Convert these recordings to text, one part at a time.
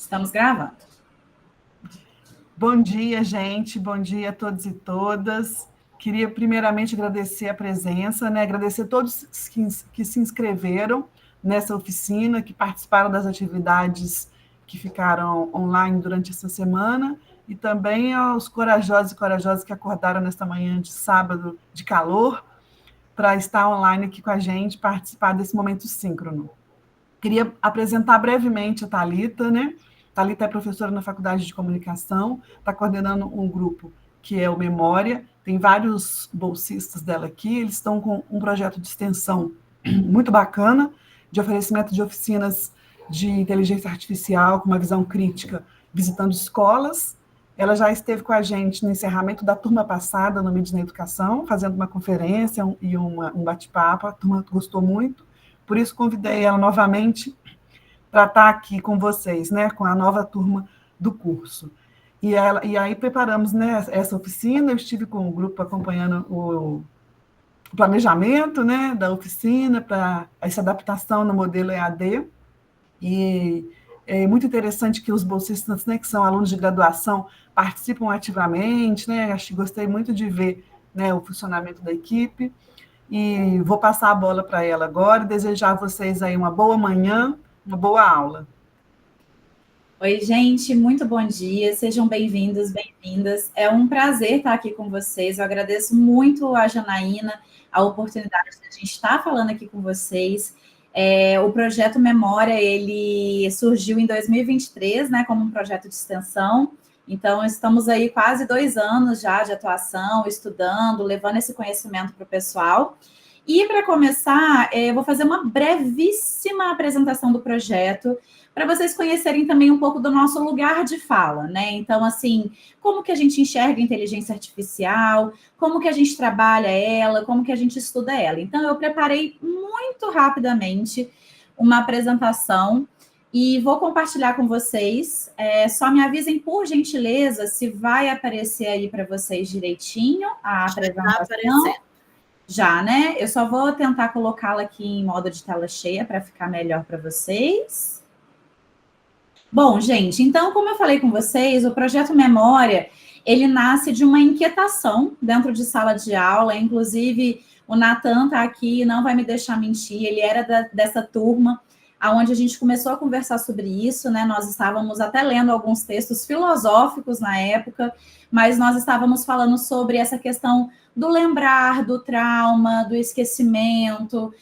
Estamos gravando. Bom dia, gente. Bom dia a todos e todas. Queria primeiramente agradecer a presença, né? Agradecer a todos que se inscreveram nessa oficina, que participaram das atividades que ficaram online durante essa semana, e também aos corajosos e corajosas que acordaram nesta manhã de sábado de calor para estar online aqui com a gente, participar desse momento síncrono. Queria apresentar brevemente a Thalita, né? Thalita é professora na Faculdade de Comunicação, está coordenando um grupo que é o Memória, tem vários bolsistas dela aqui, eles estão com um projeto de extensão muito bacana, de oferecimento de oficinas de inteligência artificial com uma visão crítica, visitando escolas. Ela já esteve com a gente no encerramento da turma passada, no Mídia na Educação, fazendo uma conferência e um bate-papo, a turma gostou muito. Por isso, convidei ela novamente para estar aqui com vocês, né, com a nova turma do curso. E aí preparamos, né, essa oficina, eu estive com o grupo acompanhando o planejamento, né, da oficina para essa adaptação no modelo EAD, e é muito interessante que os bolsistas, né, que são alunos de graduação, participam ativamente, né, gostei muito de ver, né, o funcionamento da equipe. E vou passar a bola para ela agora e desejar a vocês aí uma boa manhã, uma boa aula. Oi, gente, muito bom dia, sejam bem-vindos, bem-vindas. É um prazer estar aqui com vocês. Eu agradeço muito a Janaína, a oportunidade de a gente estar falando aqui com vocês. O projeto Memória, ele surgiu em 2023, né, como um projeto de extensão. Então, estamos aí quase 2 anos já de atuação, estudando, levando esse conhecimento para o pessoal. E, para começar, eu vou fazer uma brevíssima apresentação do projeto, para vocês conhecerem também um pouco do nosso lugar de fala, né? Então, assim, como que a gente enxerga a inteligência artificial, como que a gente trabalha ela, como que a gente estuda ela. Então, eu preparei muito rapidamente uma apresentação e vou compartilhar com vocês. Só me avisem, por gentileza, se vai aparecer aí para vocês direitinho a apresentação. Já, né? Eu só vou tentar colocá-la aqui em modo de tela cheia para ficar melhor para vocês. Bom, gente, então, como eu falei com vocês, o projeto Memória, ele nasce de uma inquietação dentro de sala de aula, inclusive o Natan está aqui, não vai me deixar mentir, ele era dessa turma, onde a gente começou a conversar sobre isso, né? Nós estávamos até lendo alguns textos filosóficos na época, mas nós estávamos falando sobre essa questão do lembrar, do trauma, do esquecimento,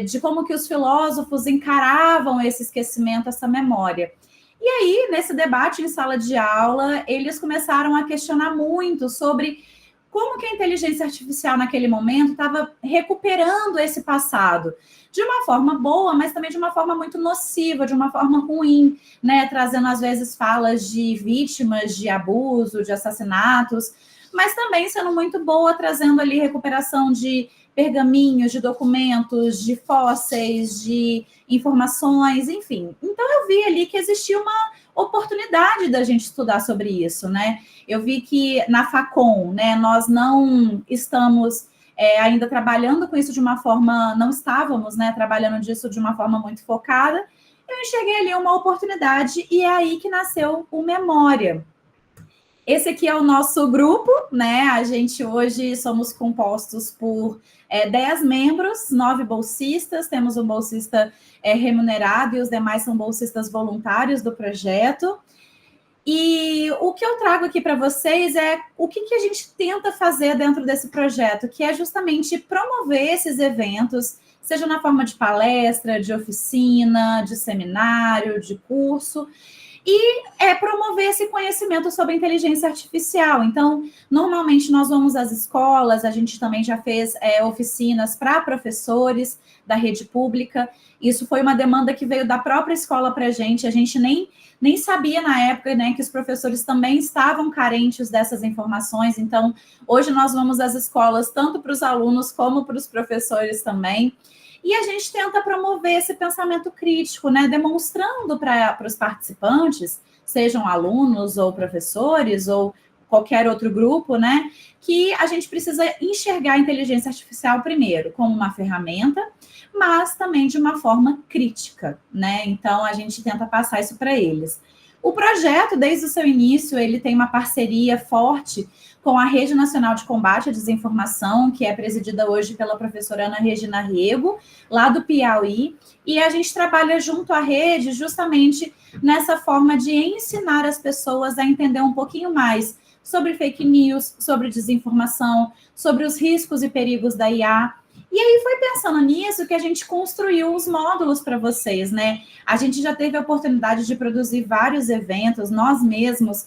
de como que os filósofos encaravam esse esquecimento, essa memória. E aí, nesse debate em sala de aula, eles começaram a questionar muito sobre como que a inteligência artificial naquele momento estava recuperando esse passado de uma forma boa, mas também de uma forma muito nociva, de uma forma ruim, né? Trazendo, às vezes, falas de vítimas de abuso, de assassinatos, mas também sendo muito boa, trazendo ali recuperação de pergaminhos, de documentos, de fósseis, de informações, enfim. Então, eu vi ali que existia uma oportunidade da gente estudar sobre isso, né? Eu vi que na Facom, né, nós não estamos ainda trabalhando com isso de uma forma, não estávamos, né, trabalhando disso de uma forma muito focada. Eu enxerguei ali uma oportunidade e é aí que nasceu o Memória. Esse aqui é o nosso grupo, né? A gente hoje somos compostos por 10 membros, 9 bolsistas, temos um bolsista remunerado e os demais são bolsistas voluntários do projeto. E o que eu trago aqui para vocês é o que a gente tenta fazer dentro desse projeto, que é justamente promover esses eventos, seja na forma de palestra, de oficina, de seminário, de curso, e promover esse conhecimento sobre inteligência artificial. Então, normalmente nós vamos às escolas, a gente também já fez oficinas para professores da rede pública. Isso foi uma demanda que veio da própria escola para a gente nem sabia na época, né, que os professores também estavam carentes dessas informações. Então, hoje nós vamos às escolas, tanto para os alunos como para os professores também. E a gente tenta promover esse pensamento crítico, né, demonstrando para os participantes, sejam alunos ou professores ou qualquer outro grupo, né, que a gente precisa enxergar a inteligência artificial primeiro como uma ferramenta, mas também de uma forma crítica, né? Então, a gente tenta passar isso para eles. O projeto, desde o seu início, ele tem uma parceria forte com a Rede Nacional de Combate à Desinformação, que é presidida hoje pela professora Ana Regina Rego, lá do Piauí, e a gente trabalha junto à rede justamente nessa forma de ensinar as pessoas a entender um pouquinho mais sobre fake news, sobre desinformação, sobre os riscos e perigos da IA. E aí foi pensando nisso que a gente construiu os módulos para vocês, né? A gente já teve a oportunidade de produzir vários eventos, nós mesmos,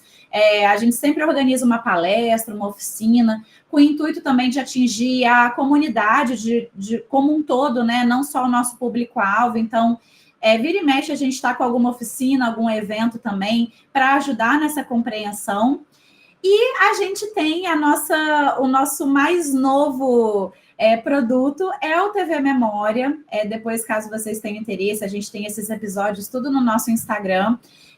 a gente sempre organiza uma palestra, uma oficina, com o intuito também de atingir a comunidade como um todo, né? Não só o nosso público-alvo. Então, vira e mexe, a gente está com alguma oficina, algum evento também, para ajudar nessa compreensão. E a gente tem o nosso mais novo produto, é o TV Memória. Depois, caso vocês tenham interesse, a gente tem esses episódios tudo no nosso Instagram,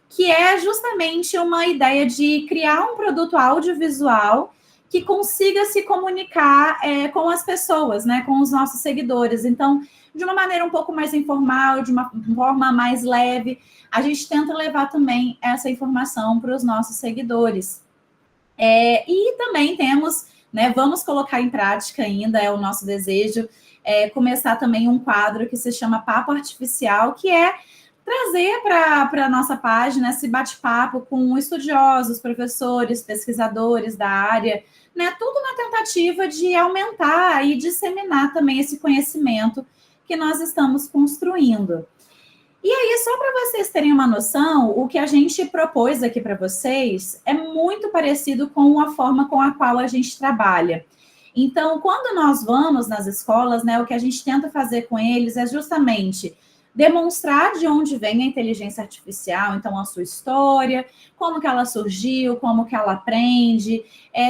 que é justamente uma ideia de criar um produto audiovisual que consiga se comunicar com as pessoas, né, com os nossos seguidores. Então, de uma maneira um pouco mais informal, de uma forma mais leve, a gente tenta levar também essa informação para os nossos seguidores. E também temos, né, vamos colocar em prática ainda, é o nosso desejo, começar também um quadro que se chama Papo Artificial, que é trazer para a nossa página esse bate-papo com estudiosos, professores, pesquisadores da área, né, tudo na tentativa de aumentar e disseminar também esse conhecimento que nós estamos construindo. E aí, só para vocês terem uma noção, o que a gente propôs aqui para vocês é muito parecido com a forma com a qual a gente trabalha. Então, quando nós vamos nas escolas, né, o que a gente tenta fazer com eles é justamente demonstrar de onde vem a inteligência artificial, então a sua história, como que ela surgiu, como que ela aprende,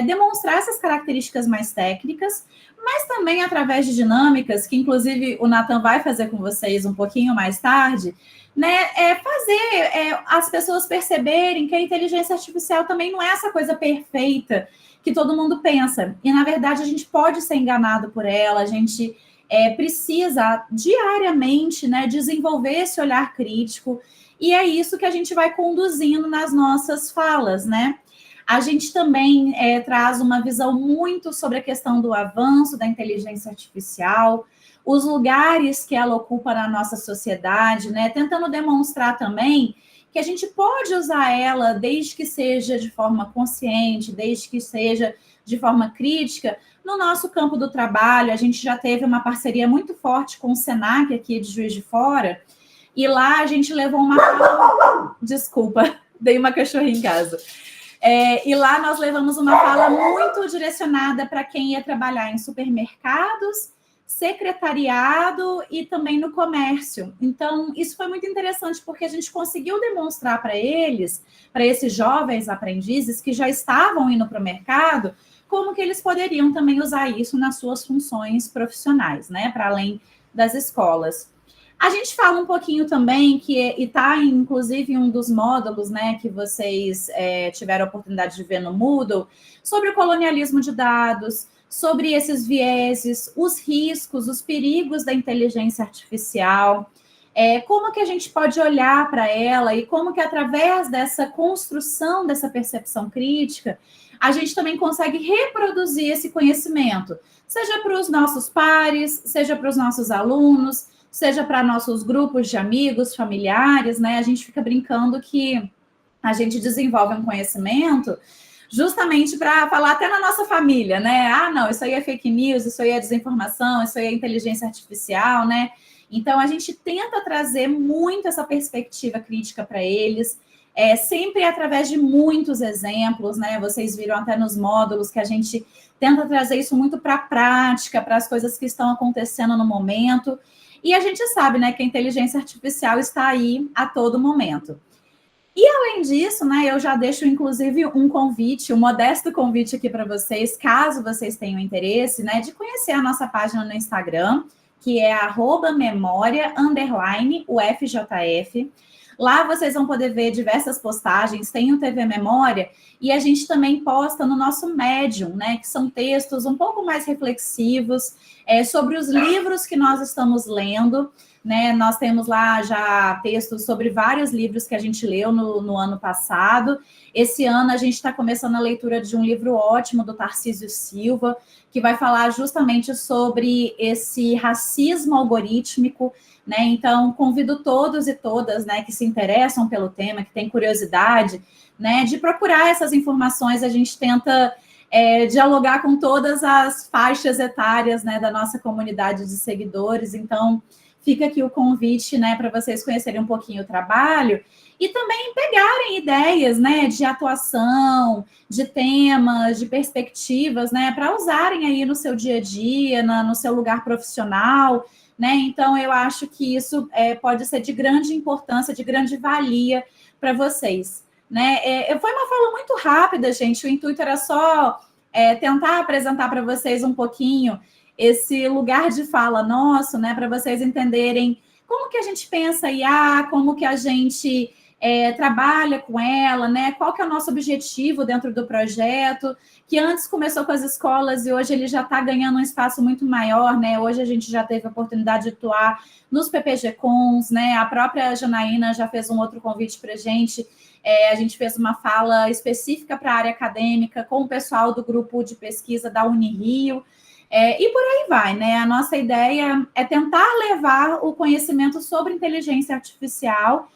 demonstrar essas características mais técnicas, mas também através de dinâmicas, que inclusive o Nathan vai fazer com vocês um pouquinho mais tarde, né, fazer as pessoas perceberem que a inteligência artificial também não é essa coisa perfeita que todo mundo pensa. E, na verdade, a gente pode ser enganado por ela, a gente precisa diariamente, né, desenvolver esse olhar crítico, e é isso que a gente vai conduzindo nas nossas falas, né? A gente também traz uma visão muito sobre a questão do avanço da inteligência artificial, os lugares que ela ocupa na nossa sociedade, né? Tentando demonstrar também que a gente pode usar ela desde que seja de forma consciente, desde que seja de forma crítica. No nosso campo do trabalho, a gente já teve uma parceria muito forte com o Senac aqui de Juiz de Fora, e lá a gente levou uma fala... Desculpa, dei uma cachorrinha em casa. E lá nós levamos uma fala muito direcionada para quem ia trabalhar em supermercados, secretariado e também no comércio. Então, isso foi muito interessante, porque a gente conseguiu demonstrar para eles, para esses jovens aprendizes que já estavam indo para o mercado, como que eles poderiam também usar isso nas suas funções profissionais, né, para além das escolas. A gente fala um pouquinho também, e está inclusive em um dos módulos, né, que vocês tiveram a oportunidade de ver no Moodle, sobre o colonialismo de dados, sobre esses vieses, os riscos, os perigos da inteligência artificial, como que a gente pode olhar para ela e como que através dessa construção, dessa percepção crítica, a gente também consegue reproduzir esse conhecimento, seja para os nossos pares, seja para os nossos alunos, seja para nossos grupos de amigos, familiares, né? A gente fica brincando que a gente desenvolve um conhecimento justamente para falar até na nossa família, né? Ah, não, isso aí é fake news, isso aí é desinformação, isso aí é inteligência artificial, né? Então, a gente tenta trazer muito essa perspectiva crítica para eles, sempre através de muitos exemplos, né? Vocês viram até nos módulos que a gente tenta trazer isso muito para a prática, para as coisas que estão acontecendo no momento. E a gente sabe, né, que a inteligência artificial está aí a todo momento. E, além disso, né, eu já deixo, inclusive, um convite, um modesto convite aqui para vocês, caso vocês tenham interesse, né, de conhecer a nossa página no Instagram, que é @memória_UFJF. Lá vocês vão poder ver diversas postagens, tem o TV Memória, e a gente também posta no nosso Medium, né, que são textos um pouco mais reflexivos sobre os livros que nós estamos lendo, né? Nós temos lá já textos sobre vários livros que a gente leu no ano passado. Esse ano a gente está começando a leitura de um livro ótimo do Tarcísio Silva, que vai falar justamente sobre esse racismo algorítmico, né? Então, convido todos e todas, né, que se interessam pelo tema, que têm curiosidade, né, de procurar essas informações. A gente tenta dialogar com todas as faixas etárias, né, da nossa comunidade de seguidores. Então, fica aqui o convite, né, para vocês conhecerem um pouquinho o trabalho e também pegarem ideias, né, de atuação, de temas, de perspectivas, né, para usarem aí no seu dia a dia, no seu lugar profissional, né? Então, eu acho que isso pode ser de grande importância, de grande valia para vocês, né? Foi uma fala muito rápida, gente. O intuito era só tentar apresentar para vocês um pouquinho esse lugar de fala nosso, né, para vocês entenderem como que a gente pensa a IA, como que a gente trabalha com ela, né, qual que é o nosso objetivo dentro do projeto, que antes começou com as escolas e hoje ele já está ganhando um espaço muito maior, né, hoje a gente já teve a oportunidade de atuar nos PPG-Cons, né, a própria Janaína já fez um outro convite para a gente fez uma fala específica para a área acadêmica com o pessoal do grupo de pesquisa da Unirio, e por aí vai, né? A nossa ideia é tentar levar o conhecimento sobre inteligência artificial,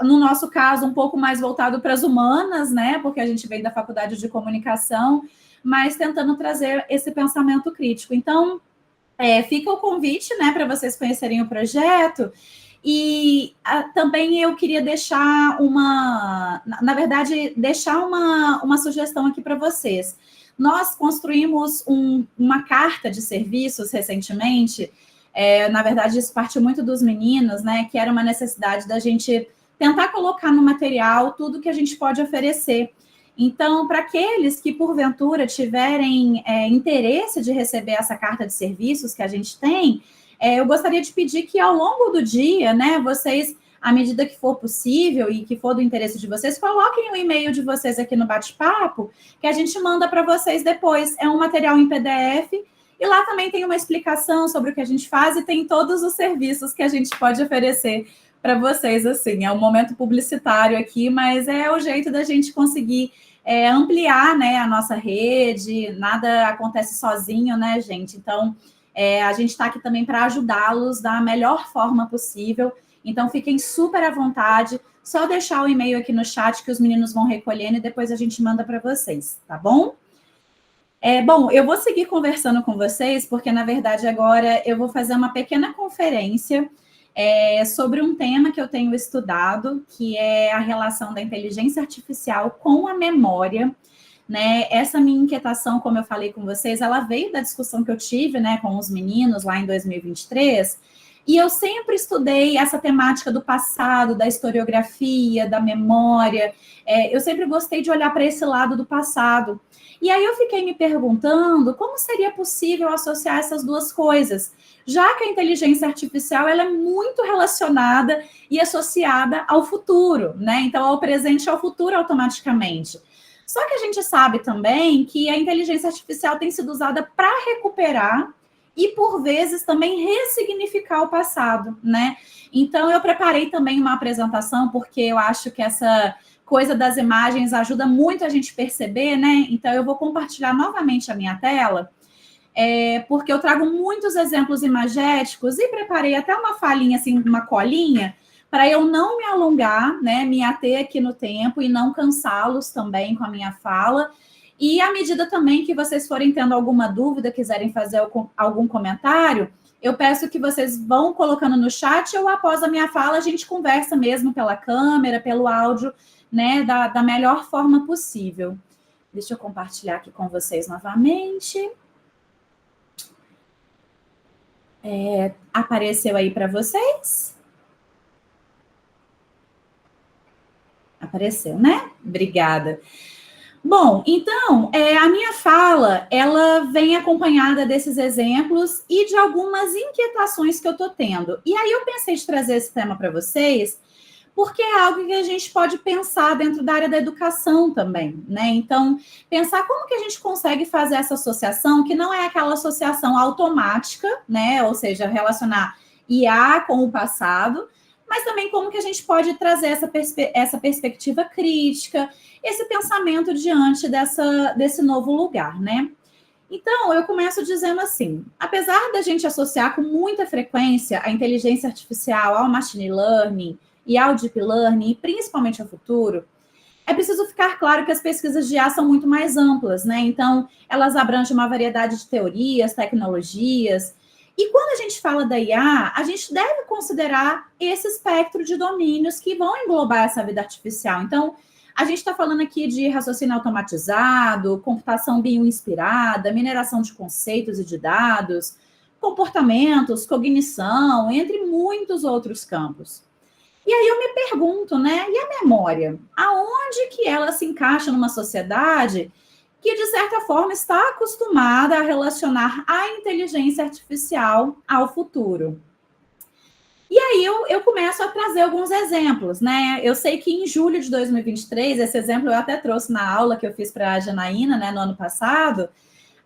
no nosso caso, um pouco mais voltado para as humanas, né? Porque a gente vem da faculdade de comunicação, mas tentando trazer esse pensamento crítico. Então, fica o convite, né, para vocês conhecerem o projeto. E também eu queria deixar na verdade, deixar uma sugestão aqui para vocês. Nós construímos uma carta de serviços recentemente, na verdade, isso partiu muito dos meninos, né, que era uma necessidade da gente tentar colocar no material tudo que a gente pode oferecer. Então, para aqueles que, porventura, tiverem interesse de receber essa carta de serviços que a gente tem, eu gostaria de pedir que, ao longo do dia, né, vocês, à medida que for possível e que for do interesse de vocês, coloquem o e-mail de vocês aqui no bate-papo, que a gente manda para vocês depois. É um material em PDF, e lá também tem uma explicação sobre o que a gente faz e tem todos os serviços que a gente pode oferecer para vocês, assim. É um momento publicitário aqui, mas é o jeito da gente conseguir ampliar, né, a nossa rede. Nada acontece sozinho, né, gente? Então, a gente está aqui também para ajudá-los da melhor forma possível. Então, fiquem super à vontade. Só deixar o e-mail aqui no chat que os meninos vão recolhendo e depois a gente manda para vocês, tá bom? Bom, eu vou seguir conversando com vocês, porque, na verdade, agora eu vou fazer uma pequena conferência sobre um tema que eu tenho estudado, que é a relação da inteligência artificial com a memória, né? Essa minha inquietação, como eu falei com vocês, ela veio da discussão que eu tive, né, com os meninos lá em 2023, e eu sempre estudei essa temática do passado, da historiografia, da memória. Eu sempre gostei de olhar para esse lado do passado. E aí eu fiquei me perguntando como seria possível associar essas duas coisas, já que a inteligência artificial ela é muito relacionada e associada ao futuro, né? Então, ao presente e ao futuro automaticamente. Só que a gente sabe também que a inteligência artificial tem sido usada para recuperar e, por vezes, também ressignificar o passado, né? Então, eu preparei também uma apresentação, porque eu acho que essa coisa das imagens ajuda muito a gente perceber, né? Então, eu vou compartilhar novamente a minha tela, porque eu trago muitos exemplos imagéticos e preparei até uma falinha, assim, uma colinha, para eu não me alongar, né? Me ater aqui no tempo e não cansá-los também com a minha fala. E à medida também que vocês forem tendo alguma dúvida, quiserem fazer algum comentário, eu peço que vocês vão colocando no chat ou após a minha fala a gente conversa mesmo pela câmera, pelo áudio, né, da melhor forma possível. Deixa eu compartilhar aqui com vocês novamente. Apareceu aí para vocês? Apareceu, né? Obrigada. Bom, então, a minha fala, ela vem acompanhada desses exemplos e de algumas inquietações que eu estou tendo. E aí eu pensei de trazer esse tema para vocês, porque é algo que a gente pode pensar dentro da área da educação também, né? Então, pensar como que a gente consegue fazer essa associação, que não é aquela associação automática, né? Ou seja, relacionar IA com o passado, mas também como que a gente pode trazer essa perspectiva crítica, esse pensamento diante desse novo lugar, né? Então, eu começo dizendo assim: apesar da gente associar com muita frequência a inteligência artificial ao machine learning e ao deep learning, e principalmente ao futuro, é preciso ficar claro que as pesquisas de IA são muito mais amplas, né? Então, elas abrangem uma variedade de teorias, tecnologias. E quando a gente fala da IA, a gente deve considerar esse espectro de domínios que vão englobar essa vida artificial. Então, a gente está falando aqui de raciocínio automatizado, computação bioinspirada, mineração de conceitos e de dados, comportamentos, cognição, entre muitos outros campos. E aí eu me pergunto, né? E a memória? Aonde que ela se encaixa numa sociedade que, de certa forma, está acostumada a relacionar a inteligência artificial ao futuro? E aí eu começo a trazer alguns exemplos, né? Eu sei que em julho de 2023, esse exemplo eu até trouxe na aula que eu fiz para a Janaína, né, no ano passado,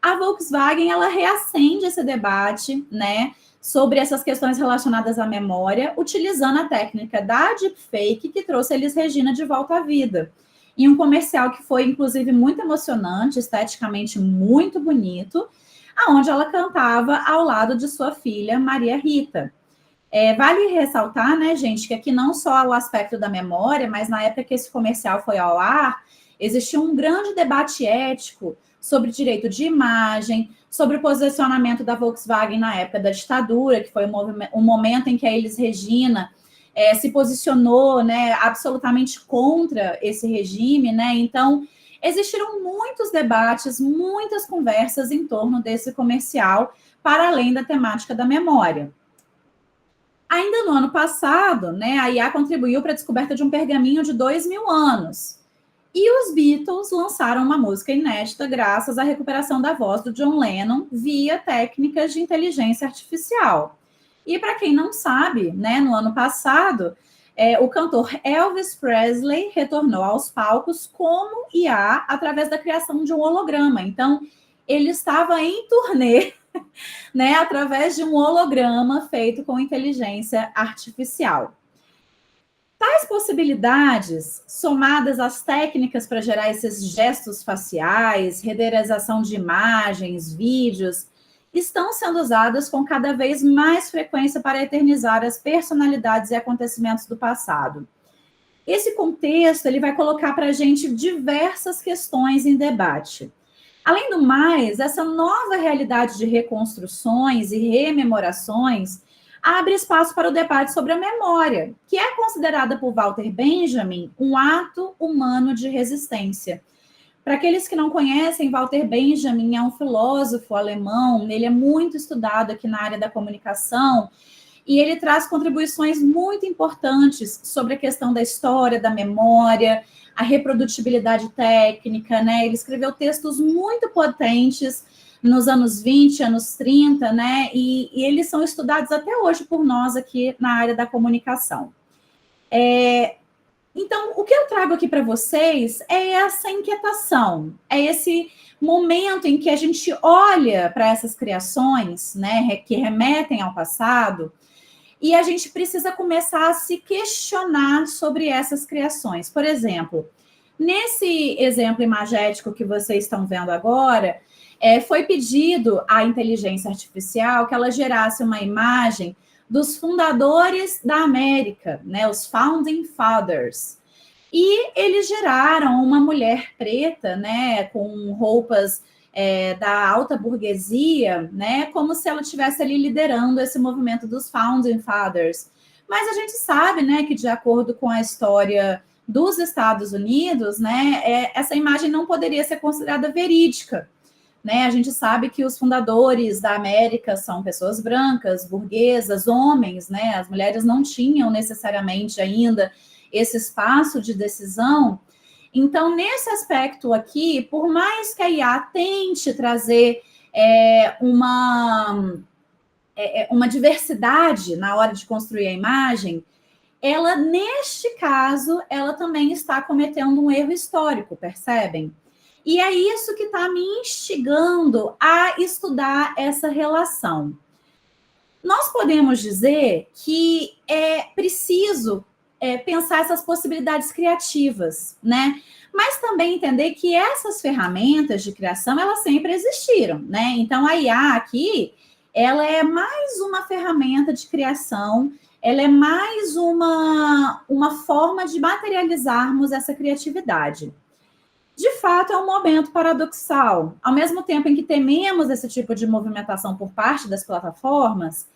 a Volkswagen, ela reacende esse debate, né, sobre essas questões relacionadas à memória, utilizando a técnica da deepfake, que trouxe Elis Regina de volta à vida. Em um comercial que foi, inclusive, muito emocionante, esteticamente muito bonito, aonde ela cantava ao lado de sua filha, Maria Rita. Vale ressaltar, né, gente, que aqui não só o aspecto da memória, mas na época que esse comercial foi ao ar, existia um grande debate ético sobre direito de imagem, sobre o posicionamento da Volkswagen na época da ditadura, que foi um momento em que a Elis Regina se posicionou, né, absolutamente contra esse regime, né? Então, existiram muitos debates, muitas conversas em torno desse comercial, para além da temática da memória. Ainda no ano passado, né, a IA contribuiu para a descoberta de um pergaminho de 2.000 anos. E os Beatles lançaram uma música inédita graças à recuperação da voz do John Lennon via técnicas de inteligência artificial. E para quem não sabe, né, no ano passado, o cantor Elvis Presley retornou aos palcos como IA através da criação de um holograma. Então, ele estava em turnê, né, através de um holograma feito com inteligência artificial. Tais possibilidades, somadas às técnicas para gerar esses gestos faciais, renderização de imagens, vídeos, estão sendo usadas com cada vez mais frequência para eternizar as personalidades e acontecimentos do passado. Esse contexto ele vai colocar para a gente diversas questões em debate. Além do mais, essa nova realidade de reconstruções e rememorações abre espaço para o debate sobre a memória, que é considerada por Walter Benjamin um ato humano de resistência. Para aqueles que não conhecem, Walter Benjamin é um filósofo alemão, ele é muito estudado aqui na área da comunicação, e ele traz contribuições muito importantes sobre a questão da história, da memória, a reprodutibilidade técnica, né? Ele escreveu textos muito potentes nos anos 20, anos 30, né? E eles são estudados até hoje por nós aqui na área da comunicação. Então, o que eu trago aqui para vocês é essa inquietação, é esse momento em que a gente olha para essas criações, né, que remetem ao passado, e a gente precisa começar a se questionar sobre essas criações. Por exemplo, nesse exemplo imagético que vocês estão vendo agora, foi pedido à inteligência artificial que ela gerasse uma imagem dos fundadores da América, né, os Founding Fathers. E eles geraram uma mulher preta, né, com roupas da alta burguesia, né, como se ela estivesse ali liderando esse movimento dos Founding Fathers. Mas a gente sabe, né, que de acordo com a história dos Estados Unidos, né, essa imagem não poderia ser considerada verídica. Né? A gente sabe que os fundadores da América são pessoas brancas, burguesas, homens, né? As mulheres não tinham necessariamente ainda esse espaço de decisão. Então, nesse aspecto aqui, por mais que a IA tente trazer uma diversidade na hora de construir a imagem, ela, neste caso, ela também está cometendo um erro histórico, percebem? E é isso que está me instigando a estudar essa relação. Nós podemos dizer que é preciso pensar essas possibilidades criativas, né? Mas também entender que essas ferramentas de criação, elas sempre existiram, né? Então, a IA aqui, ela é mais uma ferramenta de criação, ela é mais uma forma de materializarmos essa criatividade. De fato, é um momento paradoxal. Ao mesmo tempo em que tememos esse tipo de movimentação por parte das plataformas,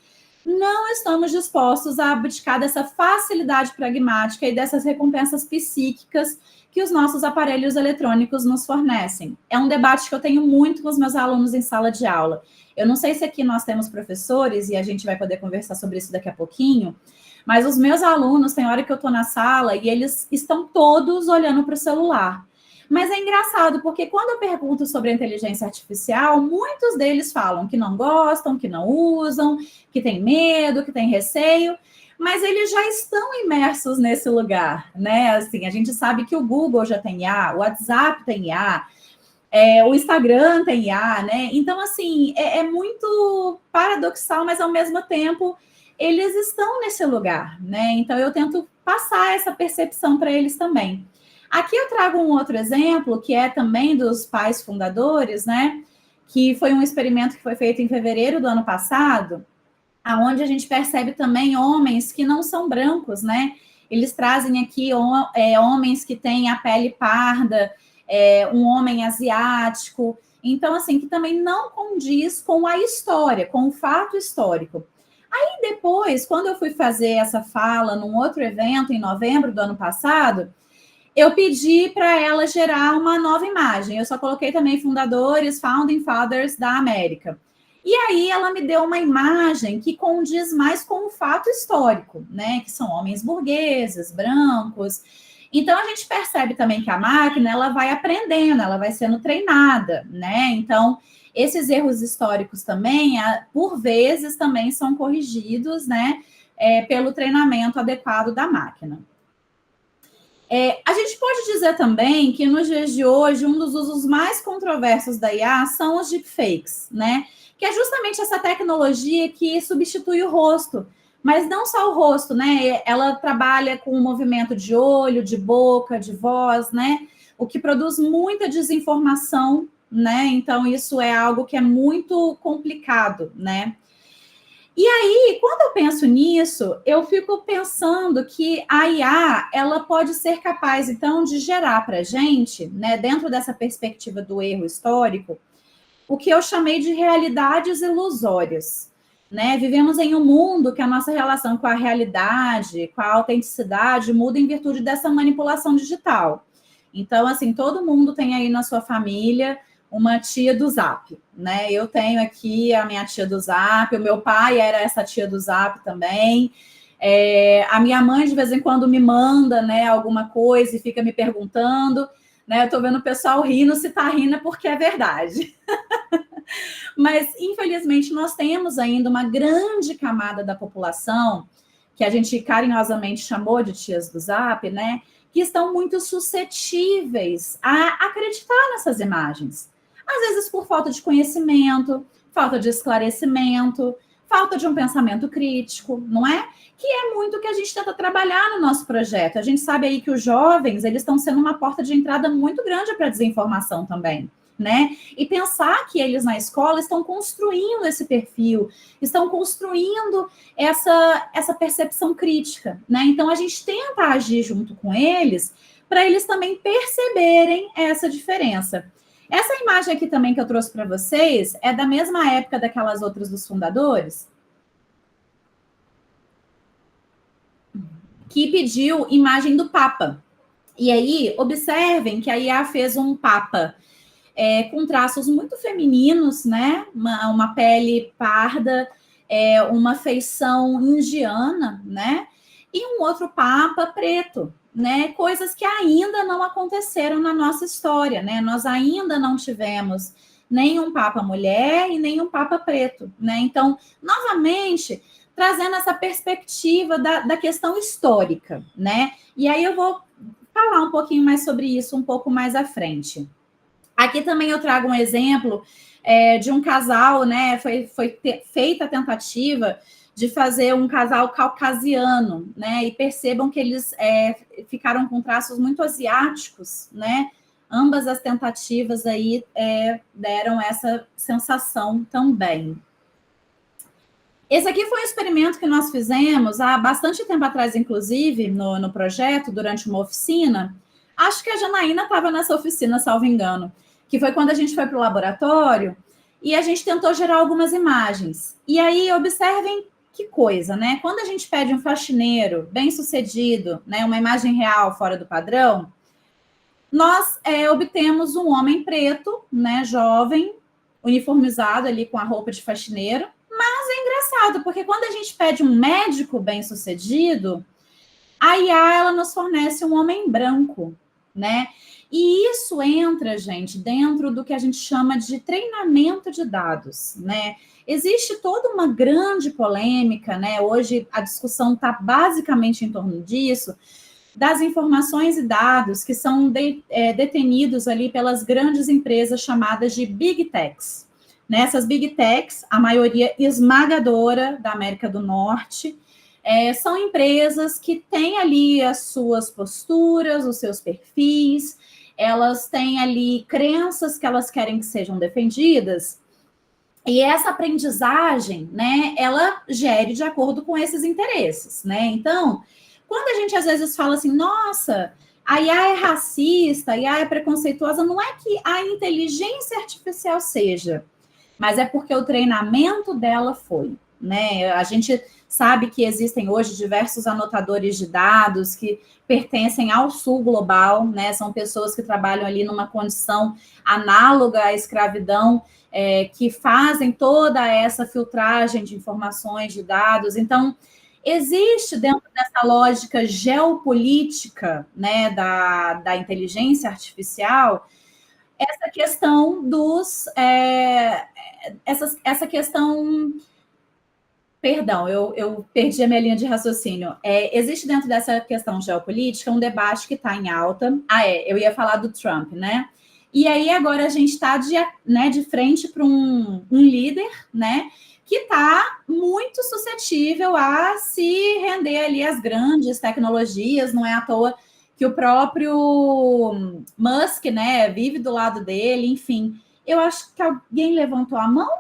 não estamos dispostos a abdicar dessa facilidade pragmática e dessas recompensas psíquicas que os nossos aparelhos eletrônicos nos fornecem. É um debate que eu tenho muito com os meus alunos em sala de aula. Eu não sei se aqui nós temos professores, e a gente vai poder conversar sobre isso daqui a pouquinho, mas os meus alunos, tem hora que eu estou na sala e eles estão todos olhando para o celular. Mas é engraçado, porque quando eu pergunto sobre a inteligência artificial, muitos deles falam que não gostam, que não usam, que tem medo, que tem receio, mas eles já estão imersos nesse lugar, né? Assim, a gente sabe que o Google já tem IA, o WhatsApp tem IA, o Instagram tem IA, né? Então, assim, é muito paradoxal, mas ao mesmo tempo eles estão nesse lugar, né? Então, eu tento passar essa percepção para eles também. Aqui eu trago um outro exemplo, que é também dos pais fundadores, né? Que foi um experimento que foi feito em fevereiro do ano passado, aonde a gente percebe também homens que não são brancos, né? Eles trazem aqui homens que têm a pele parda, um homem asiático. Então, assim, que também não condiz com a história, com o fato histórico. Aí depois, quando eu fui fazer essa fala num outro evento em novembro do ano passado, eu pedi para ela gerar uma nova imagem. Eu só coloquei também fundadores, founding fathers da América. E aí ela me deu uma imagem que condiz mais com o fato histórico, né? Que são homens burgueses, brancos. Então a gente percebe também que a máquina ela vai aprendendo, ela vai sendo treinada, né? Então esses erros históricos também, por vezes, também são corrigidos, né? Pelo treinamento adequado da máquina. A gente pode dizer também que nos dias de hoje, um dos usos mais controversos da IA são os deepfakes, né? Que é justamente essa tecnologia que substitui o rosto, mas não só o rosto, né? Ela trabalha com o movimento de olho, de boca, de voz, né? O que produz muita desinformação, né? Então, isso é algo que é muito complicado, né? E aí, quando eu penso nisso, eu fico pensando que a IA, ela pode ser capaz, então, de gerar para a gente, né, dentro dessa perspectiva do erro histórico, o que eu chamei de realidades ilusórias. Né? Vivemos em um mundo que a nossa relação com a realidade, com a autenticidade, muda em virtude dessa manipulação digital. Então, assim, todo mundo tem aí na sua família uma tia do Zap, né? Eu tenho aqui a minha tia do Zap, o meu pai era essa tia do Zap também. A minha mãe, de vez em quando, me manda, né, alguma coisa e fica me perguntando, né? Eu tô vendo o pessoal rindo, se tá rindo é porque é verdade. Mas, infelizmente, nós temos ainda uma grande camada da população, que a gente carinhosamente chamou de tias do Zap, né? Que estão muito suscetíveis a acreditar nessas imagens. Às vezes por falta de conhecimento, falta de esclarecimento, falta de um pensamento crítico, não é? Que é muito o que a gente tenta trabalhar no nosso projeto. A gente sabe aí que os jovens, eles estão sendo uma porta de entrada muito grande para a desinformação também, né? E pensar que eles na escola estão construindo esse perfil, estão construindo essa percepção crítica, né? Então a gente tenta agir junto com eles para eles também perceberem essa diferença. Essa imagem aqui também que eu trouxe para vocês é da mesma época daquelas outras dos fundadores, que pediu imagem do Papa. E aí, observem que a IA fez um Papa com traços muito femininos, né? Uma pele parda, uma feição indiana, né? E um outro Papa preto, né? Coisas que ainda não aconteceram na nossa história, né? Nós ainda não tivemos nem um Papa mulher e nem um Papa preto, né? Então, novamente, trazendo essa perspectiva da questão histórica, né? E aí eu vou falar um pouquinho mais sobre isso um pouco mais à frente. Aqui também eu trago um exemplo de um casal, né? Foi feita a tentativa de fazer um casal caucasiano, né? E percebam que eles ficaram com traços muito asiáticos, né? Ambas as tentativas aí deram essa sensação também. Esse aqui foi um experimento que nós fizemos há bastante tempo atrás, inclusive, no projeto, durante uma oficina. Acho que a Janaína estava nessa oficina, salvo engano, que foi quando a gente foi para o laboratório e a gente tentou gerar algumas imagens. E aí, observem que coisa, né? Quando a gente pede um faxineiro bem-sucedido, né, uma imagem real fora do padrão, nós obtemos um homem preto, né, jovem, uniformizado ali com a roupa de faxineiro. Mas é engraçado, porque quando a gente pede um médico bem-sucedido, a IA, ela nos fornece um homem branco, né? E isso entra, gente, dentro do que a gente chama de treinamento de dados, né? Existe toda uma grande polêmica, né? Hoje a discussão está basicamente em torno disso, das informações e dados que são detenidos ali pelas grandes empresas chamadas de Big Techs. Nessas Big Techs, a maioria esmagadora da América do Norte, são empresas que têm ali as suas posturas, os seus perfis, elas têm ali crenças que elas querem que sejam defendidas, e essa aprendizagem, né, ela gere de acordo com esses interesses, né? Então, quando a gente às vezes fala assim, nossa, a IA é racista, a IA é preconceituosa, não é que a inteligência artificial seja, mas é porque o treinamento dela foi, né? A gente sabe que existem hoje diversos anotadores de dados que pertencem ao sul global, né? São pessoas que trabalham ali numa condição análoga à escravidão, que fazem toda essa filtragem de informações, de dados. Então, existe dentro dessa lógica geopolítica, né, da inteligência artificial, essa questão essa questão. Perdão, eu perdi a minha linha de raciocínio. Existe dentro dessa questão geopolítica um debate que está em alta. Eu ia falar do Trump, né? E aí agora a gente está de frente para um líder, né? Que está muito suscetível a se render ali às grandes tecnologias, não é à toa que o próprio Musk, né, vive do lado dele, enfim. Eu acho que alguém levantou a mão.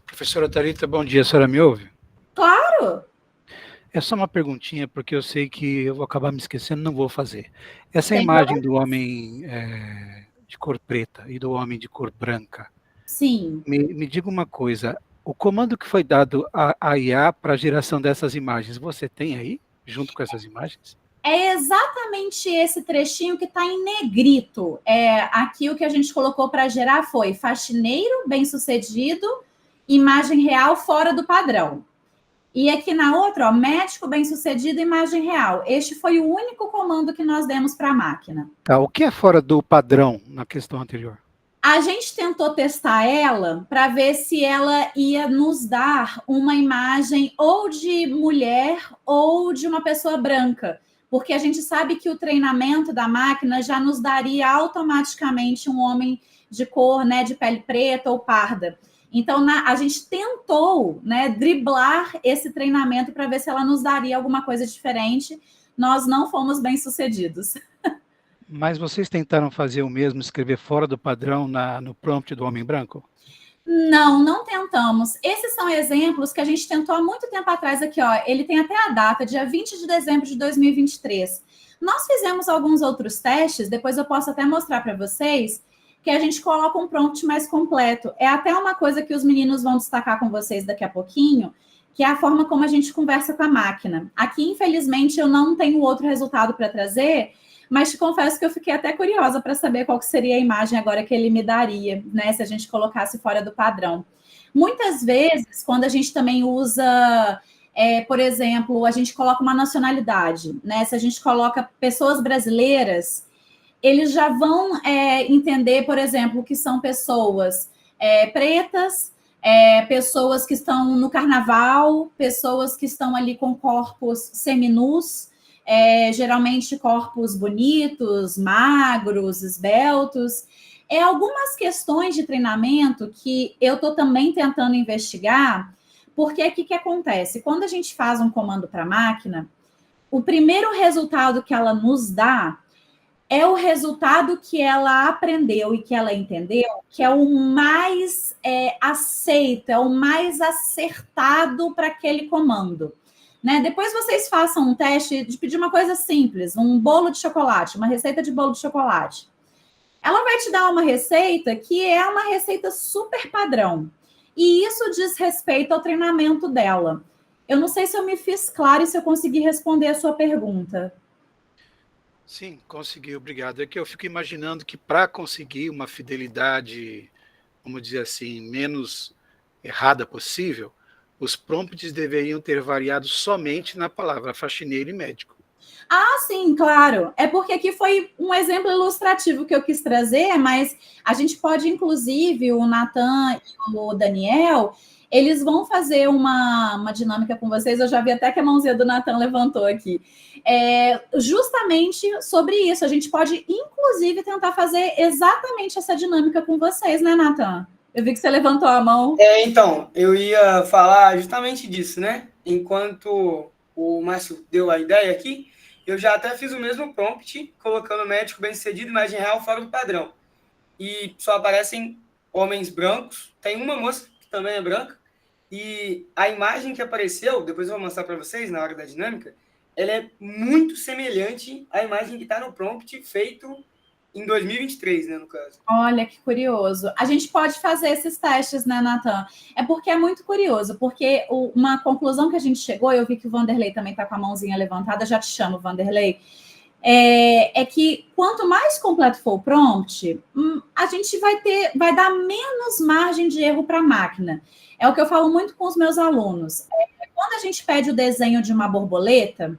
Professora Thalita, bom dia, a senhora me ouve? Claro! É só uma perguntinha, porque eu sei que eu vou acabar me esquecendo, não vou fazer. Essa imagem do homem de cor preta e do homem de cor branca. Sim. Me diga uma coisa, o comando que foi dado à IA para a geração dessas imagens, você tem aí, junto com essas imagens? É exatamente esse trechinho que está em negrito. Aqui o que a gente colocou para gerar foi faxineiro bem-sucedido, imagem real fora do padrão. E aqui na outra, médico bem-sucedido, imagem real. Este foi o único comando que nós demos para a máquina. Tá, o que é fora do padrão na questão anterior? A gente tentou testar ela para ver se ela ia nos dar uma imagem ou de mulher ou de uma pessoa branca, porque a gente sabe que o treinamento da máquina já nos daria automaticamente um homem de cor, né, de pele preta ou parda. Então, a gente tentou, né, driblar esse treinamento para ver se ela nos daria alguma coisa diferente. Nós não fomos bem-sucedidos. Mas vocês tentaram fazer o mesmo, escrever fora do padrão no prompt do homem branco? Não tentamos. Esses são exemplos que a gente tentou há muito tempo atrás aqui, ó. Ele tem até a data, dia 20 de dezembro de 2023. Nós fizemos alguns outros testes, depois eu posso até mostrar para vocês, que a gente coloca um prompt mais completo. É até uma coisa que os meninos vão destacar com vocês daqui a pouquinho, que é a forma como a gente conversa com a máquina. Aqui, infelizmente, eu não tenho outro resultado para trazer, mas te confesso que eu fiquei até curiosa para saber qual que seria a imagem agora que ele me daria, né, se a gente colocasse fora do padrão. Muitas vezes, quando a gente também usa, por exemplo, a gente coloca uma nacionalidade, né, se a gente coloca pessoas brasileiras, eles já vão entender, por exemplo, que são pessoas pretas, pessoas que estão no carnaval, pessoas que estão ali com corpos seminus, geralmente corpos bonitos, magros, esbeltos. Algumas questões de treinamento que eu estou também tentando investigar, porque o que acontece? Quando a gente faz um comando para a máquina, o primeiro resultado que ela nos dá é o resultado que ela aprendeu e que ela entendeu, que é o mais aceito, é o mais acertado para aquele comando. Né? Depois vocês façam um teste de pedir uma coisa simples, um bolo de chocolate, uma receita de bolo de chocolate. Ela vai te dar uma receita que é uma receita super padrão. E isso diz respeito ao treinamento dela. Eu não sei se eu me fiz claro e se eu consegui responder a sua pergunta. Sim, consegui, obrigado. É que eu fico imaginando que para conseguir uma fidelidade, vamos dizer assim, menos errada possível, os prompts deveriam ter variado somente na palavra faxineiro e médico. Ah, sim, claro. É porque aqui foi um exemplo ilustrativo que eu quis trazer, mas a gente pode, inclusive, o Natan e o Daniel, eles vão fazer uma dinâmica com vocês. Eu já vi até que a mãozinha do Natan levantou aqui. Justamente sobre isso. A gente pode, inclusive, tentar fazer exatamente essa dinâmica com vocês, né, Natan? Eu vi que você levantou a mão. Então, eu ia falar justamente disso, né? Enquanto o Márcio deu a ideia aqui, eu já até fiz o mesmo prompt, colocando médico bem-sucedido, imagem real fora do padrão. E só aparecem homens brancos. Tem uma moça que também é branca. E a imagem que apareceu, depois eu vou mostrar para vocês na hora da dinâmica, ela é muito semelhante à imagem que está no prompt feito em 2023, né, no caso. Olha, que curioso. A gente pode fazer esses testes, né, Natan? É porque é muito curioso, porque uma conclusão que a gente chegou, eu vi que o Vanderlei também está com a mãozinha levantada, já te chamo, Vanderlei, é que quanto mais completo for o prompt, a gente vai dar menos margem de erro para a máquina. É o que eu falo muito com os meus alunos. Quando a gente pede o desenho de uma borboleta,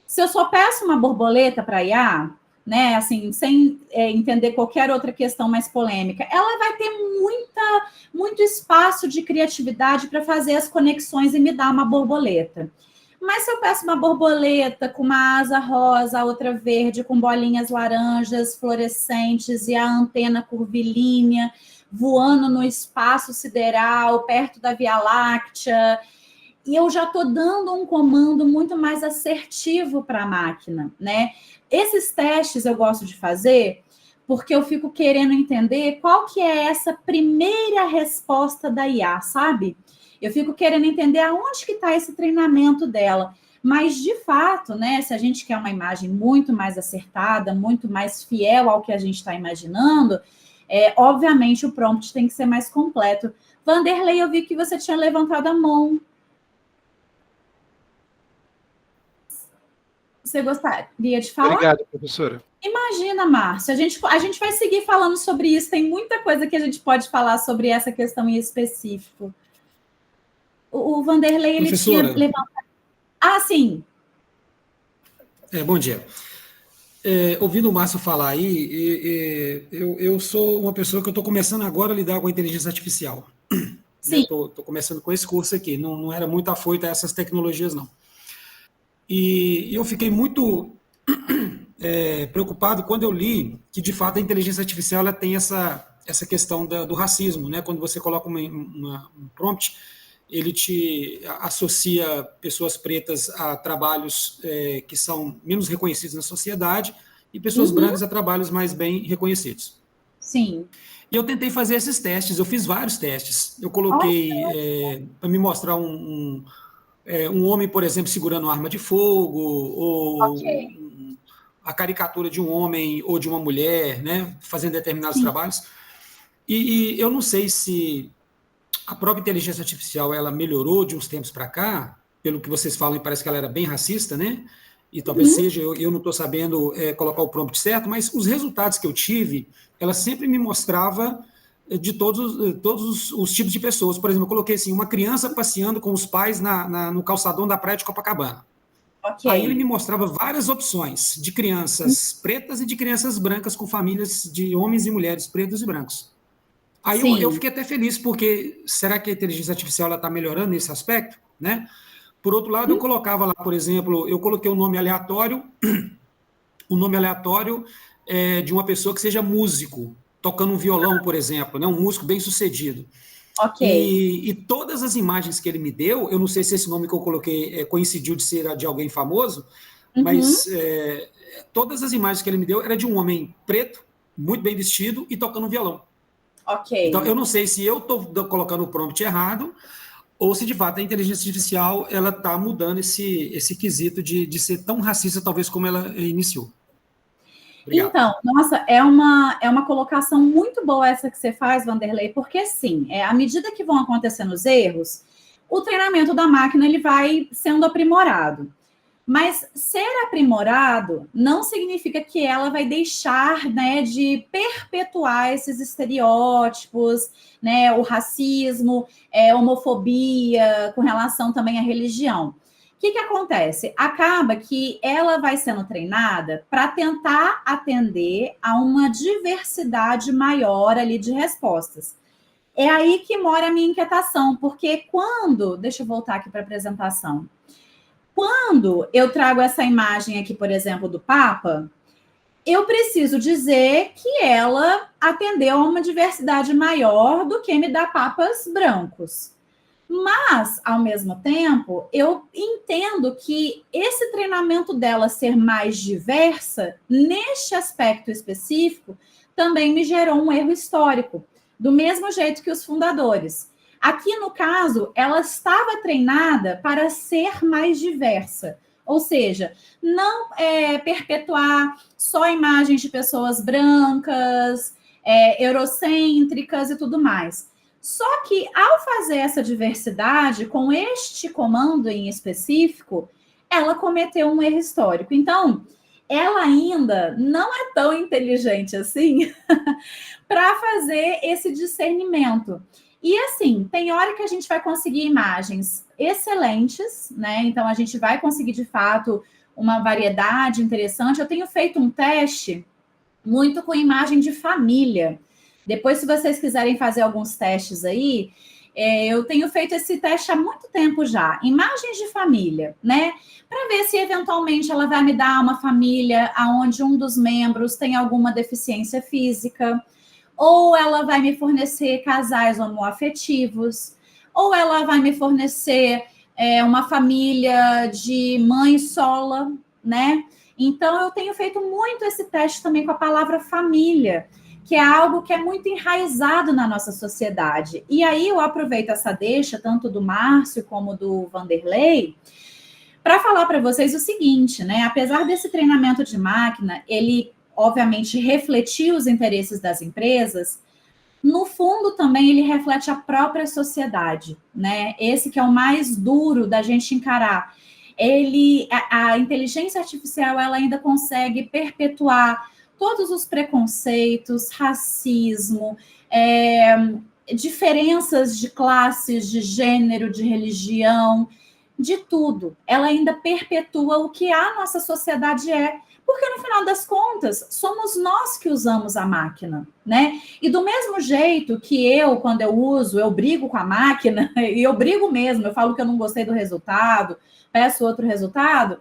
se eu só peço uma borboleta para IA, né, assim, sem entender qualquer outra questão mais polêmica, ela vai ter muito espaço de criatividade para fazer as conexões e me dar uma borboleta. Mas se eu peço uma borboleta com uma asa rosa, outra verde, com bolinhas laranjas fluorescentes e a antena curvilínea voando no espaço sideral, perto da Via Láctea, e eu já estou dando um comando muito mais assertivo para a máquina, né? Esses testes eu gosto de fazer porque eu fico querendo entender qual que é essa primeira resposta da IA, sabe? Eu fico querendo entender aonde que está esse treinamento dela. Mas, de fato, né, se a gente quer uma imagem muito mais acertada, muito mais fiel ao que a gente está imaginando, obviamente o prompt tem que ser mais completo. Vanderlei, eu vi que você tinha levantado a mão. Você gostaria de falar? Obrigado, professora. Imagina, Márcio, a gente vai seguir falando sobre isso, tem muita coisa que a gente pode falar sobre essa questão em específico. O Vanderlei, ele tinha levantado... Ah, sim. Bom dia. Ouvindo o Márcio falar aí, eu sou uma pessoa que eu estou começando agora a lidar com a inteligência artificial. Sim. Estou começando com esse curso aqui, não era muito afoito a essas tecnologias, não. E eu fiquei muito preocupado quando eu li que, de fato, a inteligência artificial ela tem essa questão do racismo, né? Quando você coloca um prompt, ele te associa pessoas pretas a trabalhos que são menos reconhecidos na sociedade e pessoas brancas a trabalhos mais bem reconhecidos. Sim. E eu tentei fazer esses testes, eu fiz vários testes. Eu coloquei para me mostrar um homem, por exemplo, segurando uma arma de fogo, ou a caricatura de um homem ou de uma mulher, né, fazendo determinados trabalhos. E eu não sei se a própria inteligência artificial ela melhorou de uns tempos para cá, pelo que vocês falam, parece que ela era bem racista, né? E talvez seja, eu não estou sabendo colocar o prompt certo, mas os resultados que eu tive, ela sempre me mostrava de todos os tipos de pessoas. Por exemplo, eu coloquei assim, uma criança passeando com os pais no calçadão da praia de Copacabana. Okay. Aí ele me mostrava várias opções de crianças pretas e de crianças brancas com famílias de homens e mulheres pretos e brancos. Aí eu fiquei até feliz, porque será que a inteligência artificial está melhorando nesse aspecto? Né? Por outro lado, eu colocava lá, por exemplo, eu coloquei um nome aleatório de uma pessoa que seja músico, tocando um violão, por exemplo, né? Um músico bem-sucedido. Ok. E todas as imagens que ele me deu, eu não sei se esse nome que eu coloquei coincidiu de ser de alguém famoso, mas todas as imagens que ele me deu era de um homem preto, muito bem vestido e tocando violão. Ok. Então, eu não sei se eu estou colocando o prompt errado ou se, de fato, a inteligência artificial ela está mudando esse quesito de ser tão racista, talvez, como ela iniciou. Obrigado. Então, nossa, é uma colocação muito boa essa que você faz, Vanderlei, porque, sim, à medida que vão acontecendo os erros, o treinamento da máquina ele vai sendo aprimorado. Mas ser aprimorado não significa que ela vai deixar, né, de perpetuar esses estereótipos, né, o racismo, homofobia, com relação também à religião. O que acontece? Acaba que ela vai sendo treinada para tentar atender a uma diversidade maior ali de respostas. É aí que mora a minha inquietação, porque deixa eu voltar aqui para a apresentação. Quando eu trago essa imagem aqui, por exemplo, do Papa, eu preciso dizer que ela atendeu a uma diversidade maior do que me dar papas brancos. Mas, ao mesmo tempo, eu entendo que esse treinamento dela ser mais diversa, neste aspecto específico, também me gerou um erro histórico, do mesmo jeito que os fundadores. Aqui, no caso, ela estava treinada para ser mais diversa, ou seja, não perpetuar só imagens de pessoas brancas, eurocêntricas e tudo mais. Só que, ao fazer essa diversidade, com este comando em específico, ela cometeu um erro histórico. Então, ela ainda não é tão inteligente assim para fazer esse discernimento. E assim, tem hora que a gente vai conseguir imagens excelentes, né? Então, a gente vai conseguir, de fato, uma variedade interessante. Eu tenho feito um teste muito com imagem de família. Depois, se vocês quiserem fazer alguns testes aí, eu tenho feito esse teste há muito tempo já. Imagens de família, né? Para ver se, eventualmente, ela vai me dar uma família onde um dos membros tem alguma deficiência física, ou ela vai me fornecer casais homoafetivos, ou ela vai me fornecer uma família de mãe sola, né? Então, eu tenho feito muito esse teste também com a palavra família, que é algo que é muito enraizado na nossa sociedade. E aí eu aproveito essa deixa, tanto do Márcio como do Vanderlei, para falar para vocês o seguinte, né? Apesar desse treinamento de máquina, ele, obviamente, refletir os interesses das empresas, no fundo também ele reflete a própria sociedade, né? Esse que é o mais duro da gente encarar. A inteligência artificial, ela ainda consegue perpetuar todos os preconceitos, racismo, diferenças de classes, de gênero, de religião, de tudo. Ela ainda perpetua o que a nossa sociedade é, porque no final das contas, somos nós que usamos a máquina, né? E do mesmo jeito que quando eu uso, eu brigo com a máquina, e eu brigo mesmo, eu falo que eu não gostei do resultado, peço outro resultado,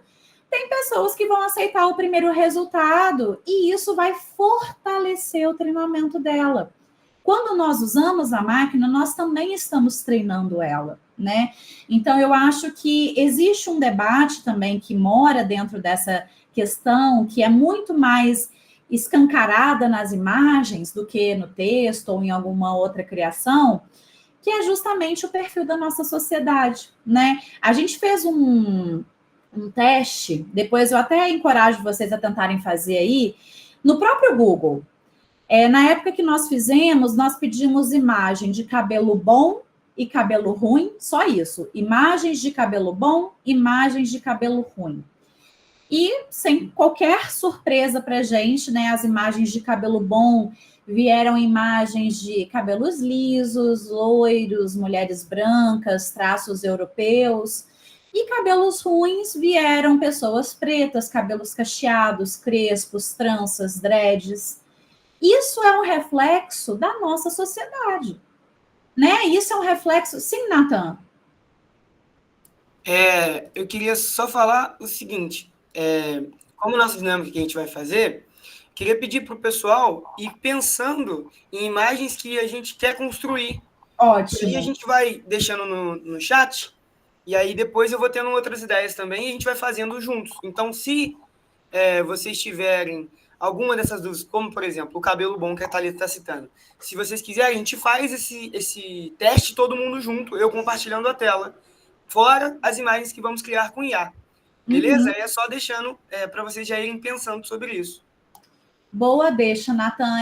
tem pessoas que vão aceitar o primeiro resultado e isso vai fortalecer o treinamento dela. Quando nós usamos a máquina, nós também estamos treinando ela, né? Então, eu acho que existe um debate também que mora dentro dessa questão, que é muito mais escancarada nas imagens do que no texto ou em alguma outra criação, que é justamente o perfil da nossa sociedade, né? A gente fez um teste, depois eu até encorajo vocês a tentarem fazer aí, no próprio Google. Na época que nós fizemos, nós pedimos imagem de cabelo bom e cabelo ruim, só isso. Imagens de cabelo bom, imagens de cabelo ruim. E, sem qualquer surpresa para a gente, né, as imagens de cabelo bom vieram imagens de cabelos lisos, loiros, mulheres brancas, traços europeus. E cabelos ruins vieram pessoas pretas, cabelos cacheados, crespos, tranças, dreads. Isso é um reflexo da nossa sociedade, né? Isso é um reflexo... Sim, Nathan? Eu queria só falar o seguinte, como nossa dinâmica que a gente vai fazer, queria pedir para o pessoal ir pensando em imagens que a gente quer construir. Ótimo. E a gente vai deixando no chat, e aí depois eu vou tendo outras ideias também, e a gente vai fazendo juntos. Então, se vocês tiverem alguma dessas dúvidas, como, por exemplo, o cabelo bom que a Thalita está citando, se vocês quiserem, a gente faz esse teste todo mundo junto, eu compartilhando a tela, fora as imagens que vamos criar com IA. Beleza? Aí é só deixando para vocês já irem pensando sobre isso. Boa deixa, Nathan.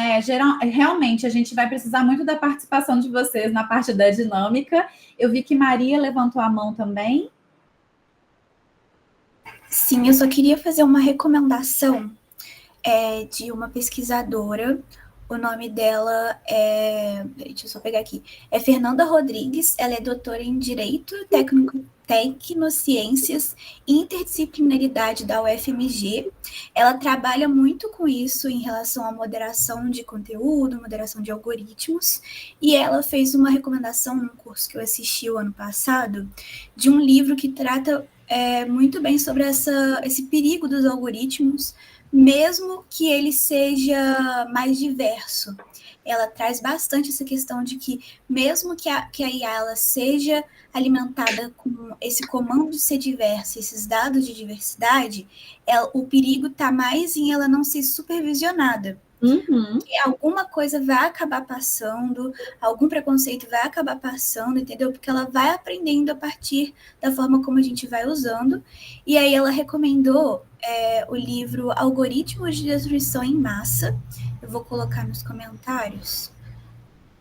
Realmente, a gente vai precisar muito da participação de vocês na parte da dinâmica. Eu vi que Maria levantou a mão também. Sim, eu só queria fazer uma recomendação de uma pesquisadora. O nome dela deixa eu só pegar aqui. É Fernanda Rodrigues. Ela é doutora em Direito, Tecnociências e Interdisciplinaridade da UFMG. Ela trabalha muito com isso em relação à moderação de conteúdo, moderação de algoritmos, e ela fez uma recomendação num curso que eu assisti o ano passado, de um livro que trata muito bem sobre esse perigo dos algoritmos, mesmo que ele seja mais diverso. Ela traz bastante essa questão de que, mesmo que a IA ela seja alimentada com esse comando de ser diversa, esses dados de diversidade, o perigo está mais em ela não ser supervisionada. Que alguma coisa vai acabar passando, algum preconceito vai acabar passando, entendeu? Porque ela vai aprendendo a partir da forma como a gente vai usando. E aí ela recomendou o livro Algoritmos de Destruição em Massa. Eu vou colocar nos comentários.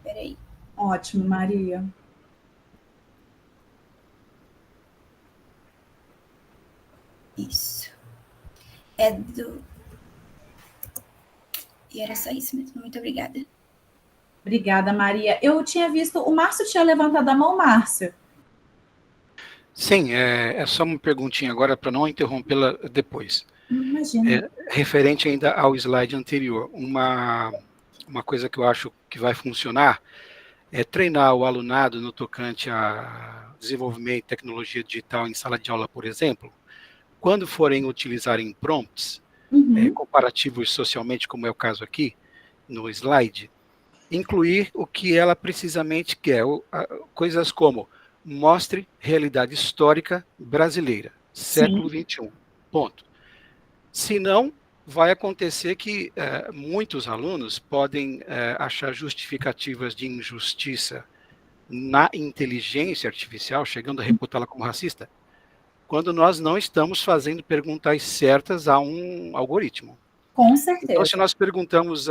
Peraí. Ótimo, Maria. Isso. E era só isso mesmo. Muito obrigada. Obrigada, Maria. Eu tinha visto... O Márcio tinha levantado a mão, Márcio. Sim, é só uma perguntinha agora para não interrompê-la depois. Imagina. Referente ainda ao slide anterior, uma coisa que eu acho que vai funcionar é treinar o alunado no tocante a desenvolvimento de tecnologia digital em sala de aula, por exemplo, quando forem utilizarem prompts, comparativos socialmente, como é o caso aqui, no slide, incluir o que ela precisamente quer, coisas como mostre realidade histórica brasileira, século XXI, ponto. Senão, vai acontecer que muitos alunos podem achar justificativas de injustiça na inteligência artificial, chegando a reputá-la como racista, quando nós não estamos fazendo perguntas certas a um algoritmo. Com certeza. Então, se nós perguntamos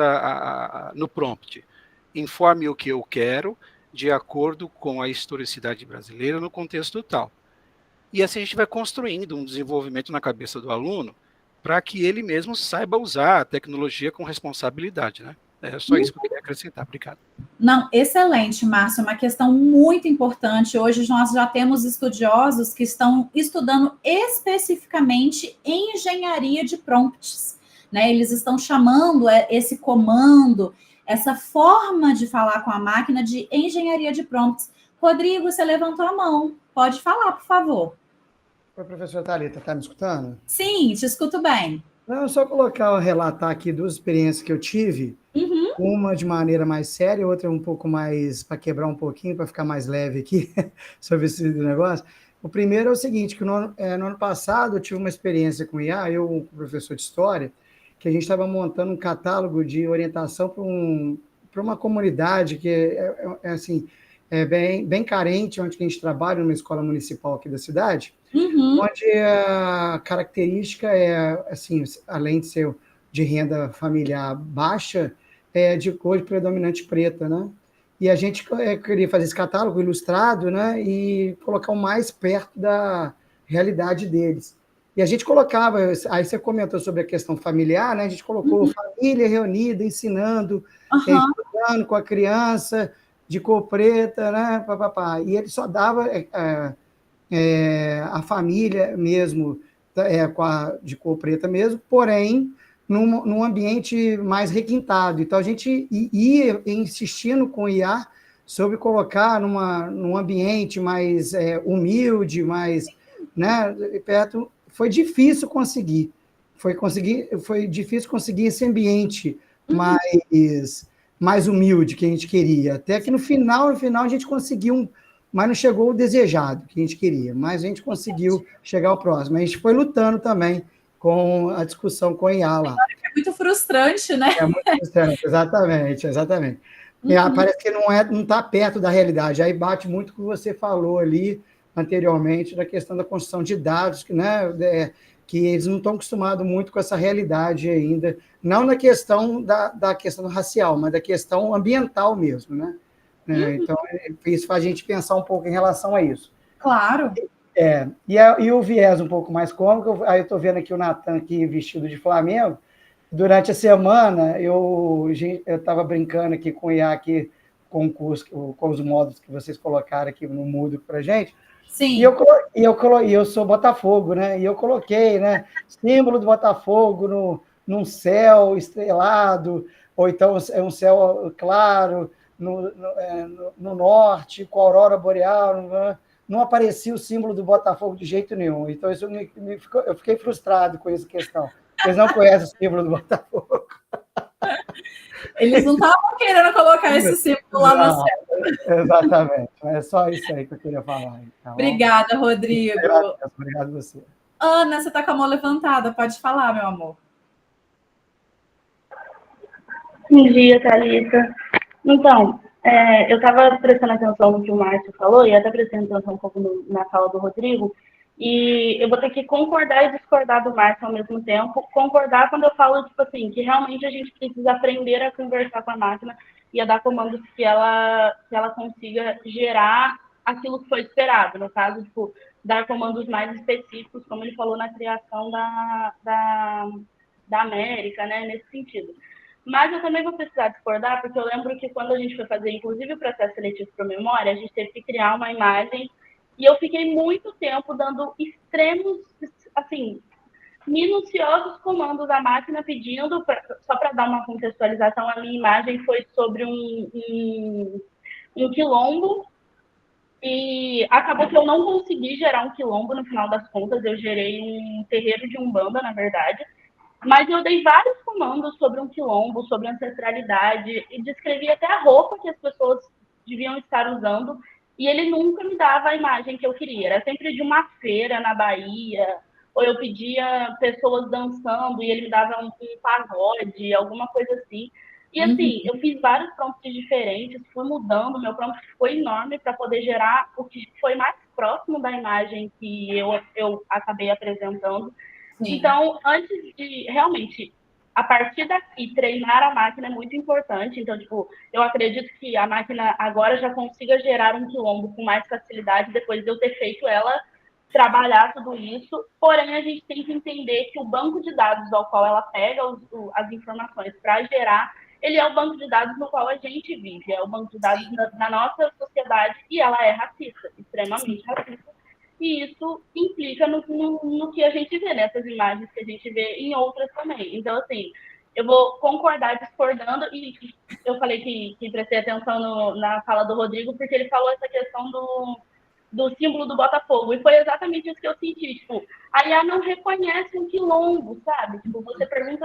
no prompt, informe o que eu quero, de acordo com a historicidade brasileira no contexto tal. E assim a gente vai construindo um desenvolvimento na cabeça do aluno para que ele mesmo saiba usar a tecnologia com responsabilidade, né? É só isso que eu queria acrescentar. Obrigado. Não, excelente, Márcio. É uma questão muito importante. Hoje nós já temos estudiosos que estão estudando especificamente engenharia de prompts, né? Eles estão chamando esse comando, essa forma de falar com a máquina de engenharia de prompts. Rodrigo, você levantou a mão. Pode falar, por favor. Oi, professora Thalita, está me escutando? Sim, te escuto bem. Não, só relatar aqui duas experiências que eu tive, uma de maneira mais séria, outra um pouco mais, para quebrar um pouquinho, para ficar mais leve aqui, sobre esse negócio. O primeiro é o seguinte, que no ano passado eu tive uma experiência com IA, eu, um professor de História, que a gente estava montando um catálogo de orientação para uma comunidade que assim, bem carente, onde a gente trabalha, numa escola municipal aqui da cidade, onde a característica assim, além de ser de renda familiar baixa, de cor predominante preta, né? E a gente queria fazer esse catálogo ilustrado, né? E colocar o mais perto da realidade deles. E a gente colocava, aí você comentou sobre a questão familiar, né? A gente colocou família reunida, ensinando, estudando com a criança, de cor preta, né? Papapá. E ele só dava a família mesmo, de cor preta mesmo, porém, num ambiente mais requintado. Então, a gente ia insistindo com o IA sobre colocar num ambiente mais humilde, mais, né, perto. Foi difícil conseguir. Foi difícil conseguir esse ambiente mais humilde que a gente queria. Até que no final a gente conseguiu, mas não chegou o desejado que a gente queria, mas a gente conseguiu chegar ao próximo. A gente foi lutando também com a discussão com a IA lá. É muito frustrante, né? É muito frustrante, exatamente. Parece que não está perto da realidade. Aí bate muito com o que você falou ali anteriormente, da questão da construção de dados, né? Que eles não estão acostumados muito com essa realidade ainda, não na questão da questão racial, mas da questão ambiental mesmo, né? Então, isso faz a gente pensar um pouco em relação a isso. Claro. E o viés um pouco mais cômico, aí eu estou vendo aqui o Natan aqui vestido de Flamengo. Durante a semana, eu estava brincando aqui com o IA, aqui, com o curso, com os módulos que vocês colocaram aqui no Moodle para a gente. Sim. E eu sou Botafogo, né? E eu coloquei, né, símbolo do Botafogo num céu estrelado, ou então é um céu claro, no norte, com a aurora boreal. Não aparecia o símbolo do Botafogo de jeito nenhum. Então, eu fiquei frustrado com essa questão. Eles não conhecem o símbolo do Botafogo. Eles não estavam querendo colocar esse símbolo lá no céu. Exatamente. É só isso aí que eu queria falar. Então, obrigada, Rodrigo. Obrigado a você. Ana, você está com a mão levantada. Pode falar, meu amor. Bom dia, Thalita. Então, eu estava prestando atenção no que o Márcio falou e até prestando atenção um pouco na fala do Rodrigo, e eu vou ter que concordar e discordar do Márcio ao mesmo tempo. Concordar quando eu falo, tipo assim, que realmente a gente precisa aprender a conversar com a máquina e a dar comandos que ela consiga gerar aquilo que foi esperado. No caso, tipo, dar comandos mais específicos, como ele falou na criação da América, né, nesse sentido. Mas eu também vou precisar discordar, porque eu lembro que quando a gente foi fazer, inclusive, o processo seletivo para memória, a gente teve que criar uma imagem, e eu fiquei muito tempo dando extremos, assim, minuciosos comandos à máquina, pedindo, só para dar uma contextualização, a minha imagem foi sobre um quilombo, e acabou que eu não consegui gerar um quilombo no final das contas, eu gerei um terreiro de Umbanda, na verdade. Mas eu dei vários comandos sobre um quilombo, sobre ancestralidade, e descrevi até a roupa que as pessoas deviam estar usando, e ele nunca me dava a imagem que eu queria. Era sempre de uma feira na Bahia, ou eu pedia pessoas dançando, e ele me dava um pagode, alguma coisa assim. E assim, eu fiz vários prompts diferentes, fui mudando, meu prompt foi enorme para poder gerar o que foi mais próximo da imagem que eu acabei apresentando. Sim. Então, antes de, realmente, a partir daqui, treinar a máquina é muito importante. Então, tipo, eu acredito que a máquina agora já consiga gerar um quilombo com mais facilidade, depois de eu ter feito ela trabalhar tudo isso. Porém, a gente tem que entender que o banco de dados ao qual ela pega as informações para gerar, ele é o banco de dados no qual a gente vive, é o banco de dados da nossa sociedade, e ela é racista, extremamente racista. E isso implica no que a gente vê, nessas imagens que a gente vê em outras também. Então, assim, eu vou concordar discordando, e eu falei que prestei atenção na fala do Rodrigo, porque ele falou essa questão do símbolo do Botafogo, e foi exatamente isso que eu senti, tipo, a IA não reconhece um quilombo, sabe? Tipo, você pede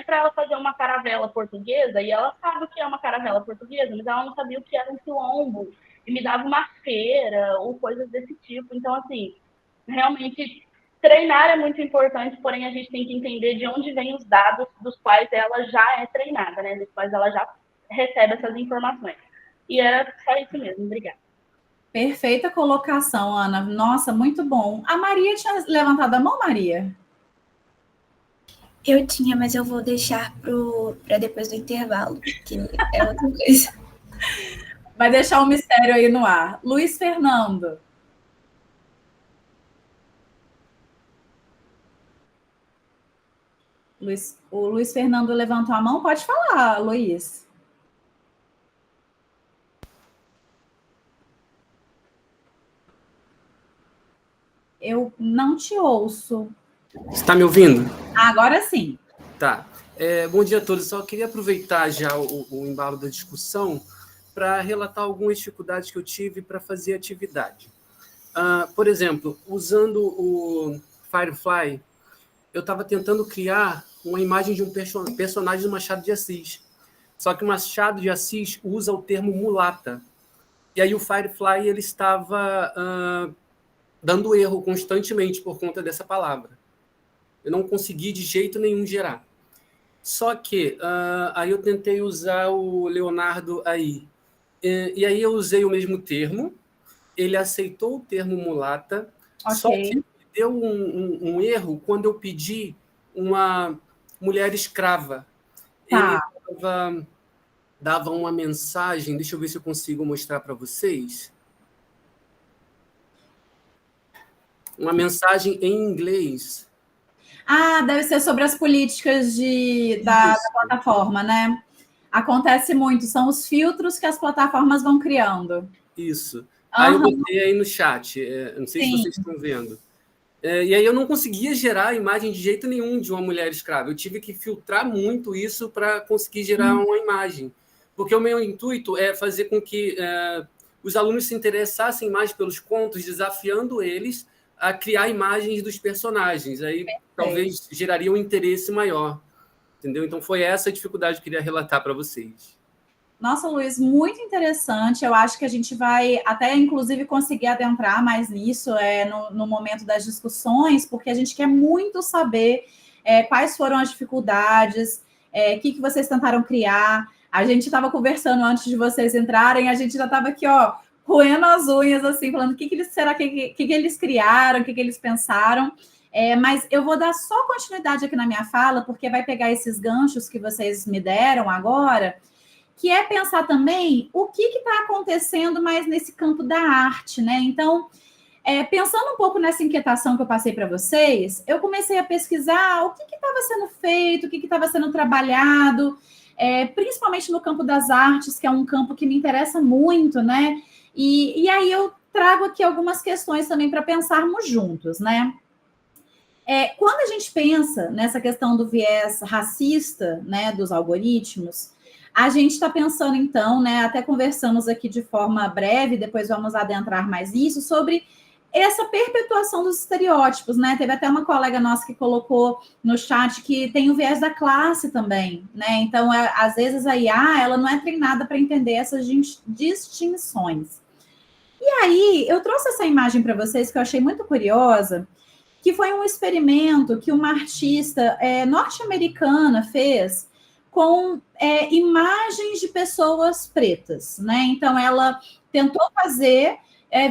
para ela fazer uma caravela portuguesa, e ela sabe o que é uma caravela portuguesa, mas ela não sabia o que era um quilombo, e me dava uma feira, ou coisas desse tipo. Então, assim, realmente, treinar é muito importante, porém a gente tem que entender de onde vêm os dados dos quais ela já é treinada, né? Dos quais ela já recebe essas informações. E era só isso mesmo. Obrigada. Perfeita colocação, Ana. Nossa, muito bom. A Maria tinha levantado a mão, Maria? Eu tinha, mas eu vou deixar para depois do intervalo, que é outra coisa. Vai deixar um mistério aí no ar. Luiz Fernando. O Luiz Fernando levantou a mão. Pode falar, Luiz. Eu não te ouço. Está me ouvindo? Agora sim. Tá. Bom dia a todos. Só queria aproveitar já o embalo da discussão para relatar algumas dificuldades que eu tive para fazer atividade. Por exemplo, usando o Firefly, eu estava tentando criar uma imagem de um personagem do Machado de Assis. Só que o Machado de Assis usa o termo mulata. E aí o Firefly ele estava dando erro constantemente por conta dessa palavra. Eu não consegui de jeito nenhum gerar. Só que aí eu tentei usar o Leonardo aí. E aí eu usei o mesmo termo, ele aceitou o termo mulata, só que deu um erro quando eu pedi uma mulher escrava. Tá. Ele dava uma mensagem, deixa eu ver se eu consigo mostrar para vocês. Uma mensagem em inglês. Deve ser sobre as políticas da plataforma, né? Acontece muito, são os filtros que as plataformas vão criando. Isso. Aí eu botei aí no chat, não sei se vocês estão vendo. E aí eu não conseguia gerar a imagem de jeito nenhum de uma mulher escrava. Eu tive que filtrar muito isso para conseguir gerar uma imagem. Porque o meu intuito é fazer com que os alunos se interessassem mais pelos contos, desafiando eles a criar imagens dos personagens. Aí talvez geraria um interesse maior. Entendeu? Então foi essa a dificuldade que eu queria relatar para vocês. Nossa, Luiz, muito interessante. Eu acho que a gente vai até, inclusive, conseguir adentrar mais nisso no momento das discussões, porque a gente quer muito saber quais foram as dificuldades, o que vocês tentaram criar. A gente estava conversando antes de vocês entrarem, a gente já estava aqui, ó, roendo as unhas, assim, falando o que eles criaram, o que eles pensaram. Mas eu vou dar só continuidade aqui na minha fala, porque vai pegar esses ganchos que vocês me deram agora, que é pensar também o que está acontecendo mais nesse campo da arte, né? Então, pensando um pouco nessa inquietação que eu passei para vocês, eu comecei a pesquisar o que estava sendo feito, o que estava sendo trabalhado, principalmente no campo das artes, que é um campo que me interessa muito, né? E aí eu trago aqui algumas questões também para pensarmos juntos, né? Quando a gente pensa nessa questão do viés racista, né, dos algoritmos, a gente está pensando, então, né, até conversamos aqui de forma breve, depois vamos adentrar mais nisso, sobre essa perpetuação dos estereótipos, né? Teve até uma colega nossa que colocou no chat que tem o viés da classe também, né? Então, às vezes a IA, ela não é treinada para entender essas distinções. E aí, eu trouxe essa imagem para vocês que eu achei muito curiosa, que foi um experimento que uma artista norte-americana fez com imagens de pessoas pretas, né? Então, ela tentou fazer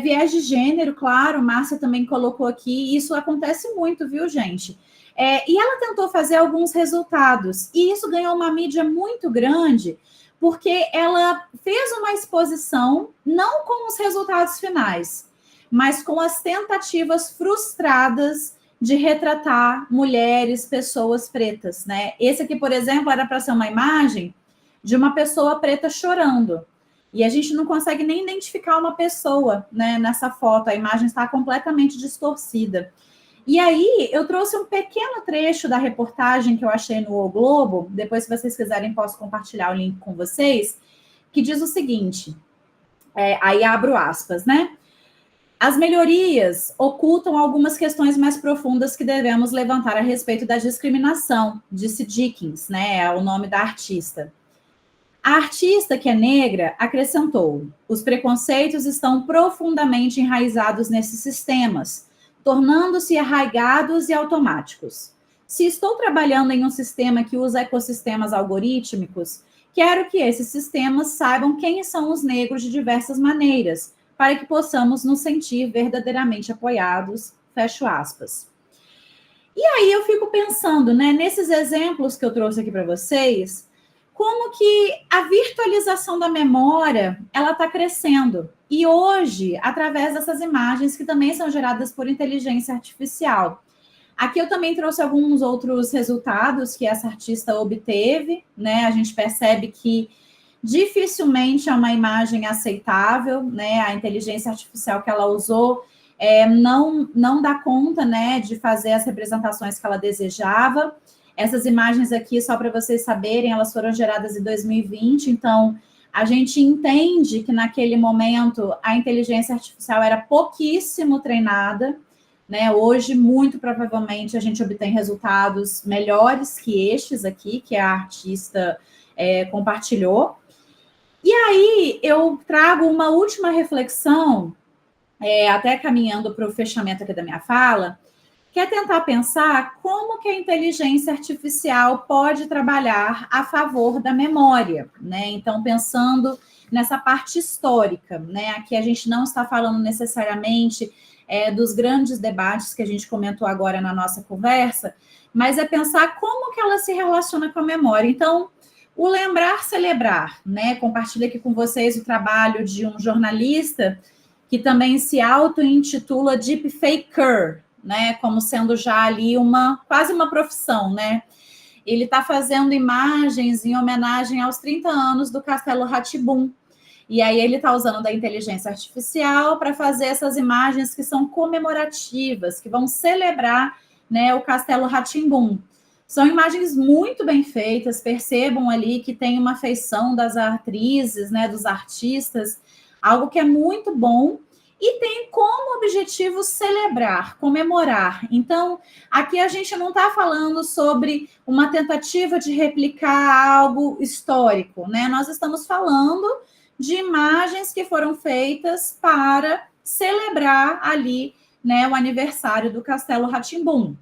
viés de gênero, claro, Márcia também colocou aqui, isso acontece muito, viu, gente? E ela tentou fazer alguns resultados, e isso ganhou uma mídia muito grande, porque ela fez uma exposição, não com os resultados finais, mas com as tentativas frustradas de retratar mulheres, pessoas pretas, né? Esse aqui, por exemplo, era para ser uma imagem de uma pessoa preta chorando. E a gente não consegue nem identificar uma pessoa, né, nessa foto. A imagem está completamente distorcida. E aí, eu trouxe um pequeno trecho da reportagem que eu achei no O Globo. Depois, se vocês quiserem, posso compartilhar o link com vocês, que diz o seguinte, aí abro aspas, né? As melhorias ocultam algumas questões mais profundas que devemos levantar a respeito da discriminação, disse Dickens, né, é o nome da artista. A artista, que é negra, acrescentou: os preconceitos estão profundamente enraizados nesses sistemas, tornando-se arraigados e automáticos. Se estou trabalhando em um sistema que usa ecossistemas algorítmicos, quero que esses sistemas saibam quem são os negros de diversas maneiras, para que possamos nos sentir verdadeiramente apoiados, fecho aspas. E aí eu fico pensando, né, nesses exemplos que eu trouxe aqui para vocês, como que a virtualização da memória, ela está crescendo. E hoje, através dessas imagens que também são geradas por inteligência artificial. Aqui eu também trouxe alguns outros resultados que essa artista obteve, né? A gente percebe que dificilmente é uma imagem aceitável, né? A inteligência artificial que ela usou não dá conta, né, de fazer as representações que ela desejava. Essas imagens aqui, só para vocês saberem, elas foram geradas em 2020, então a gente entende que naquele momento a inteligência artificial era pouquíssimo treinada, né? Hoje, muito provavelmente, a gente obtém resultados melhores que estes aqui, que a artista compartilhou. E aí, eu trago uma última reflexão, até caminhando para o fechamento aqui da minha fala, que é tentar pensar como que a inteligência artificial pode trabalhar a favor da memória, né? Então, pensando nessa parte histórica, né? Aqui a gente não está falando necessariamente dos grandes debates que a gente comentou agora na nossa conversa, mas é pensar como que ela se relaciona com a memória. Então, o lembrar, celebrar, né? Compartilho aqui com vocês o trabalho de um jornalista que também se auto-intitula Deepfaker, né? Como sendo já ali quase uma profissão, né? Ele está fazendo imagens em homenagem aos 30 anos do Castelo Rá-Tim-Bum. E aí ele está usando da inteligência artificial para fazer essas imagens que são comemorativas, que vão celebrar, né, o Castelo Rá-Tim-Bum. São imagens muito bem feitas, percebam ali que tem uma feição das atrizes, né, dos artistas, algo que é muito bom e tem como objetivo celebrar, comemorar. Então, aqui a gente não está falando sobre uma tentativa de replicar algo histórico, né? Nós estamos falando de imagens que foram feitas para celebrar ali, né, o aniversário do Castelo Rá-Tim-Bum.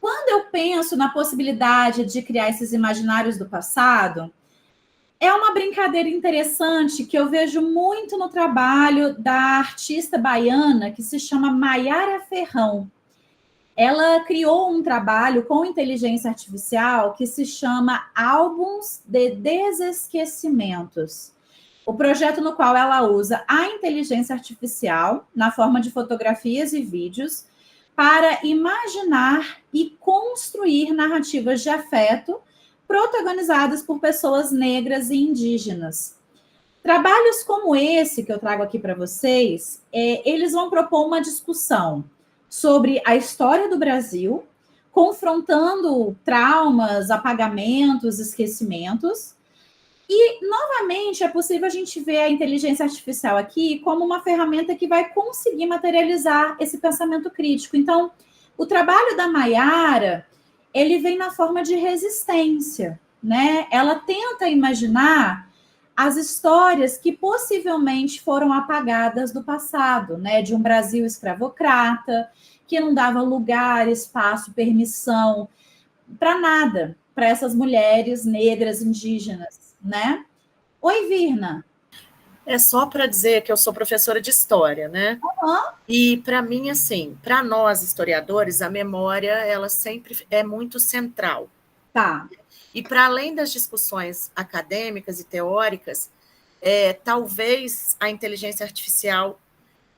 Quando eu penso na possibilidade de criar esses imaginários do passado, é uma brincadeira interessante que eu vejo muito no trabalho da artista baiana que se chama Maiara Ferrão. Ela criou um trabalho com inteligência artificial que se chama Álbuns de Desesquecimentos. O projeto no qual ela usa a inteligência artificial na forma de fotografias e vídeos para imaginar e construir narrativas de afeto protagonizadas por pessoas negras e indígenas. Trabalhos como esse que eu trago aqui para vocês, eles vão propor uma discussão sobre a história do Brasil, confrontando traumas, apagamentos, esquecimentos. E, novamente, é possível a gente ver a inteligência artificial aqui como uma ferramenta que vai conseguir materializar esse pensamento crítico. Então, o trabalho da Maiara, ele vem na forma de resistência, né? Ela tenta imaginar as histórias que possivelmente foram apagadas do passado, né? De um Brasil escravocrata, que não dava lugar, espaço, permissão para nada, para essas mulheres negras indígenas, né? Oi, Virna. É só para dizer que eu sou professora de história, né? Uhum. E para mim, assim, para nós historiadores, a memória ela sempre é muito central. Tá. E para além das discussões acadêmicas e teóricas, talvez a inteligência artificial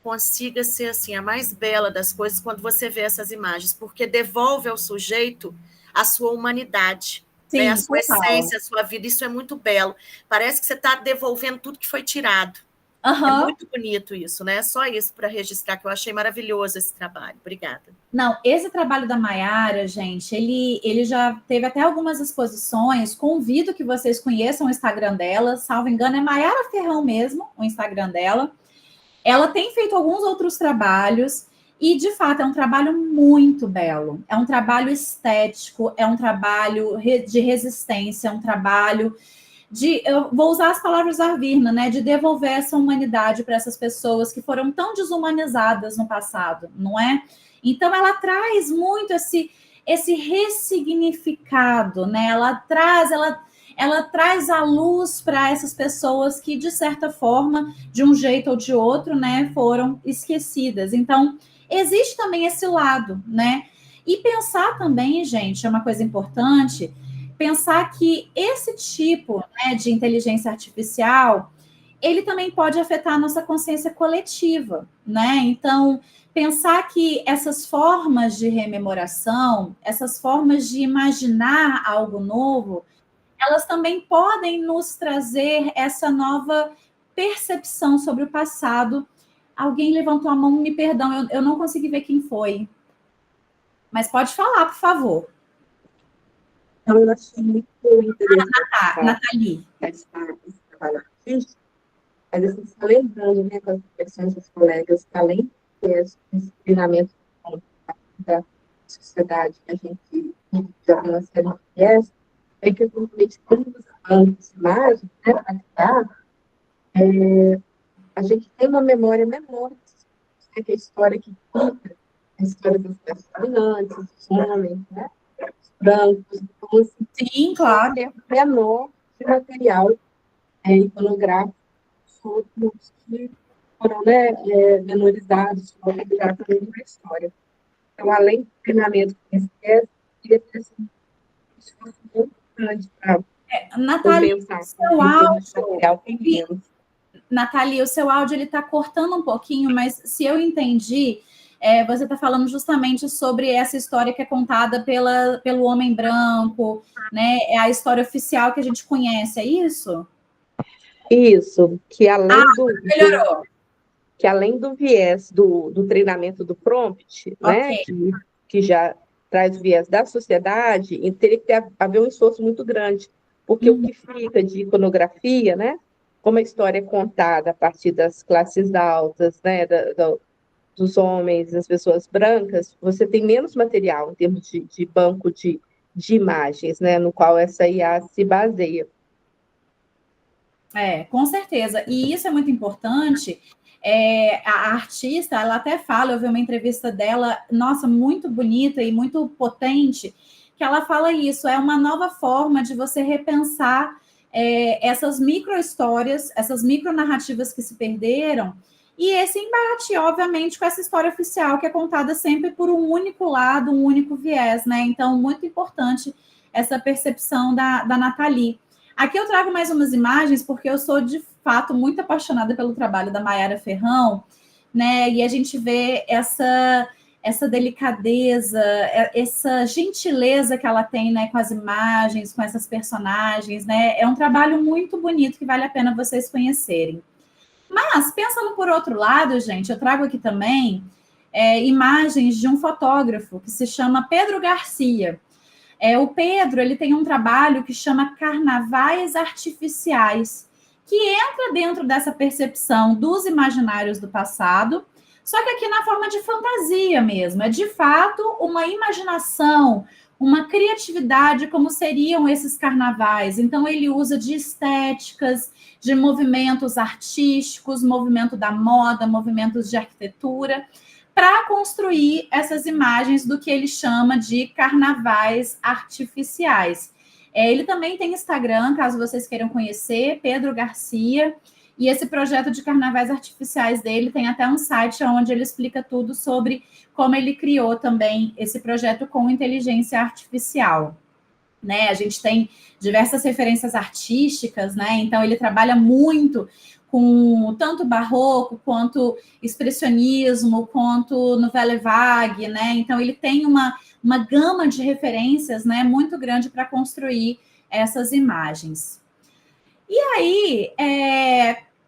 consiga ser assim a mais bela das coisas quando você vê essas imagens, porque devolve ao sujeito a sua humanidade. Sim, né, a sua total. essência, a sua vida, isso é muito belo. Parece que você está devolvendo tudo que foi tirado. Uhum. É muito bonito isso, né? Só isso para registrar, que eu achei maravilhoso esse trabalho. Obrigada. Não, esse trabalho da Maiara, gente, ele já teve até algumas exposições. Convido que vocês conheçam o Instagram dela. Salvo engano, é Maiara Ferrão mesmo, o Instagram dela. Ela tem feito alguns outros trabalhos. E, de fato, é um trabalho muito belo. É um trabalho estético, é um trabalho de resistência, é um trabalho de... Eu vou usar as palavras da Virna, né? De devolver essa humanidade para essas pessoas que foram tão desumanizadas no passado, não é? Então, ela traz muito esse ressignificado, né? Ela traz a luz para essas pessoas que, de certa forma, de um jeito ou de outro, né? Foram esquecidas. Então, existe também esse lado, né? E pensar também, gente, é uma coisa importante, pensar que esse tipo, né, de inteligência artificial, ele também pode afetar a nossa consciência coletiva, né? Então, pensar que essas formas de rememoração, essas formas de imaginar algo novo, elas também podem nos trazer essa nova percepção sobre o passado. Alguém levantou a mão, me perdão, eu não consegui ver quem foi. Mas pode falar, por favor. Então, eu achei muito interessante Nathalie. esse trabalho artístico, mas assim, só lembrando, né, com as reflexões dos colegas, que além desse treinamento da sociedade que a gente já tem uma série de viés, é que eu estamos usando as imagens, né, para criar, a gente tem uma memória menor, né, que é a história que fica, a história dos dominantes, dos homens, né, os brancos, então, assim, sim, claro, menor de material iconográfico sobre os que foram, né, menorizados, foram já também na história. Então, além do treinamento que esse queria ter assim, um esforço muito grande para Nathalie, seu áudio, Nathalie, o seu áudio está cortando um pouquinho, mas se eu entendi, você está falando justamente sobre essa história que é contada pelo homem branco, né? É a história oficial que a gente conhece, é isso? Isso, que além melhorou. Que além do viés do treinamento do prompt, né, que já traz o viés da sociedade, teria que haver um esforço muito grande, porque o que fica de iconografia, né, como a história é contada a partir das classes altas, né, dos homens, das pessoas brancas, você tem menos material em termos de banco de imagens, né, no qual essa IA se baseia. Com certeza. E isso é muito importante. A artista, ela até fala, eu vi uma entrevista dela, nossa, muito bonita e muito potente, que ela fala isso, é uma nova forma de você repensar essas micro-histórias, essas micro-narrativas que se perderam, e esse embate, obviamente, com essa história oficial, que é contada sempre por um único lado, um único viés, né? Então, muito importante essa percepção da Nathalie. Aqui eu trago mais umas imagens, porque eu sou, de fato, muito apaixonada pelo trabalho da Mayara Ferrão, né? E a gente vê essa delicadeza, essa gentileza que ela tem, né, com as imagens, com essas personagens, né? É um trabalho muito bonito que vale a pena vocês conhecerem. Mas, pensando por outro lado, gente, eu trago aqui também imagens de um fotógrafo que se chama Pedro Garcia. O Pedro, ele tem um trabalho que chama Carnavais Artificiais, que entra dentro dessa percepção dos imaginários do passado, só que aqui na forma de fantasia mesmo. É, de fato, uma imaginação, uma criatividade, como seriam esses carnavais. Então, ele usa de estéticas, de movimentos artísticos, movimento da moda, movimentos de arquitetura, para construir essas imagens do que ele chama de carnavais artificiais. Ele também tem Instagram, caso vocês queiram conhecer, Pedro Garcia, e esse projeto de carnavais artificiais dele tem até um site onde ele explica tudo sobre como ele criou também esse projeto com inteligência artificial. Né? A gente tem diversas referências artísticas, né? Então ele trabalha muito com tanto barroco, quanto expressionismo, quanto nouvelle vague, né? Então ele tem uma gama de referências, né, muito grande para construir essas imagens. E aí,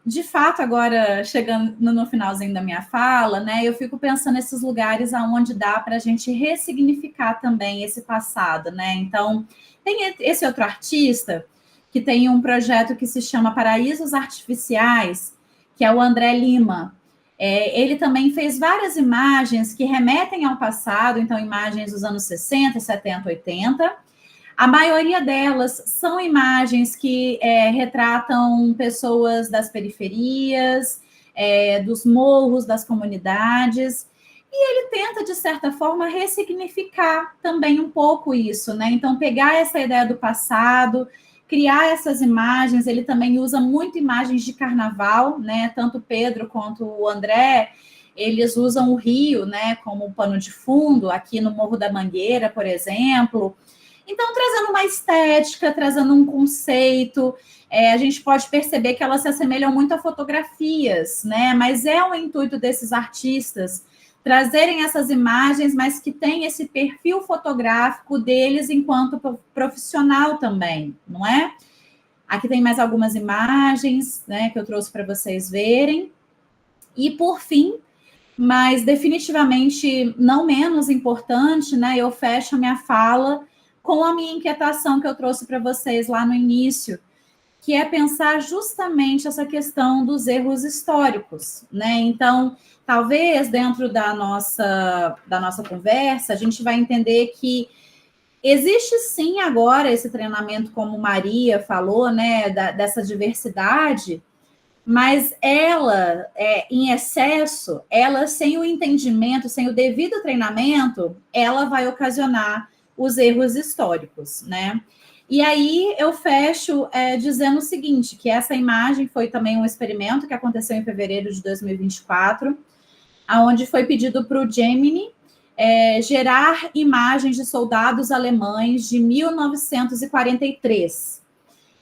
de fato, agora chegando no finalzinho da minha fala, né, eu fico pensando nesses lugares aonde dá para a gente ressignificar também esse passado, né? Então, tem esse outro artista que tem um projeto que se chama Paraísos Artificiais, que é o André Lima. Ele também fez várias imagens que remetem ao passado, então imagens dos anos 60, 70, 80. A maioria delas são imagens que retratam pessoas das periferias, dos morros, das comunidades, e ele tenta, de certa forma, ressignificar também um pouco isso, né? Então, pegar essa ideia do passado, criar essas imagens. Ele também usa muito imagens de carnaval, né? Tanto o Pedro quanto o André, eles usam o rio, né, como pano de fundo, aqui no Morro da Mangueira, por exemplo. Então, trazendo uma estética, trazendo um conceito, a gente pode perceber que elas se assemelham muito a fotografias, né? Mas é o intuito desses artistas trazerem essas imagens, mas que tem esse perfil fotográfico deles enquanto profissional também, não é? Aqui tem mais algumas imagens, né, que eu trouxe para vocês verem. E, por fim, mas definitivamente não menos importante, né, eu fecho a minha fala com a minha inquietação que eu trouxe para vocês lá no início, que é pensar justamente essa questão dos erros históricos, né? Então, talvez dentro da nossa conversa, a gente vai entender que existe sim agora esse treinamento, como Maria falou, né, dessa diversidade, mas ela, em excesso, ela sem o entendimento, sem o devido treinamento, ela vai ocasionar os erros históricos, né? E aí eu fecho dizendo o seguinte, que essa imagem foi também um experimento que aconteceu em fevereiro de 2024, onde foi pedido para o Gemini gerar imagens de soldados alemães de 1943.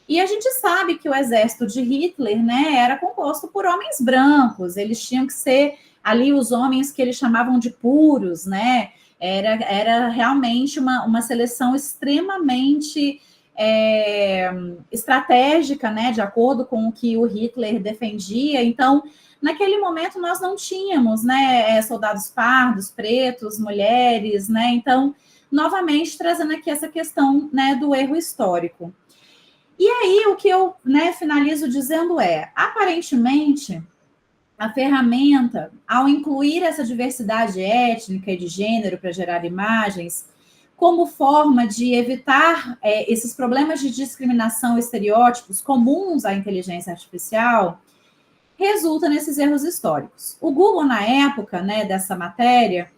E a gente sabe que o exército de Hitler, né, era composto por homens brancos, eles tinham que ser ali os homens que eles chamavam de puros, né? Era realmente uma seleção extremamente estratégica, né, de acordo com o que o Hitler defendia. Então, naquele momento, nós não tínhamos, né, soldados pardos, pretos, mulheres, né? Então, novamente, trazendo aqui essa questão, né, do erro histórico. E aí, o que eu, né, finalizo dizendo aparentemente, a ferramenta, ao incluir essa diversidade étnica e de gênero para gerar imagens, como forma de evitar esses problemas de discriminação e estereótipos comuns à inteligência artificial, resulta nesses erros históricos. O Google, na época, né, dessa matéria,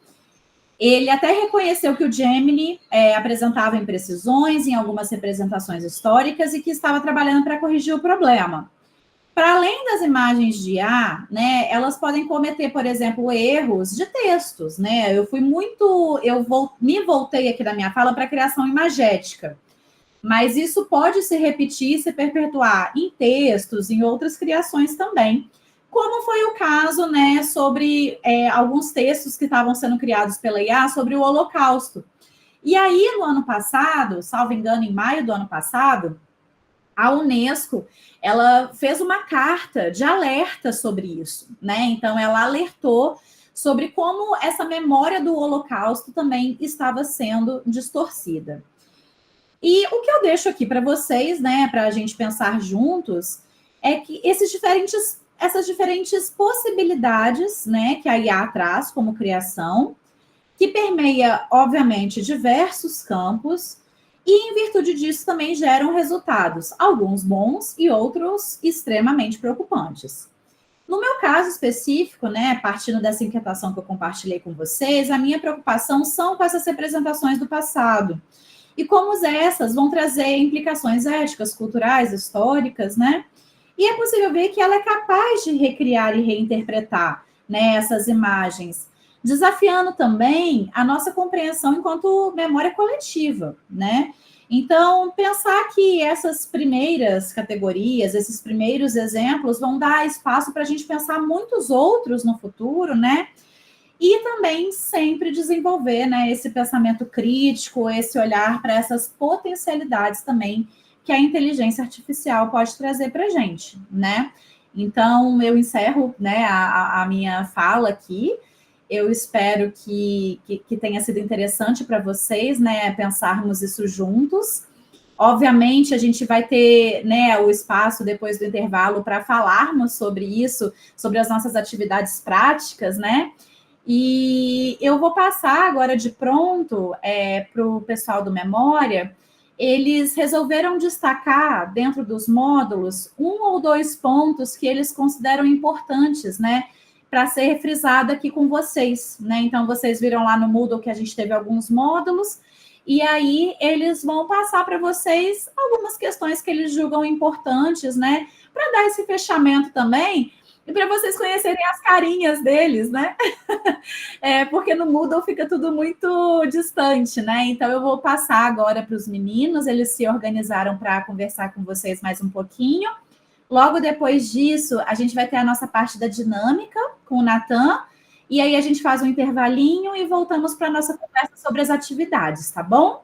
ele até reconheceu que o Gemini apresentava imprecisões em algumas representações históricas e que estava trabalhando para corrigir o problema. Para além das imagens de IA, né, elas podem cometer, por exemplo, erros de textos, né? Me voltei aqui da minha fala para a criação imagética, mas isso pode se repetir, se perpetuar em textos, em outras criações também, como foi o caso, né, sobre alguns textos que estavam sendo criados pela IA sobre o Holocausto. E aí, no ano passado, salvo engano, em maio do ano passado, a Unesco, ela fez uma carta de alerta sobre isso, né? Então, ela alertou sobre como essa memória do Holocausto também estava sendo distorcida. E o que eu deixo aqui para vocês, né, para a gente pensar juntos, é que essas diferentes possibilidades, né, que a IA traz como criação, que permeia, obviamente, diversos campos, e, em virtude disso, também geram resultados, alguns bons e outros extremamente preocupantes. No meu caso específico, né, partindo dessa inquietação que eu compartilhei com vocês, a minha preocupação são com essas representações do passado. E como essas vão trazer implicações éticas, culturais, históricas, né? E é possível ver que ela é capaz de recriar e reinterpretar, né, essas imagens, desafiando também a nossa compreensão enquanto memória coletiva, né? Então, pensar que essas primeiras categorias, esses primeiros exemplos vão dar espaço para a gente pensar muitos outros no futuro, né? E também sempre desenvolver, né, esse pensamento crítico, esse olhar para essas potencialidades também que a inteligência artificial pode trazer para a gente, né? Então, eu encerro, né, a minha fala aqui. Eu espero que tenha sido interessante para vocês, né, pensarmos isso juntos. Obviamente, a gente vai ter, né, o espaço depois do intervalo para falarmos sobre isso, sobre as nossas atividades práticas, né? E eu vou passar agora de pronto para o pessoal do Memória. Eles resolveram destacar dentro dos módulos 1 ou 2 pontos que eles consideram importantes, né, para ser frisado aqui com vocês, né? Então, vocês viram lá no Moodle que a gente teve alguns módulos, e aí eles vão passar para vocês algumas questões que eles julgam importantes, né, para dar esse fechamento também, e para vocês conhecerem as carinhas deles, né? Porque no Moodle fica tudo muito distante, né? Então, eu vou passar agora para os meninos, eles se organizaram para conversar com vocês mais um pouquinho. Logo depois disso, a gente vai ter a nossa parte da dinâmica com o Natan, e aí a gente faz um intervalinho e voltamos para a nossa conversa sobre as atividades, tá bom?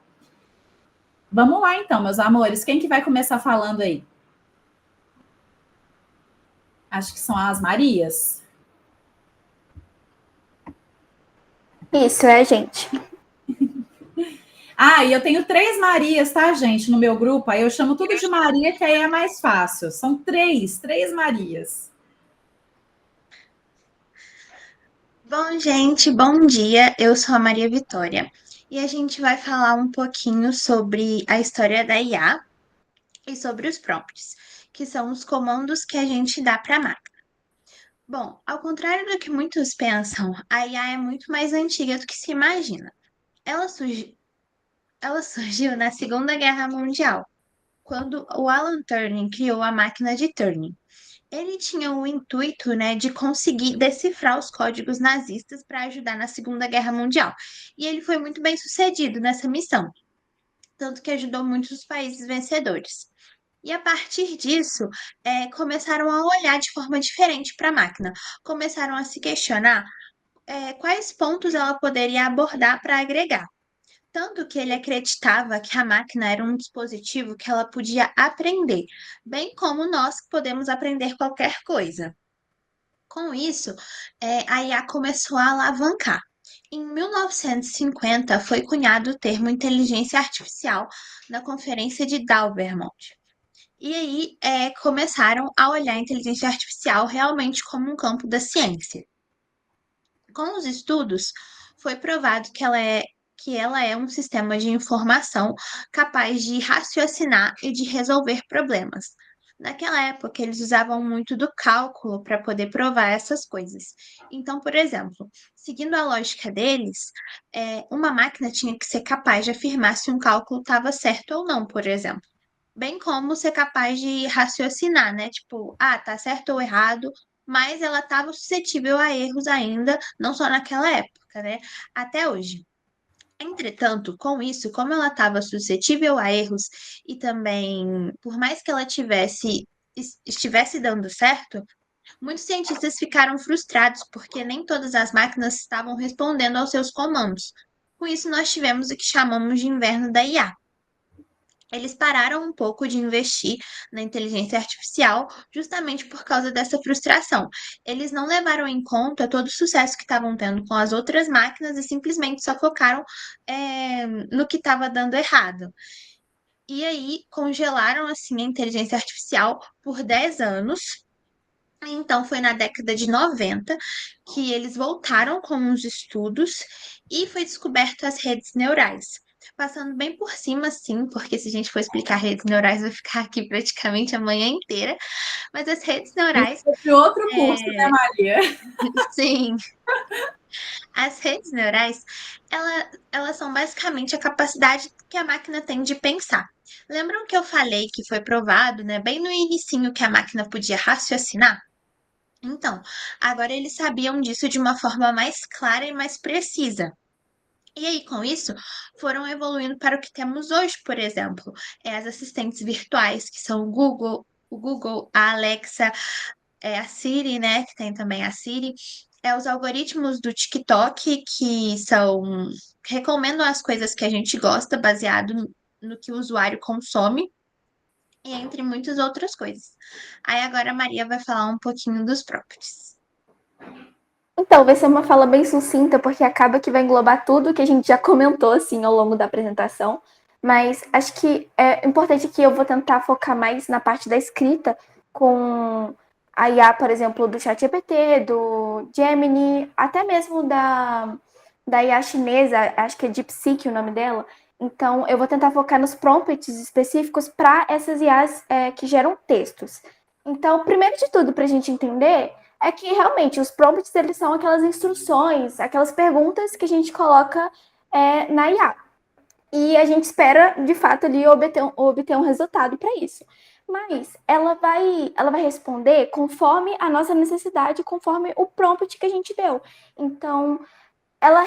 Vamos lá, então, meus amores. Quem que vai começar falando aí? Acho que são as Marias. Isso, é a gente. Ah, e eu tenho 3 Marias, tá, gente, no meu grupo. Aí eu chamo tudo de Maria, que aí é mais fácil. São três Marias. Bom, gente, bom dia. Eu sou a Maria Vitória e a gente vai falar um pouquinho sobre a história da IA e sobre os prompts, que são os comandos que a gente dá para a máquina. Bom, ao contrário do que muitos pensam, a IA é muito mais antiga do que se imagina. Ela surgiu na Segunda Guerra Mundial, quando o Alan Turing criou a máquina de Turing. Ele tinha o intuito, né, de conseguir decifrar os códigos nazistas para ajudar na Segunda Guerra Mundial. E ele foi muito bem sucedido nessa missão, tanto que ajudou muitos países vencedores. E a partir disso, começaram a olhar de forma diferente para a máquina, começaram a se questionar quais pontos ela poderia abordar para agregar. Tanto que ele acreditava que a máquina era um dispositivo que ela podia aprender, bem como nós que podemos aprender qualquer coisa. Com isso, a IA começou a alavancar. Em 1950, foi cunhado o termo inteligência artificial na Conferência de Dalbermont. E aí começaram a olhar a inteligência artificial realmente como um campo da ciência. Com os estudos, foi provado que ela é um sistema de informação capaz de raciocinar e de resolver problemas. Naquela época, eles usavam muito do cálculo para poder provar essas coisas. Então, por exemplo, seguindo a lógica deles, uma máquina tinha que ser capaz de afirmar se um cálculo estava certo ou não, por exemplo. Bem como ser capaz de raciocinar, né? Tipo, tá certo ou errado, mas ela estava suscetível a erros ainda, não só naquela época, né? Até hoje. Entretanto, com isso, como ela estava suscetível a erros e também, por mais que ela estivesse dando certo, muitos cientistas ficaram frustrados porque nem todas as máquinas estavam respondendo aos seus comandos. Com isso, nós tivemos o que chamamos de inverno da IA. Eles pararam um pouco de investir na inteligência artificial justamente por causa dessa frustração. Eles não levaram em conta todo o sucesso que estavam tendo com as outras máquinas e simplesmente só focaram no que estava dando errado. E aí congelaram assim a inteligência artificial por 10 anos. Então foi na década de 90 que eles voltaram com os estudos e foi descoberto as redes neurais. Passando bem por cima, sim, porque se a gente for explicar redes neurais, vai ficar aqui praticamente a manhã inteira. Mas as redes neurais. Esse outro curso, né, Maria? Sim. As redes neurais, elas são basicamente a capacidade que a máquina tem de pensar. Lembram que eu falei que foi provado, né, bem no inicinho, que a máquina podia raciocinar? Então, agora eles sabiam disso de uma forma mais clara e mais precisa. E aí, com isso, foram evoluindo para o que temos hoje, por exemplo, as assistentes virtuais, que são o Google, a Alexa, a Siri, né, que tem também a Siri, os algoritmos do TikTok, que recomendam as coisas que a gente gosta, baseado no que o usuário consome, e entre muitas outras coisas. Aí agora a Maria vai falar um pouquinho dos prompts. Então, vai ser uma fala bem sucinta, porque acaba que vai englobar tudo que a gente já comentou, assim, ao longo da apresentação. Mas acho que é importante que eu vou tentar focar mais na parte da escrita, com a IA, por exemplo, do ChatGPT, do Gemini, até mesmo da IA chinesa, acho que é DeepSeek o nome dela. Então, eu vou tentar focar nos prompts específicos para essas IAs que geram textos. Então, primeiro de tudo, para a gente entender, é que realmente os prompts eles são aquelas instruções, aquelas perguntas que a gente coloca na IA. E a gente espera, de fato, ali obter um resultado para isso. Mas ela vai responder conforme a nossa necessidade, conforme o prompt que a gente deu. Então, ela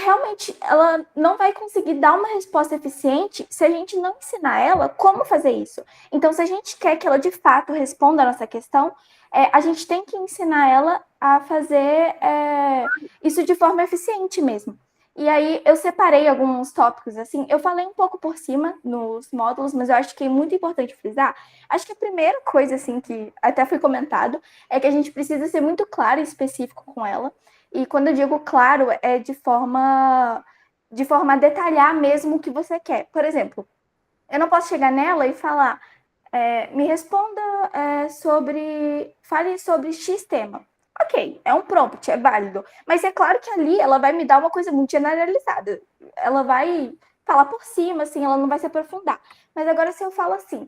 não vai conseguir dar uma resposta eficiente se a gente não ensinar ela como fazer isso. Então, se a gente quer que ela de fato responda a nossa questão, a gente tem que ensinar ela a fazer isso de forma eficiente mesmo. E aí eu separei alguns tópicos, assim, eu falei um pouco por cima nos módulos, mas eu acho que é muito importante frisar. Acho que a primeira coisa, assim, que até foi comentado, é que a gente precisa ser muito claro e específico com ela. E quando eu digo claro, é de forma de forma a detalhar mesmo o que você quer. Por exemplo, eu não posso chegar nela e falar, me responda fale sobre X tema. Ok, é um prompt, é válido. Mas é claro que ali ela vai me dar uma coisa muito generalizada. Ela vai falar por cima, assim, ela não vai se aprofundar. Mas agora se eu falo assim,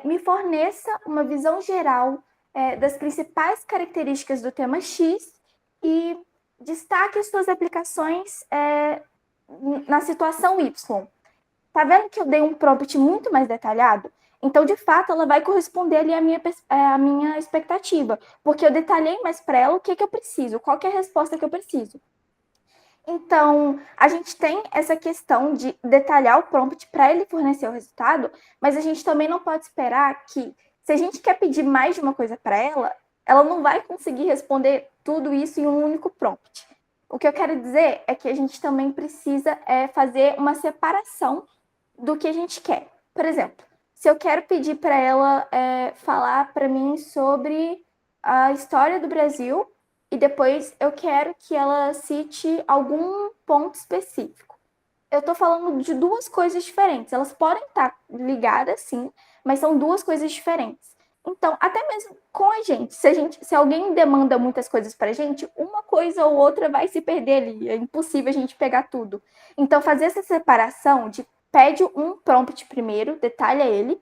me forneça uma visão geral das principais características do tema X e destaque as suas aplicações na situação Y. Tá vendo que eu dei um prompt muito mais detalhado? Então, de fato, ela vai corresponder ali à minha expectativa, porque eu detalhei mais para ela o que eu preciso, qual que é a resposta que eu preciso. Então, a gente tem essa questão de detalhar o prompt para ele fornecer o resultado, mas a gente também não pode esperar que, se a gente quer pedir mais de uma coisa para ela não vai conseguir responder tudo isso em um único prompt. O que eu quero dizer é que a gente também precisa fazer uma separação do que a gente quer. Por exemplo, se eu quero pedir para ela falar para mim sobre a história do Brasil e depois eu quero que ela cite algum ponto específico. Eu estou falando de duas coisas diferentes. Elas podem estar ligadas, sim, mas são duas coisas diferentes. Então, até mesmo com a gente, se alguém demanda muitas coisas para a gente, uma coisa ou outra vai se perder ali. É impossível a gente pegar tudo. Então, fazer essa separação de pede um prompt primeiro, detalha ele,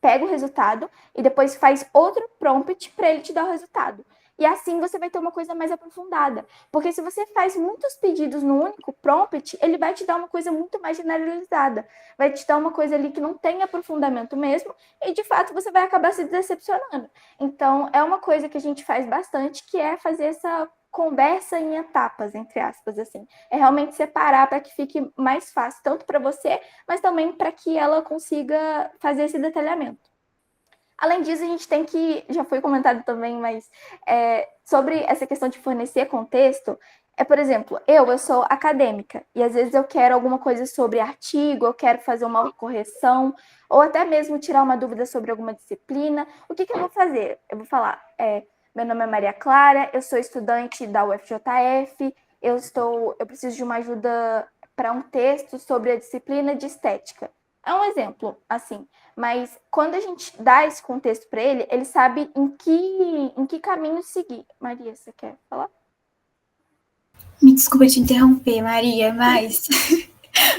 pega o resultado e depois faz outro prompt para ele te dar o resultado. E assim você vai ter uma coisa mais aprofundada. Porque se você faz muitos pedidos no único prompt, ele vai te dar uma coisa muito mais generalizada. Vai te dar uma coisa ali que não tem aprofundamento mesmo e, de fato, você vai acabar se decepcionando. Então, é uma coisa que a gente faz bastante, que é fazer essa conversa em etapas, entre aspas, assim. É realmente separar para que fique mais fácil, tanto para você, mas também para que ela consiga fazer esse detalhamento. Além disso, a gente tem que, já foi comentado também, mas sobre essa questão de fornecer contexto, por exemplo, eu sou acadêmica, e às vezes eu quero alguma coisa sobre artigo, eu quero fazer uma correção, ou até mesmo tirar uma dúvida sobre alguma disciplina. O que eu vou fazer? Eu vou falar, meu nome é Maria Clara, eu sou estudante da UFJF, eu preciso de uma ajuda para um texto sobre a disciplina de estética. É um exemplo, assim, mas quando a gente dá esse contexto para ele, ele sabe em que caminho seguir. Maria, você quer falar? Me desculpa te interromper, Maria, mas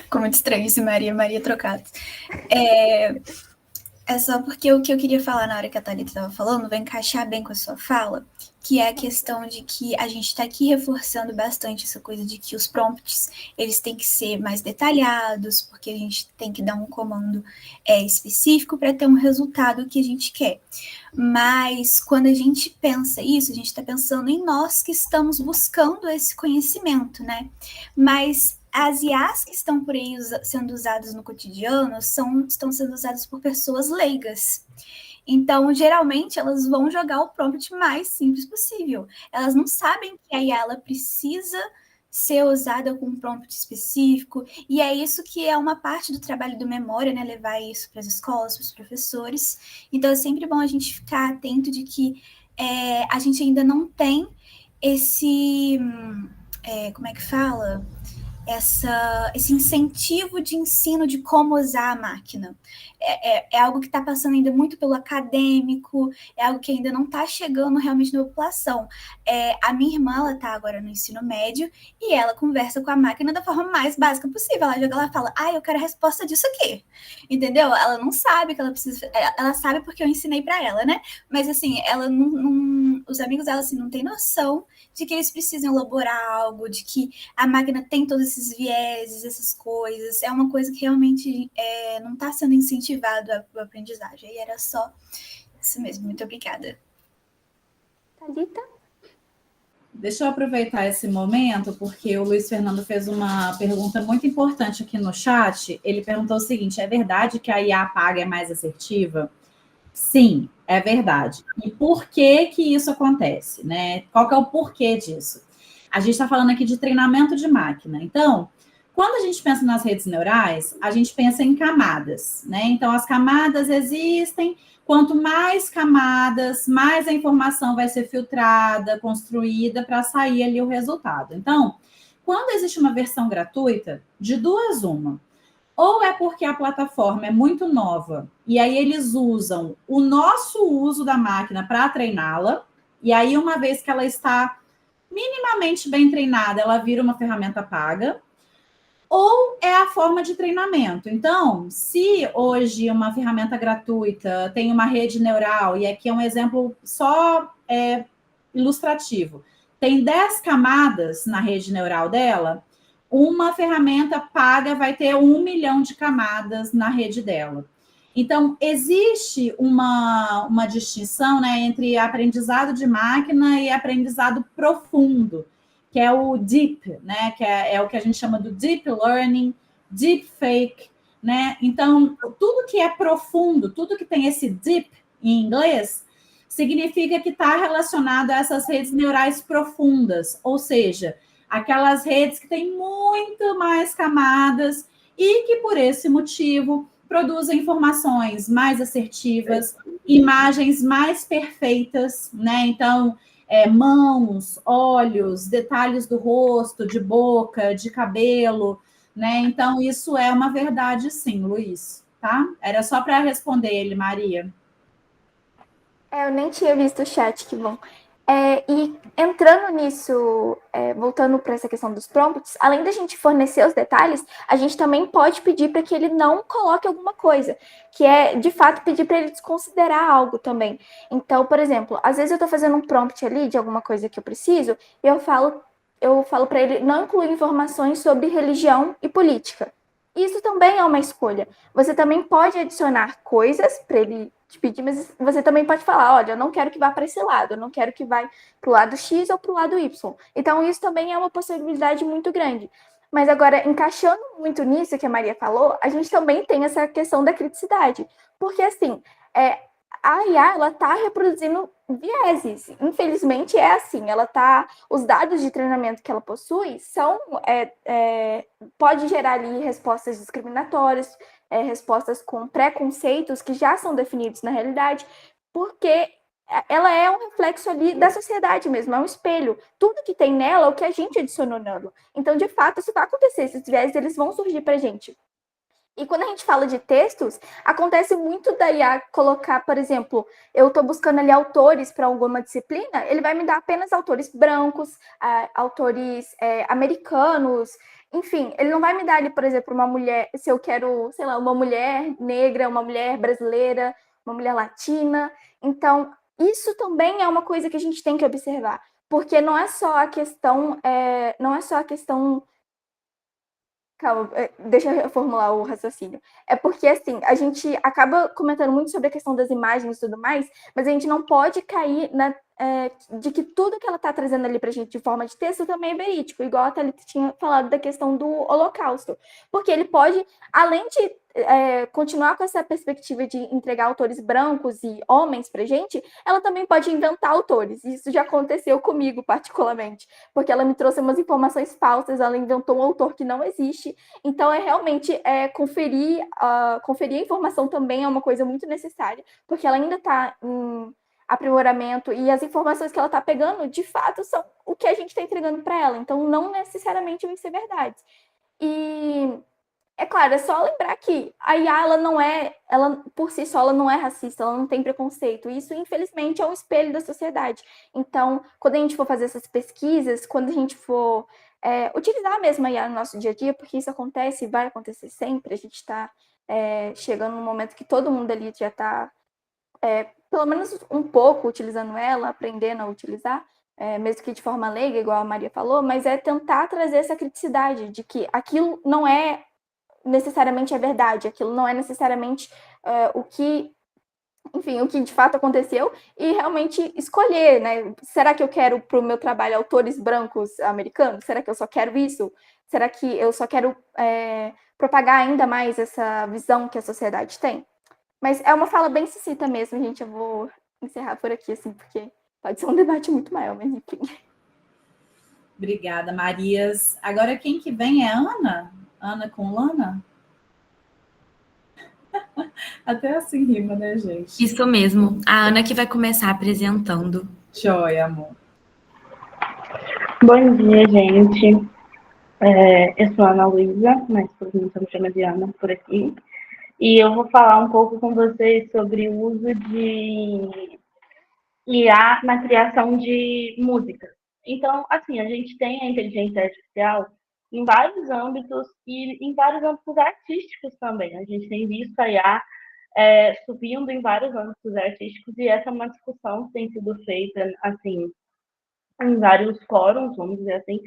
como é estranho esse Maria trocados. É só porque o que eu queria falar na hora que a Thalita estava falando vai encaixar bem com a sua fala, que é a questão de que a gente está aqui reforçando bastante essa coisa de que os prompts eles têm que ser mais detalhados, porque a gente tem que dar um comando específico para ter um resultado que a gente quer. Mas quando a gente pensa isso, a gente está pensando em nós que estamos buscando esse conhecimento, né? Mas as IAs que estão por aí sendo usadas no cotidiano estão sendo usadas por pessoas leigas. Então, geralmente, elas vão jogar o prompt mais simples possível. Elas não sabem que a IA ela precisa ser usada com um prompt específico, e é isso que é uma parte do trabalho do Memória, né? Levar isso para as escolas, para os professores. Então, é sempre bom a gente ficar atento de que a gente ainda não tem esse... como é que fala? Esse incentivo de ensino de como usar a máquina. É algo que está passando ainda muito pelo acadêmico, é algo que ainda não está chegando realmente na população. A minha irmã, ela está agora no ensino médio e ela conversa com a máquina da forma mais básica possível. Ela fala, eu quero a resposta disso aqui. Entendeu? Ela não sabe que ela precisa... Ela sabe porque eu ensinei para ela, né? Mas, assim, ela não... Os amigos dela, assim, não têm noção de que eles precisam elaborar algo, de que a máquina tem todos esses vieses, essas coisas. É uma coisa que realmente não está sendo incentivado a aprendizagem. E era só isso mesmo. Muito obrigada. Thalita? Deixa eu aproveitar esse momento, porque o Luiz Fernando fez uma pergunta muito importante aqui no chat. Ele perguntou o seguinte, é verdade que a IA paga é mais assertiva? Sim, é verdade. E por que isso acontece, né? Qual que é o porquê disso? A gente está falando aqui de treinamento de máquina. Então, quando a gente pensa nas redes neurais, a gente pensa em camadas, né? Então, as camadas existem. Quanto mais camadas, mais a informação vai ser filtrada, construída para sair ali o resultado. Então, quando existe uma versão gratuita, de duas uma. Ou é porque a plataforma é muito nova, e aí eles usam o nosso uso da máquina para treiná-la, e aí uma vez que ela está minimamente bem treinada, ela vira uma ferramenta paga, ou é a forma de treinamento. Então, se hoje uma ferramenta gratuita tem uma rede neural, e aqui é um exemplo só ilustrativo, tem 10 camadas na rede neural dela, uma ferramenta paga vai ter 1 milhão de camadas na rede dela. Então, existe uma distinção, né, entre aprendizado de máquina e aprendizado profundo, que é o deep, né, que é o que a gente chama do deep learning, deep fake, né? Então, tudo que é profundo, tudo que tem esse deep em inglês, significa que está relacionado a essas redes neurais profundas, ou seja, aquelas redes que têm muito mais camadas e que, por esse motivo, produzem informações mais assertivas, imagens mais perfeitas, né? Então, mãos, olhos, detalhes do rosto, de boca, de cabelo, né? Então, isso é uma verdade, sim, Luiz, tá? Era só para responder ele, Maria. Eu nem tinha visto o chat, que bom. E entrando nisso, voltando para essa questão dos prompts, além da gente fornecer os detalhes, a gente também pode pedir para que ele não coloque alguma coisa, que é, de fato, pedir para ele desconsiderar algo também. Então, por exemplo, às vezes eu estou fazendo um prompt ali de alguma coisa que eu preciso, e eu falo para ele não incluir informações sobre religião e política. Isso também é uma escolha. Você também pode adicionar coisas para ele te pedir, mas você também pode falar, olha, eu não quero que vá para esse lado, eu não quero que vá para o lado X ou para o lado Y. Então, isso também é uma possibilidade muito grande. Mas agora, encaixando muito nisso que a Maria falou, a gente também tem essa questão da criticidade. Porque, assim, a IA, ela está reproduzindo vieses. Infelizmente, é assim. Os dados de treinamento que ela possui pode gerar ali respostas discriminatórias, respostas com preconceitos que já são definidos na realidade, porque ela é um reflexo ali da sociedade mesmo, é um espelho. Tudo que tem nela é o que a gente adicionou nela. Então, de fato, isso vai acontecer. Esses vieses, eles vão surgir para a gente. E quando a gente fala de textos, acontece muito da IA colocar, por exemplo, eu estou buscando ali autores para alguma disciplina, ele vai me dar apenas autores brancos, autores americanos, enfim, ele não vai me dar ali, por exemplo, uma mulher, se eu quero, sei lá, uma mulher negra, uma mulher brasileira, uma mulher latina. Então, isso também é uma coisa que a gente tem que observar, porque não é só a questão, Calma, deixa eu reformular o raciocínio. É porque, assim, a gente acaba comentando muito sobre a questão das imagens e tudo mais, mas a gente não pode cair de que tudo que ela está trazendo ali para a gente de forma de texto também é verídico, igual a Thalita tinha falado da questão do Holocausto. Porque ele pode, além de continuar com essa perspectiva de entregar autores brancos e homens para a gente, ela também pode inventar autores. Isso já aconteceu comigo, particularmente, porque ela me trouxe umas informações falsas, ela inventou um autor que não existe. Então, realmente conferir a informação também é uma coisa muito necessária, porque ela ainda está em aprimoramento e as informações que ela está pegando, de fato, são o que a gente está entregando para ela. Então, não necessariamente vão ser verdades. E é claro, é só lembrar que a IA, ela por si só, ela não é racista, ela não tem preconceito. Isso, infelizmente, é um espelho da sociedade. Então, quando a gente for fazer essas pesquisas, quando a gente for utilizar mesmo a IA no nosso dia a dia, porque isso acontece e vai acontecer sempre, a gente está chegando num momento que todo mundo ali já está, pelo menos um pouco, utilizando ela, aprendendo a utilizar, mesmo que de forma leiga, igual a Maria falou, mas é tentar trazer essa criticidade de que aquilo não é necessariamente é verdade, aquilo não é necessariamente o que de fato aconteceu, e realmente escolher, né? Será que eu quero para o meu trabalho autores brancos americanos? Será que eu só quero isso? Será que eu só quero propagar ainda mais essa visão que a sociedade tem? Mas é uma fala bem sucinta mesmo, gente. Eu vou encerrar por aqui, assim, porque pode ser um debate muito maior, mas enfim. Obrigada, Marias. Agora quem que vem é Ana? Ana com Lana? Até assim rima, né, gente? Isso mesmo. A Ana que vai começar apresentando. Joia, amor. Bom dia, gente. Eu sou a Ana Luísa, mas todo mundo me chama de Ana por aqui. E eu vou falar um pouco com vocês sobre o uso de IA na criação de música. Então, assim, a gente tem a inteligência artificial em vários âmbitos e em vários âmbitos artísticos também. A gente tem visto a IA subindo em vários âmbitos artísticos e essa é uma discussão que tem sido feita, assim, em vários fóruns, vamos dizer assim,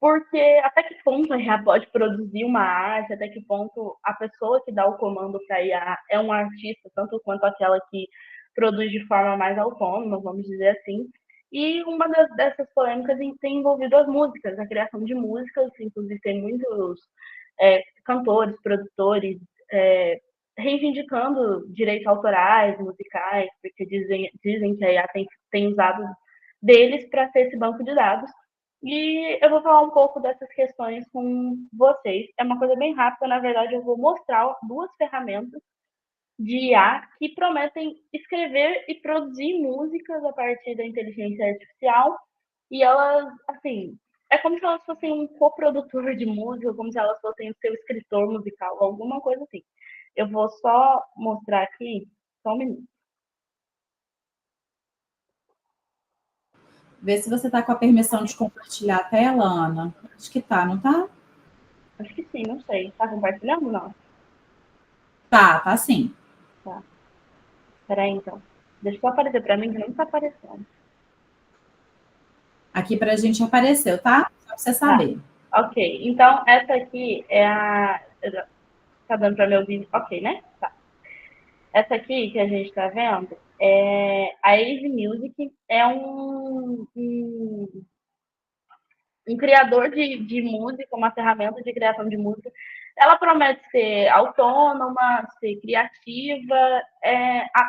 porque até que ponto a IA pode produzir uma arte, até que ponto a pessoa que dá o comando para a IA é um artista, tanto quanto aquela que produz de forma mais autônoma, vamos dizer assim. E uma dessas polêmicas tem envolvido as músicas, a criação de músicas, inclusive tem muitos cantores, produtores reivindicando direitos autorais, musicais, porque dizem que a IA tem usado deles para ser esse banco de dados. E eu vou falar um pouco dessas questões com vocês. É uma coisa bem rápida, na verdade, eu vou mostrar duas ferramentas de IA que prometem escrever e produzir músicas a partir da inteligência artificial. E elas, assim, é como se elas fossem um coprodutor de música, como se elas fossem o seu escritor musical, alguma coisa assim. Eu vou só mostrar aqui, só um minuto. Vê se você está com a permissão de compartilhar a tela, Ana. Acho que tá, não tá? Acho que sim, não sei. Tá compartilhando, não? Tá sim. Tá. Peraí, então. Deixa eu aparecer para mim, que não tá aparecendo. Aqui para a gente apareceu, tá? Só para você saber. Tá. Ok, então essa aqui é a... Tá dando para me ouvir? Ok, né? Tá. Essa aqui que a gente tá vendo é a Easy Music, é um criador de música, uma ferramenta de criação de música. Ela promete ser autônoma, ser criativa,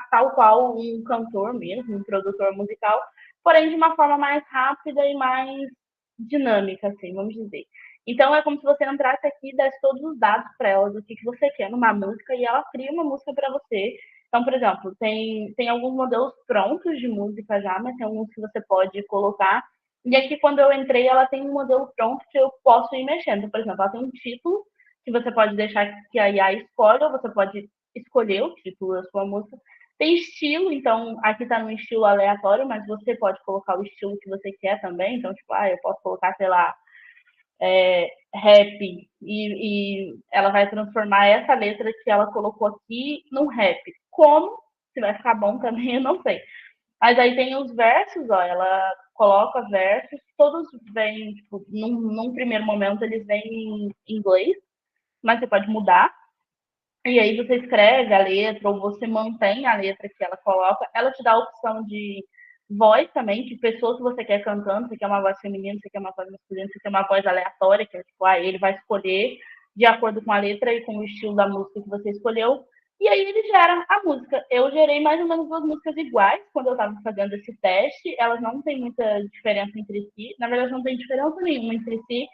tal qual um cantor mesmo, um produtor musical, porém de uma forma mais rápida e mais dinâmica, assim, vamos dizer. Então, é como se você entrasse aqui e desse todos os dados para ela do que você quer numa música e ela cria uma música para você. Então, por exemplo, tem alguns modelos prontos de música já, mas tem alguns que você pode colocar. E aqui, quando eu entrei, ela tem um modelo pronto que eu posso ir mexendo. Por exemplo, ela tem um título que você pode deixar que a IA escolha, ou você pode escolher o título da sua música. Tem estilo, então aqui está no estilo aleatório, mas você pode colocar o estilo que você quer também. Então, tipo, eu posso colocar, sei lá, rap, e ela vai transformar essa letra que ela colocou aqui num rap. Como? Se vai ficar bom também, eu não sei. Mas aí tem os versos, ó, ela coloca versos, todos vêm, tipo, num primeiro momento eles vêm em inglês, mas você pode mudar. E aí você escreve a letra, ou você mantém a letra que ela coloca. Ela te dá a opção de voz também, de pessoas que você quer cantando, você quer uma voz feminina, você quer uma voz masculina, você quer uma voz aleatória, que é tipo, ele vai escolher de acordo com a letra e com o estilo da música que você escolheu. E aí ele gera a música. Eu gerei mais ou menos duas músicas iguais quando eu estava fazendo esse teste. Elas não têm muita diferença entre si. Na verdade, não tem diferença nenhuma entre si.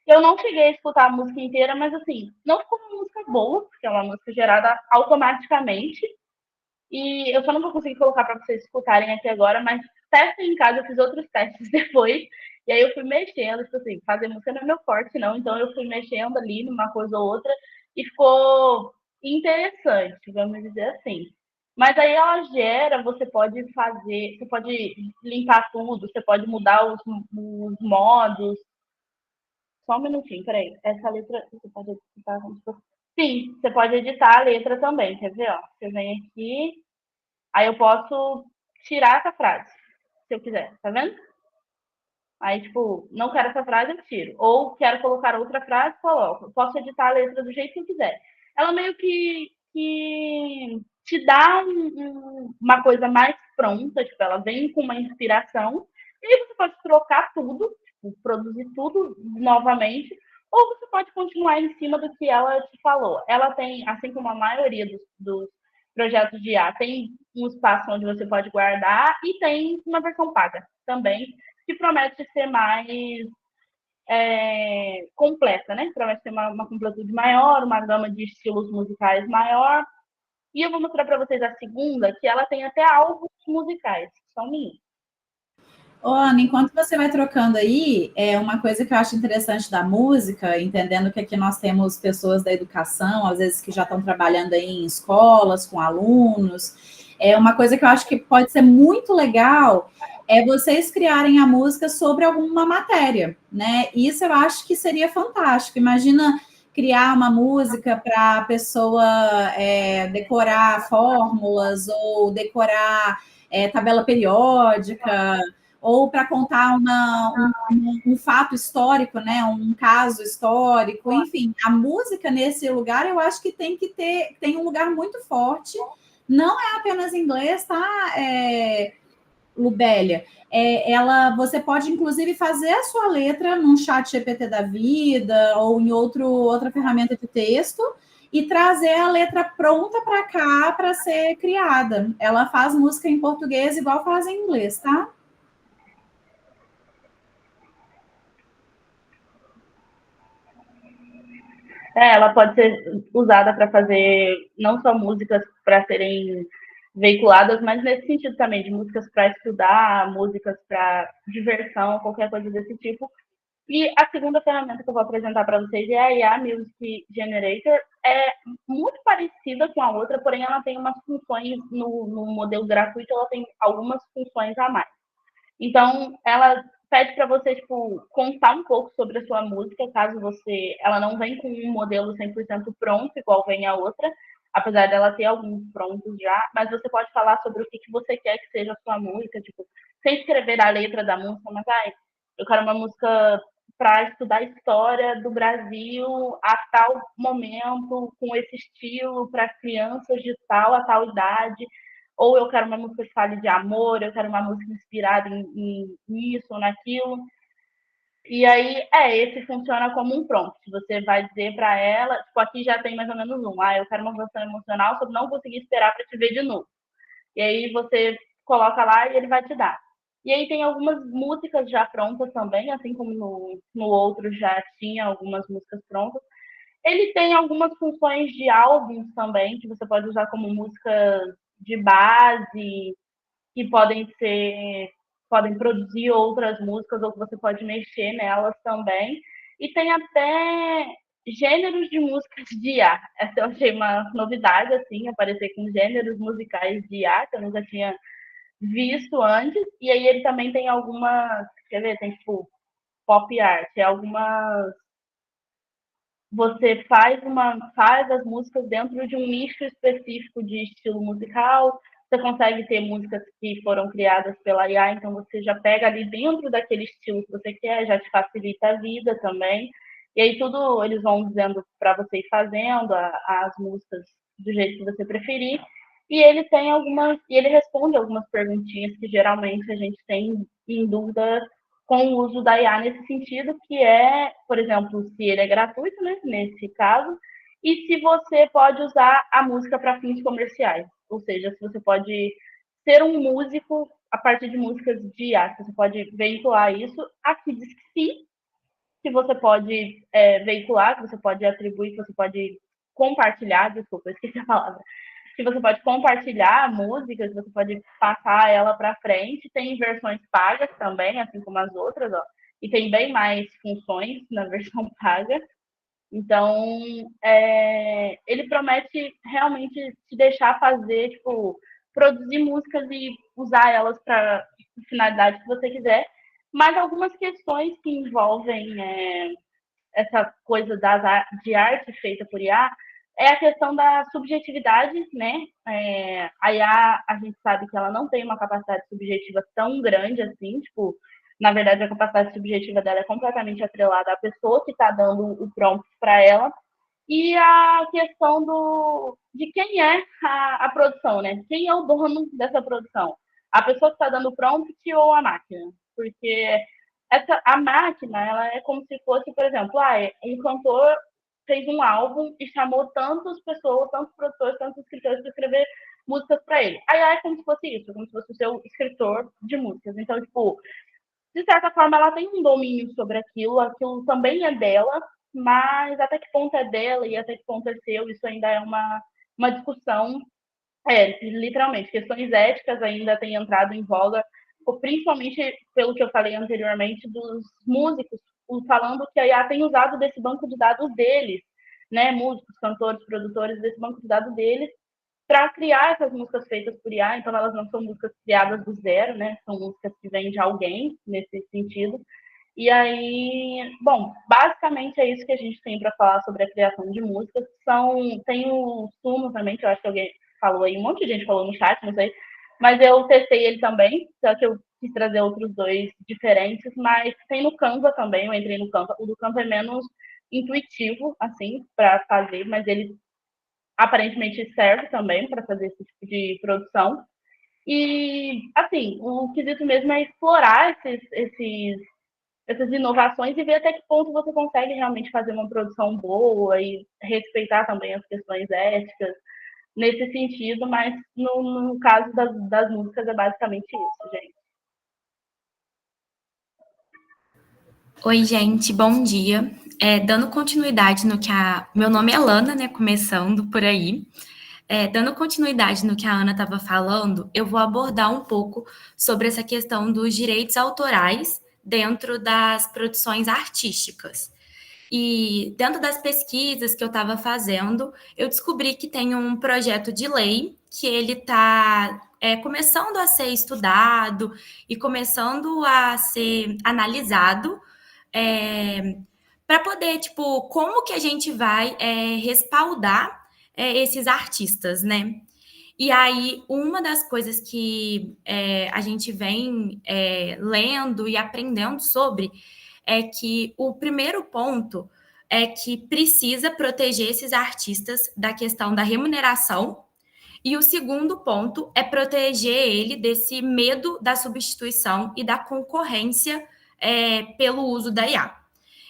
Eu não cheguei a escutar a música inteira, mas assim, não ficou uma música boa, porque é uma música gerada automaticamente. E eu só não vou conseguir colocar para vocês escutarem aqui agora, mas testem em casa, eu fiz outros testes depois. E aí eu fui mexendo, tipo assim, fazer música não é meu forte, não. Então eu fui mexendo ali numa coisa ou outra e ficou interessante, vamos dizer assim. Mas aí ela gera, você pode fazer, você pode limpar tudo, você pode mudar os modos. Só um minutinho, peraí. Essa letra, você pode editar? Sim, você pode editar a letra também, quer ver? Ó, você vem aqui, aí eu posso tirar essa frase, se eu quiser, tá vendo? Aí, tipo, não quero essa frase, eu tiro. Ou quero colocar outra frase, coloco. Posso editar a letra do jeito que eu quiser. Ela meio que te dá uma coisa mais pronta, tipo, ela vem com uma inspiração, e aí você pode trocar tudo, tipo, produzir tudo novamente, ou você pode continuar em cima do que ela te falou. Ela tem, assim como a maioria dos projetos de IA, tem um espaço onde você pode guardar e tem uma versão paga também, que promete ser mais completa, né? Promete ter uma completude maior, uma gama de estilos musicais maior. E eu vou mostrar para vocês a segunda, que ela tem até álbuns musicais. Só um minuto. Ô, Ana, enquanto você vai trocando aí, uma coisa que eu acho interessante da música, entendendo que aqui nós temos pessoas da educação, às vezes que já estão trabalhando aí em escolas, com alunos, uma coisa que eu acho que pode ser muito legal é vocês criarem a música sobre alguma matéria, né? Isso eu acho que seria fantástico. Imagina criar uma música para a pessoa decorar fórmulas ou decorar tabela periódica, ou para contar um fato histórico, né? Um caso histórico, enfim, a música nesse lugar eu acho que tem um lugar muito forte, não é apenas em inglês, tá, Lubélia? Você pode, inclusive, fazer a sua letra num chat GPT da vida ou em outra ferramenta de texto e trazer a letra pronta para cá para ser criada. Ela faz música em português igual faz em inglês, tá? Ela pode ser usada para fazer não só músicas para serem veiculadas, mas nesse sentido também, de músicas para estudar, músicas para diversão, qualquer coisa desse tipo. E a segunda ferramenta que eu vou apresentar para vocês é a IA Music Generator. É muito parecida com a outra, porém ela tem umas funções no modelo gratuito, ela tem algumas funções a mais. Então, ela pede para você, tipo, contar um pouco sobre a sua música, caso ela não vem com um modelo 100% pronto, igual vem a outra, apesar dela ter alguns prontos já, mas você pode falar sobre o que você quer que seja a sua música, tipo, sem escrever a letra da música, mas, eu quero uma música para estudar a história do Brasil a tal momento, com esse estilo, para crianças de tal a tal idade, ou eu quero uma música que fale de amor, eu quero uma música inspirada nisso ou naquilo. E aí, esse funciona como um prompt. Você vai dizer para ela, tipo, aqui já tem mais ou menos eu quero uma canção emocional sobre não conseguir esperar para te ver de novo. E aí você coloca lá e ele vai te dar. E aí tem algumas músicas já prontas também, assim como no outro já tinha algumas músicas prontas. Ele tem algumas funções de álbuns também, que você pode usar como músicas de base, que podem produzir outras músicas, ou que você pode mexer nelas também. E tem até gêneros de músicas de IA. Essa eu achei uma novidade, assim, aparecer com gêneros musicais de IA, que eu nunca tinha visto antes. E aí ele também tem algumas, quer ver, tem tipo pop art, você faz as músicas dentro de um nicho específico de estilo musical. Você consegue ter músicas que foram criadas pela IA, então você já pega ali dentro daquele estilo que você quer, já te facilita a vida também. E aí tudo eles vão dizendo para você ir fazendo as músicas do jeito que você preferir. E ele responde algumas perguntinhas que geralmente a gente tem em dúvida com o uso da IA nesse sentido, que é, por exemplo, se ele é gratuito, né, nesse caso, e se você pode usar a música para fins comerciais, ou seja, se você pode ser um músico a partir de músicas de IA, se você pode veicular isso. Aqui diz que sim, que você pode veicular, que você pode atribuir, que você pode compartilhar, desculpa, eu esqueci a palavra, que você pode compartilhar músicas, você pode passar ela para frente. Tem versões pagas também, assim como as outras, ó, e tem bem mais funções na versão paga. Então, ele promete realmente te deixar fazer, tipo, produzir músicas e usar elas para finalidade que você quiser, mas algumas questões que envolvem essa coisa de arte feita por IA é a questão da subjetividade, né? A IA, a gente sabe que ela não tem uma capacidade subjetiva tão grande assim, tipo, na verdade, a capacidade subjetiva dela é completamente atrelada à pessoa que está dando o prompt para ela, e a questão de quem é a produção, né? Quem é o dono dessa produção? A pessoa que está dando o prompt ou a máquina? Porque a máquina, ela é como se fosse, por exemplo, um cantor fez um álbum e chamou tantas pessoas, tantos produtores, tantos escritores para escrever músicas para ele. Aí é como se fosse isso, como se fosse o seu escritor de músicas. Então, tipo, de certa forma, ela tem um domínio sobre aquilo também é dela, mas até que ponto é dela e até que ponto é seu, isso ainda é uma discussão, literalmente, questões éticas ainda têm entrado em voga principalmente pelo que eu falei anteriormente, dos músicos, falando que a IA tem usado desse banco de dados deles, né, músicos, cantores, produtores, desse banco de dados deles, para criar essas músicas feitas por IA. Então, elas não são músicas criadas do zero, né, são músicas que vêm de alguém, nesse sentido. E aí, bom, basicamente é isso que a gente tem para falar sobre a criação de músicas. Tem o Suno também, que eu acho que alguém falou aí, um monte de gente falou no chat, não sei, mas eu testei ele também, só que eu quis trazer outros dois diferentes, mas tem no Canva também, eu entrei no Canva. O do Canva é menos intuitivo, assim, para fazer, mas ele aparentemente serve também para fazer esse tipo de produção. E, assim, o quesito mesmo é explorar essas inovações e ver até que ponto você consegue realmente fazer uma produção boa e respeitar também as questões éticas nesse sentido, mas no caso das músicas é basicamente isso, gente. Oi, gente, bom dia. Dando continuidade no que Meu nome é Lana, né, começando por aí. Dando continuidade no que a Ana estava falando, eu vou abordar um pouco sobre essa questão dos direitos autorais dentro das produções artísticas. E dentro das pesquisas que eu estava fazendo, eu descobri que tem um projeto de lei que ele está começando a ser estudado e começando a ser analisado para poder, tipo, como que a gente vai respaldar esses artistas, né? E aí, uma das coisas que a gente vem lendo e aprendendo sobre é que o primeiro ponto é que precisa proteger esses artistas da questão da remuneração, e o segundo ponto é proteger ele desse medo da substituição e da concorrência pelo uso da IA.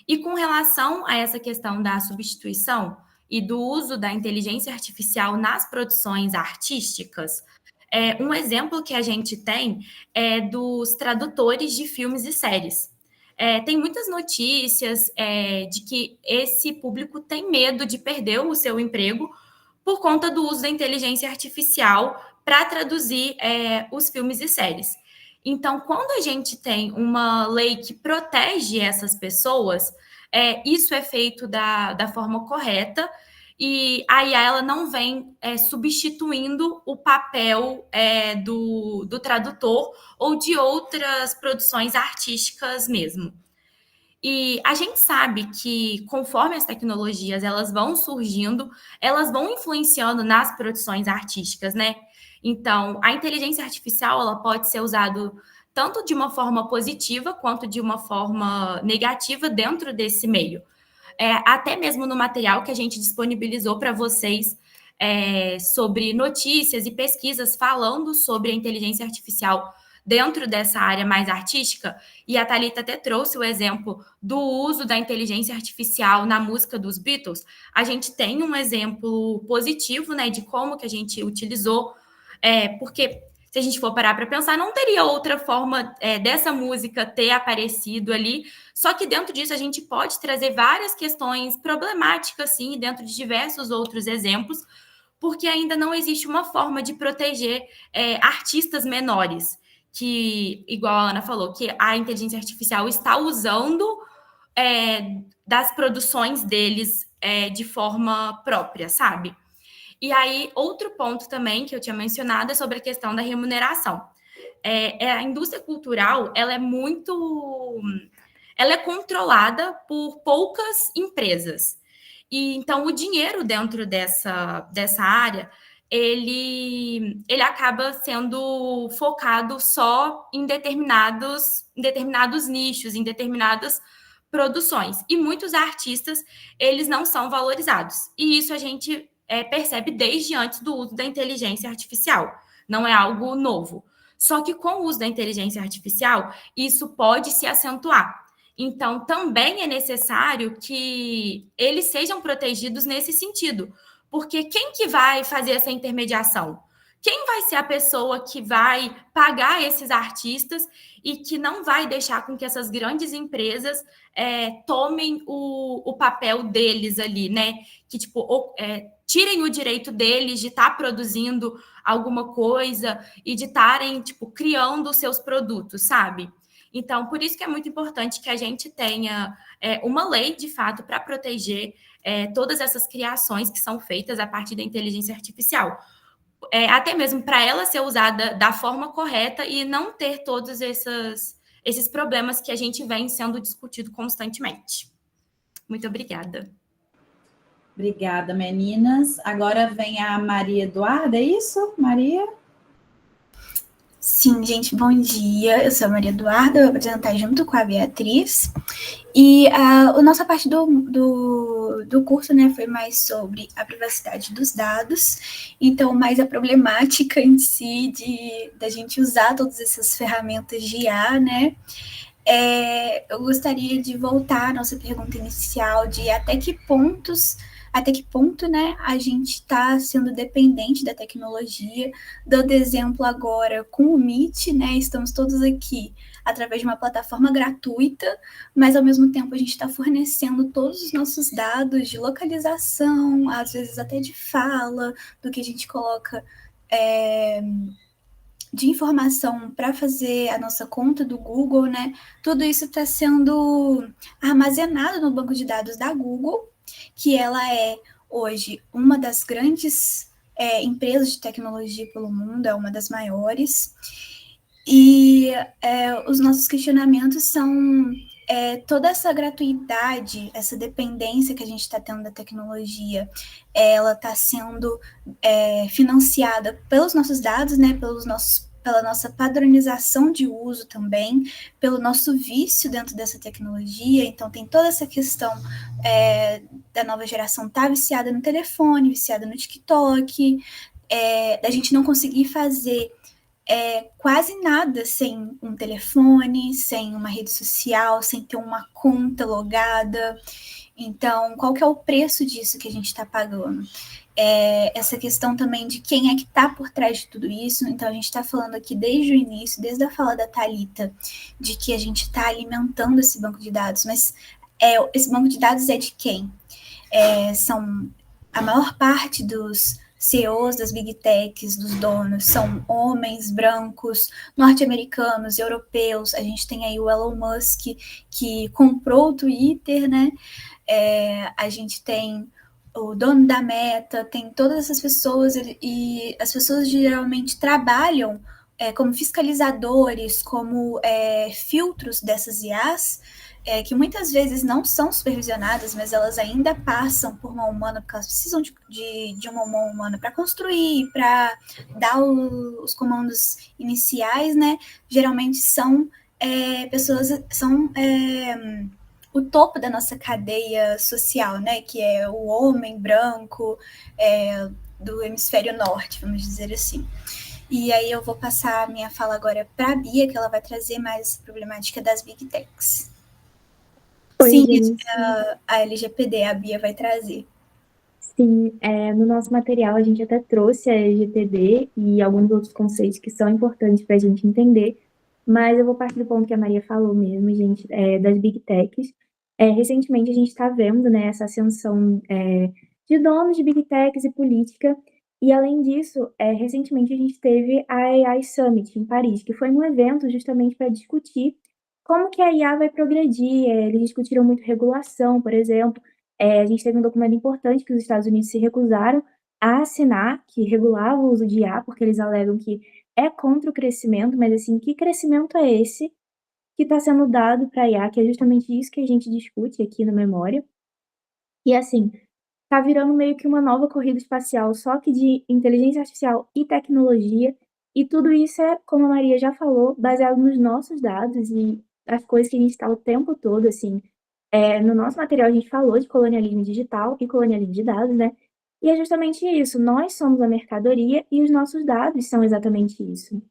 E com relação a essa questão da substituição e do uso da inteligência artificial nas produções artísticas, um exemplo que a gente tem é dos tradutores de filmes e séries. Tem muitas notícias de que esse público tem medo de perder o seu emprego por conta do uso da inteligência artificial para traduzir os filmes e séries. Então, quando a gente tem uma lei que protege essas pessoas, isso é feito da forma correta, e a IA ela não vem substituindo o papel do tradutor ou de outras produções artísticas mesmo. E a gente sabe que conforme as tecnologias elas vão surgindo, elas vão influenciando nas produções artísticas, né? Então, a inteligência artificial ela pode ser usada tanto de uma forma positiva quanto de uma forma negativa dentro desse meio. Até mesmo no material que a gente disponibilizou para vocês sobre notícias e pesquisas falando sobre a inteligência artificial dentro dessa área mais artística, e a Thalita até trouxe o exemplo do uso da inteligência artificial na música dos Beatles. A gente tem um exemplo positivo, né, de como que a gente utilizou, porque se a gente for parar para pensar, não teria outra forma dessa música ter aparecido ali, só que dentro disso a gente pode trazer várias questões problemáticas, sim, dentro de diversos outros exemplos, porque ainda não existe uma forma de proteger artistas menores, que, igual a Ana falou, que a inteligência artificial está usando das produções deles de forma própria, sabe? E aí, outro ponto também que eu tinha mencionado é sobre a questão da remuneração. A indústria cultural, ela é controlada por poucas empresas. E então, o dinheiro dentro dessa área, ele acaba sendo focado só em determinados nichos, em determinadas produções. E muitos artistas, eles não são valorizados. E isso a gente percebe desde antes do uso da inteligência artificial. Não é algo novo. Só que com o uso da inteligência artificial, isso pode se acentuar. Então, também é necessário que eles sejam protegidos nesse sentido. Porque quem que vai fazer essa intermediação? Quem vai ser a pessoa que vai pagar esses artistas e que não vai deixar com que essas grandes empresas tomem o papel deles ali, né? Que, tipo, tirem o direito deles de estar produzindo alguma coisa e de estarem, tipo, criando os seus produtos, sabe? Então, por isso que é muito importante que a gente tenha uma lei, de fato, para proteger todas essas criações que são feitas a partir da inteligência artificial. Até mesmo para ela ser usada da forma correta e não ter todos esses problemas que a gente vem sendo discutido constantemente. Muito obrigada. Obrigada, meninas. Agora vem a Maria Eduarda, é isso, Maria? Sim, gente, bom dia. Eu sou a Maria Eduarda, eu vou apresentar junto com a Beatriz. E a nossa parte do curso, né, foi mais sobre a privacidade dos dados, então mais a problemática em si da gente usar todas essas ferramentas de IA, né? Eu gostaria de voltar à nossa pergunta inicial de até que ponto, né, a gente está sendo dependente da tecnologia. Dando exemplo agora com o Meet, né, estamos todos aqui através de uma plataforma gratuita, mas ao mesmo tempo a gente está fornecendo todos os nossos dados de localização, às vezes até de fala, do que a gente coloca de informação para fazer a nossa conta do Google, né? Tudo isso está sendo armazenado no banco de dados da Google, que ela é hoje uma das grandes empresas de tecnologia pelo mundo, é uma das maiores. E os nossos questionamentos são toda essa gratuidade, essa dependência que a gente está tendo da tecnologia, ela está sendo financiada pelos nossos dados, né, pela nossa padronização de uso também, pelo nosso vício dentro dessa tecnologia. Então, tem toda essa questão da nova geração estar viciada no telefone, viciada no TikTok, da gente não conseguir fazer quase nada sem um telefone, sem uma rede social, sem ter uma conta logada. Então, qual que é o preço disso que a gente está pagando? Essa questão também de quem é que está por trás de tudo isso. Então, a gente está falando aqui desde o início, desde a fala da Thalita, de que a gente está alimentando esse banco de dados, mas esse banco de dados é de quem? São a maior parte dos CEOs das Big Techs, dos donos, são homens brancos, norte-americanos, europeus. A gente tem aí o Elon Musk, que comprou o Twitter, né? A gente tem o dono da Meta, tem todas essas pessoas, e as pessoas geralmente trabalham como fiscalizadores, como filtros dessas IAs, que muitas vezes não são supervisionadas, mas elas ainda passam por mão humana, porque elas precisam de uma mão humana para construir, para dar os comandos iniciais, né? Geralmente são pessoas, são o topo da nossa cadeia social, né? Que é o homem branco do hemisfério norte, vamos dizer assim. E aí eu vou passar a minha fala agora para a Bia, que ela vai trazer mais a problemática das Big Techs. Oi, sim, gente. a LGPD, a Bia vai trazer. Sim, no nosso material a gente até trouxe a LGPD e alguns outros conceitos que são importantes para a gente entender, mas eu vou partir do ponto que a Maria falou mesmo, gente, das Big Techs. Recentemente a gente está vendo, né, essa ascensão de donos de Big Techs e política, e além disso, recentemente a gente teve a AI Summit em Paris, que foi um evento justamente para discutir como que a IA vai progredir. Eles discutiram muito regulação, por exemplo. A gente teve um documento importante que os Estados Unidos se recusaram a assinar, que regulava o uso de IA, porque eles alegam que é contra o crescimento, mas assim, que crescimento é esse que está sendo dado para a IA, que é justamente isso que a gente discute aqui no Memória. E assim, está virando meio que uma nova corrida espacial, só que de inteligência artificial e tecnologia, e tudo isso como a Maria já falou, baseado nos nossos dados e as coisas que a gente está o tempo todo, assim. No nosso material a gente falou de colonialismo digital e colonialismo de dados, né? E é justamente isso, nós somos a mercadoria e os nossos dados são exatamente isso.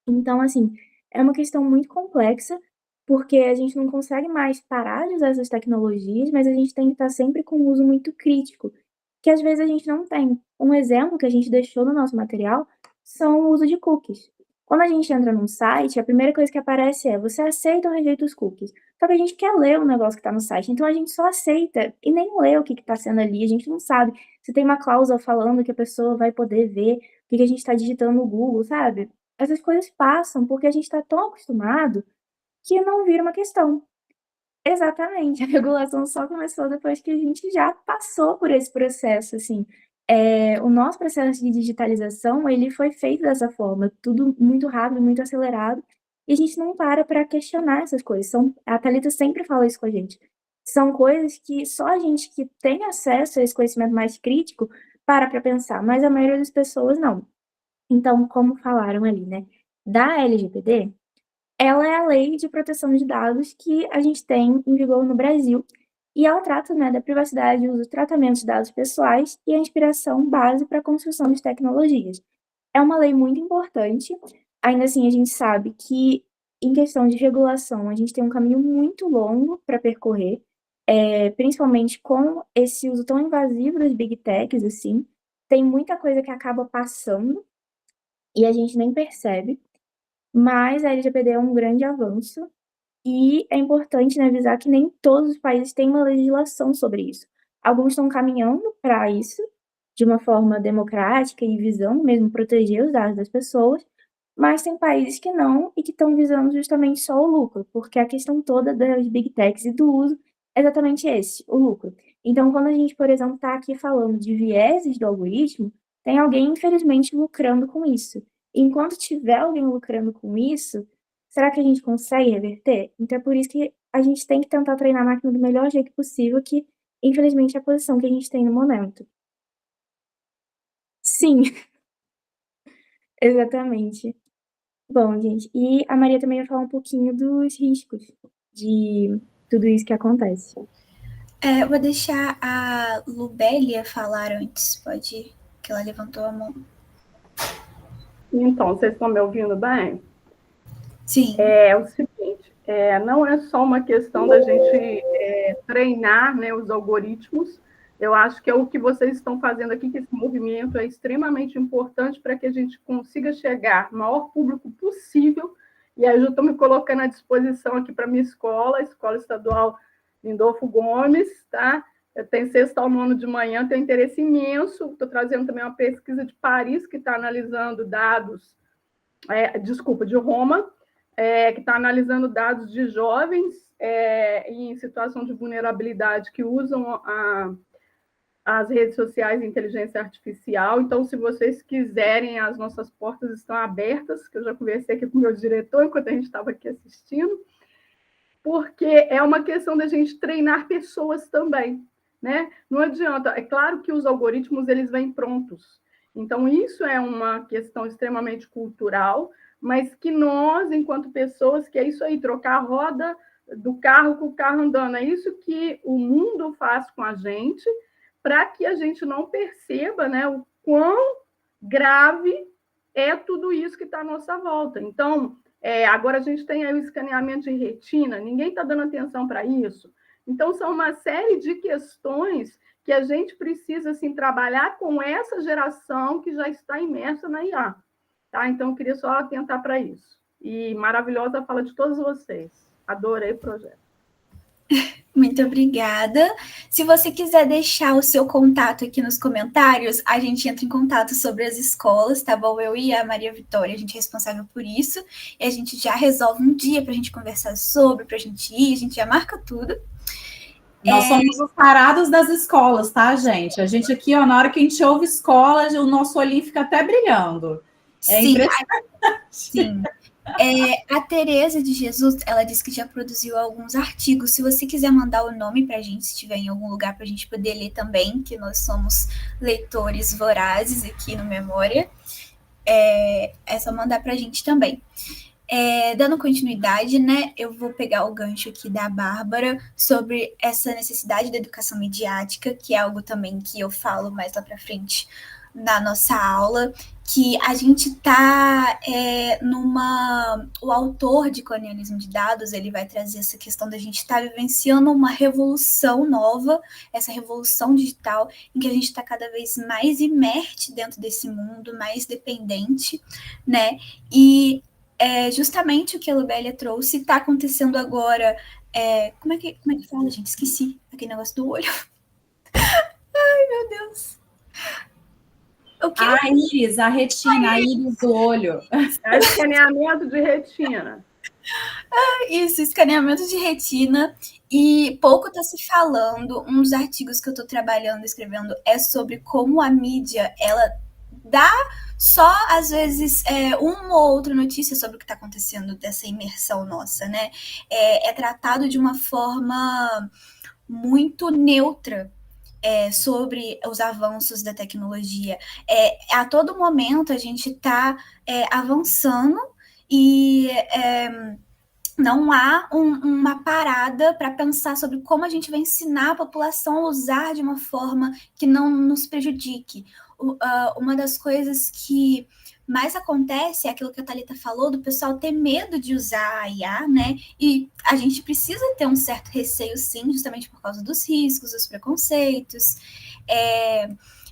Então, assim, é uma questão muito complexa, porque a gente não consegue mais parar de usar essas tecnologias, mas a gente tem que estar sempre com um uso muito crítico, que às vezes a gente não tem. Um exemplo que a gente deixou no nosso material são o uso de cookies. Quando a gente entra num site, a primeira coisa que aparece é você aceita ou rejeita os cookies. Só que a gente quer ler o negócio que está no site, então a gente só aceita e nem lê o que está sendo ali, a gente não sabe se tem uma cláusula falando que a pessoa vai poder ver o que a gente está digitando no Google, sabe? Essas coisas passam porque a gente está tão acostumado que não vira uma questão. Exatamente, a regulação só começou depois que a gente já passou por esse processo, assim. O nosso processo de digitalização, ele foi feito dessa forma, tudo muito rápido, muito acelerado, e a gente não para questionar essas coisas. A Thalita sempre fala isso com a gente. São coisas que só a gente que tem acesso a esse conhecimento mais crítico para pensar, mas a maioria das pessoas não. Então, como falaram ali, né, da LGPD, ela é a lei de proteção de dados que a gente tem em vigor no Brasil, e ela trata, né, da privacidade, uso e tratamento de dados pessoais e a inspiração base para a construção de tecnologias. É uma lei muito importante, ainda assim a gente sabe que, em questão de regulação, a gente tem um caminho muito longo para percorrer, principalmente com esse uso tão invasivo das big techs, assim, tem muita coisa que acaba passando e a gente nem percebe, mas a LGPD é um grande avanço e é importante, né, avisar que nem todos os países têm uma legislação sobre isso. Alguns estão caminhando para isso, de uma forma democrática e visando mesmo proteger os dados das pessoas, mas tem países que não e que estão visando justamente só o lucro, porque a questão toda das big techs e do uso é exatamente esse, o lucro. Então, quando a gente, por exemplo, está aqui falando de vieses do algoritmo, tem alguém, infelizmente, lucrando com isso. Enquanto tiver alguém lucrando com isso, será que a gente consegue reverter? Então é por isso que a gente tem que tentar treinar a máquina do melhor jeito possível, que infelizmente é a posição que a gente tem no momento. Sim, exatamente. Bom, gente, e a Maria também vai falar um pouquinho dos riscos de tudo isso que acontece. Eu vou deixar a Lubélia falar antes, pode ir, que ela levantou a mão. Então, vocês estão me ouvindo bem? Sim. É o seguinte, não é só uma questão da gente treinar, né, os algoritmos. Eu acho que é o que vocês estão fazendo aqui, que esse movimento é extremamente importante para que a gente consiga chegar ao maior público possível. E aí eu estou me colocando à disposição aqui para a minha escola, a Escola Estadual Lindolfo Gomes, tá? Eu tenho 6º ao 9º de manhã, tenho interesse imenso. Estou trazendo também uma pesquisa de Paris, que está analisando dados, de Roma, que está analisando dados de jovens em situação de vulnerabilidade que usam as redes sociais e inteligência artificial. Então, se vocês quiserem, as nossas portas estão abertas, que eu já conversei aqui com o meu diretor enquanto a gente estava aqui assistindo, porque é uma questão da gente treinar pessoas também, né? Não adianta, é claro que os algoritmos eles vêm prontos, então isso é uma questão extremamente cultural, mas que nós, enquanto pessoas, que é isso aí, trocar a roda do carro com o carro andando, é isso que o mundo faz com a gente, para que a gente não perceba, né, o quão grave é tudo isso que está à nossa volta. Então, agora a gente tem aí o escaneamento de retina, ninguém está dando atenção para isso. Então, são uma série de questões que a gente precisa assim, trabalhar com essa geração que já está imersa na IA. Tá? Então, eu queria só atentar para isso. E maravilhosa a fala de todos vocês. Adorei o projeto. Muito obrigada. Se você quiser deixar o seu contato aqui nos comentários, a gente entra em contato sobre as escolas, tá bom? Eu e a Maria Vitória, a gente é responsável por isso, e a gente já resolve um dia para a gente conversar sobre, para a gente ir, a gente já marca tudo. Nós somos os parados das escolas, tá, gente? A gente aqui, ó, na hora que a gente ouve escola, o nosso olhinho fica até brilhando. Sim, sim. A Tereza de Jesus, ela disse que já produziu alguns artigos. Se você quiser mandar o nome para a gente, se tiver em algum lugar para a gente poder ler também, que nós somos leitores vorazes aqui no Memória, é só mandar para a gente também. Dando continuidade, né, eu vou pegar o gancho aqui da Bárbara sobre essa necessidade da educação midiática, que é algo também que eu falo mais lá para frente na nossa aula, que a gente está o autor de Colonialismo de Dados, ele vai trazer essa questão da gente estar vivenciando uma revolução nova, essa revolução digital, em que a gente está cada vez mais inerte dentro desse mundo, mais dependente, né? E justamente o que a Lubélia trouxe está acontecendo agora. Como é que fala, gente? Esqueci aquele negócio do olho. Ai, meu Deus. O quê? A íris, a retina, a íris do olho. É escaneamento de retina. Isso, escaneamento de retina. E pouco está se falando. Um dos artigos que eu estou trabalhando, escrevendo, é sobre como a mídia, ela dá só, às vezes, uma ou outra notícia sobre o que está acontecendo dessa imersão nossa, né? É tratado de uma forma muito neutra, sobre os avanços da tecnologia. A todo momento a gente está avançando e não há uma parada para pensar sobre como a gente vai ensinar a população a usar de uma forma que não nos prejudique. Uma das coisas que mais acontece é aquilo que a Thalita falou, do pessoal ter medo de usar a IA, né? E a gente precisa ter um certo receio, sim, justamente por causa dos riscos, dos preconceitos.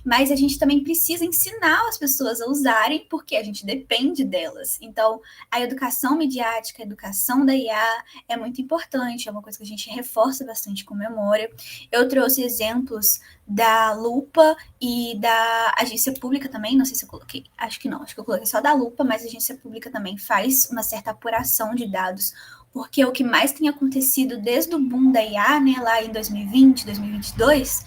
Mas a gente também precisa ensinar as pessoas a usarem, porque a gente depende delas. Então, a educação midiática, a educação da IA é muito importante, é uma coisa que a gente reforça bastante com memória. Eu trouxe exemplos da Lupa e da Agência Pública também, não sei se eu coloquei, acho que não, acho que eu coloquei só da Lupa, mas a Agência Pública também faz uma certa apuração de dados, porque o que mais tem acontecido desde o boom da IA, né, lá em 2020, 2022,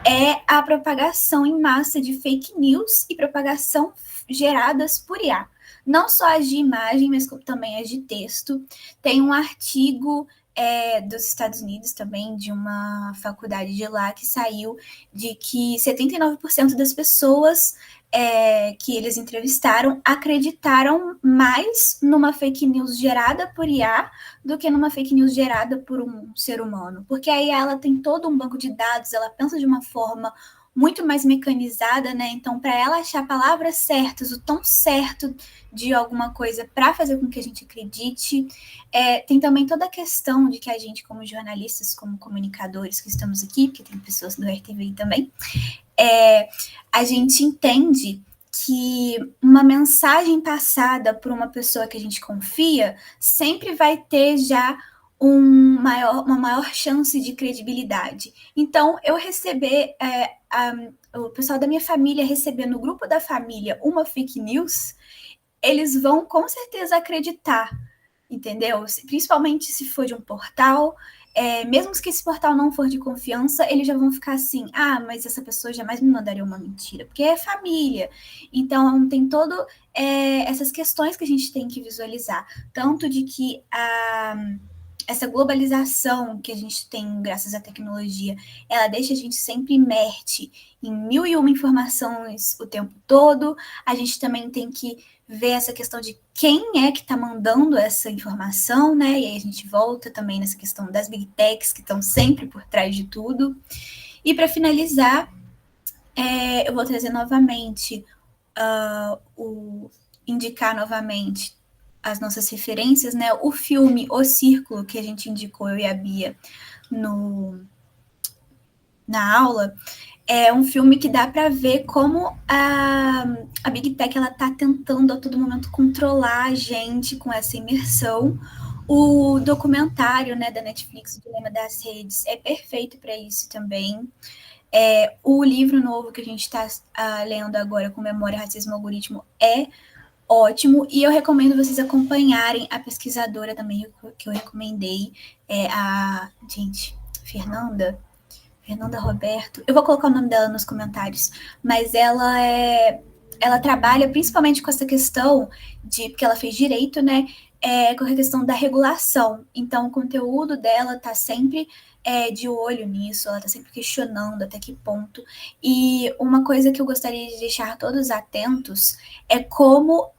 é a propagação em massa de fake news e propagação geradas por IA. Não só as de imagem, mas também as de texto. Tem um artigo dos Estados Unidos também, de uma faculdade de lá, que saiu de que 79% das pessoas que eles entrevistaram acreditaram mais numa fake news gerada por IA do que numa fake news gerada por um ser humano. Porque a IA, ela tem todo um banco de dados, ela pensa de uma forma muito mais mecanizada, né? Então, para ela achar palavras certas, o tom certo de alguma coisa para fazer com que a gente acredite, tem também toda a questão de que a gente, como jornalistas, como comunicadores que estamos aqui, porque tem pessoas do RTVI também, a gente entende que uma mensagem passada por uma pessoa que a gente confia sempre vai ter já uma maior chance de credibilidade. Então, eu receber, o pessoal da minha família receber no grupo da família uma fake news, eles vão com certeza acreditar, entendeu? Principalmente se for de um portal, mesmo que esse portal não for de confiança, eles já vão ficar assim, mas essa pessoa jamais me mandaria uma mentira, porque é família. Então, tem todo essas questões que a gente tem que visualizar, tanto de que essa globalização que a gente tem graças à tecnologia, ela deixa a gente sempre inerte em 1001 informações o tempo todo. A gente também tem que ver essa questão de quem é que está mandando essa informação, né? E aí a gente volta também nessa questão das big techs que estão sempre por trás de tudo. E para finalizar, eu vou trazer novamente, indicar novamente as nossas referências, né? O filme O Círculo, que a gente indicou, eu e a Bia, na aula, é um filme que dá para ver como a Big Tech está tentando a todo momento controlar a gente com essa imersão. O documentário, né, da Netflix, O Dilema das Redes, é perfeito para isso também. O livro novo que a gente está lendo agora, com Memória, Racismo e Algoritmo, é ótimo, e eu recomendo vocês acompanharem a pesquisadora também que eu recomendei, Fernanda Roberto, eu vou colocar o nome dela nos comentários, mas ela trabalha principalmente com essa questão porque ela fez direito, né, com a questão da regulação. Então, o conteúdo dela está sempre de olho nisso, ela está sempre questionando até que ponto. E uma coisa que eu gostaria de deixar todos atentos é como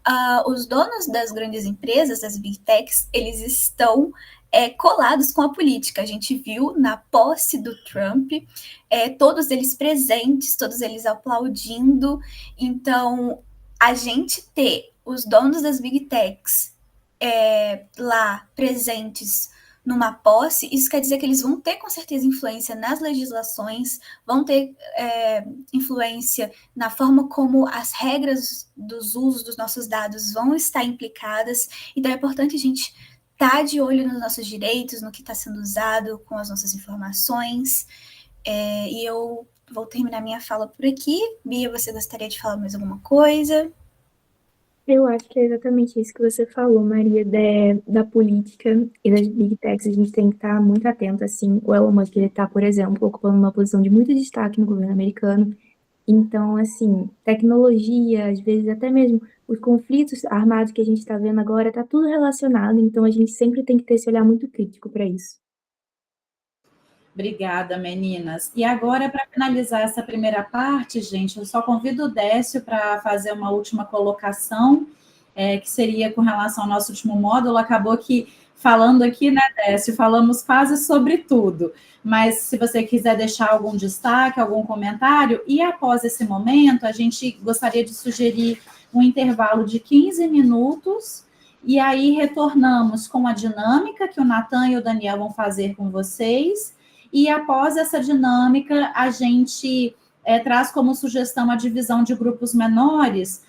os donos das grandes empresas, das big techs, eles estão colados com a política. A gente viu na posse do Trump, todos eles presentes, todos eles aplaudindo. Então, a gente ter os donos das Big Techs lá presentes numa posse, isso quer dizer que eles vão ter, com certeza, influência nas legislações, vão ter influência na forma como as regras dos usos dos nossos dados vão estar implicadas. Então, é importante a gente estar de olho nos nossos direitos, no que está sendo usado com as nossas informações. E eu vou terminar minha fala por aqui. Bia, você gostaria de falar mais alguma coisa? Eu acho que é exatamente isso que você falou, Maria, da política e das Big Techs. A gente tem que estar muito atento, assim. O Elon Musk, ele está, por exemplo, ocupando uma posição de muito destaque no governo americano. Então, assim, tecnologia, às vezes até mesmo os conflitos armados que a gente está vendo agora, está tudo relacionado. Então, a gente sempre tem que ter esse olhar muito crítico para isso. Obrigada, meninas. E agora, para finalizar essa primeira parte, gente, eu só convido o Décio para fazer uma última colocação, que seria com relação ao nosso último módulo. Acabou que, falando aqui, né, Décio, falamos quase sobre tudo. Mas se você quiser deixar algum destaque, algum comentário, e após esse momento, a gente gostaria de sugerir um intervalo de 15 minutos, e aí retornamos com a dinâmica que o Natan e o Daniel vão fazer com vocês. E após essa dinâmica, a gente traz como sugestão a divisão de grupos menores.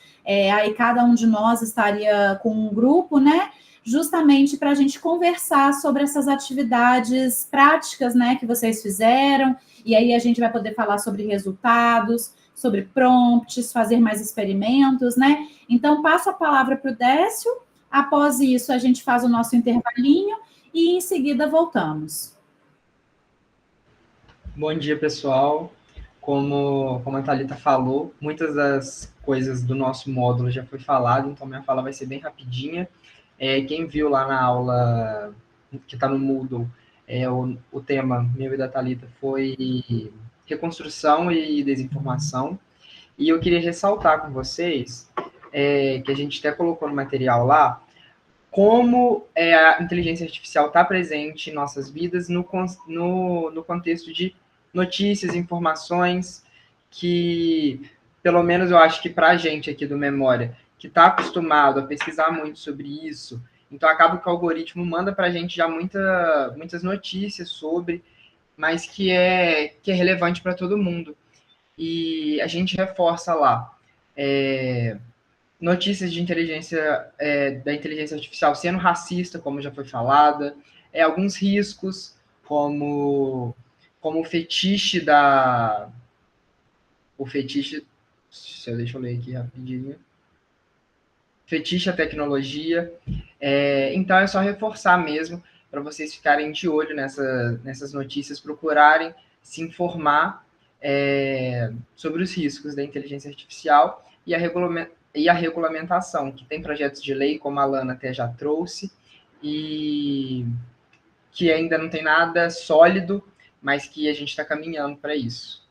Aí cada um de nós estaria com um grupo, né? Justamente para a gente conversar sobre essas atividades práticas, né, que vocês fizeram. E aí a gente vai poder falar sobre resultados, sobre prompts, fazer mais experimentos, né? Então, passo a palavra para o Décio. Após isso, a gente faz o nosso intervalinho e em seguida voltamos. Bom dia, pessoal. Como a Thalita falou, muitas das coisas do nosso módulo já foi falado, então minha fala vai ser bem rapidinha. Quem viu lá na aula que está no Moodle, o tema meu e da Thalita foi reconstrução e desinformação. E eu queria ressaltar com vocês, que a gente até colocou no material lá, como a inteligência artificial está presente em nossas vidas no contexto de notícias, informações, que, pelo menos eu acho que para a gente aqui do Memória, que está acostumado a pesquisar muito sobre isso, então acaba que o algoritmo manda para a gente já muitas notícias sobre, mas que é relevante para todo mundo. E a gente reforça lá notícias de da inteligência artificial sendo racista, como já foi falada, alguns riscos, como o fetiche deixa eu ler aqui rapidinho. Fetiche à tecnologia. Então, é só reforçar mesmo, para vocês ficarem de olho nessas notícias, procurarem se informar sobre os riscos da inteligência artificial e a regulamentação, que tem projetos de lei, como a Lana até já trouxe, e que ainda não tem nada sólido, mas que a gente está caminhando para isso.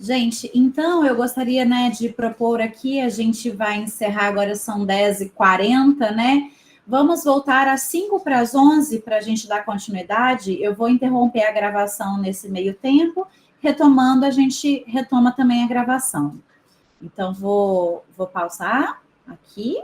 Gente, então eu gostaria, né, de propor aqui, a gente vai encerrar agora, são 10h40, né? Vamos voltar às 5:55 para a gente dar continuidade. Eu vou interromper a gravação nesse meio tempo, retomando, a gente retoma também a gravação. Então, vou pausar aqui.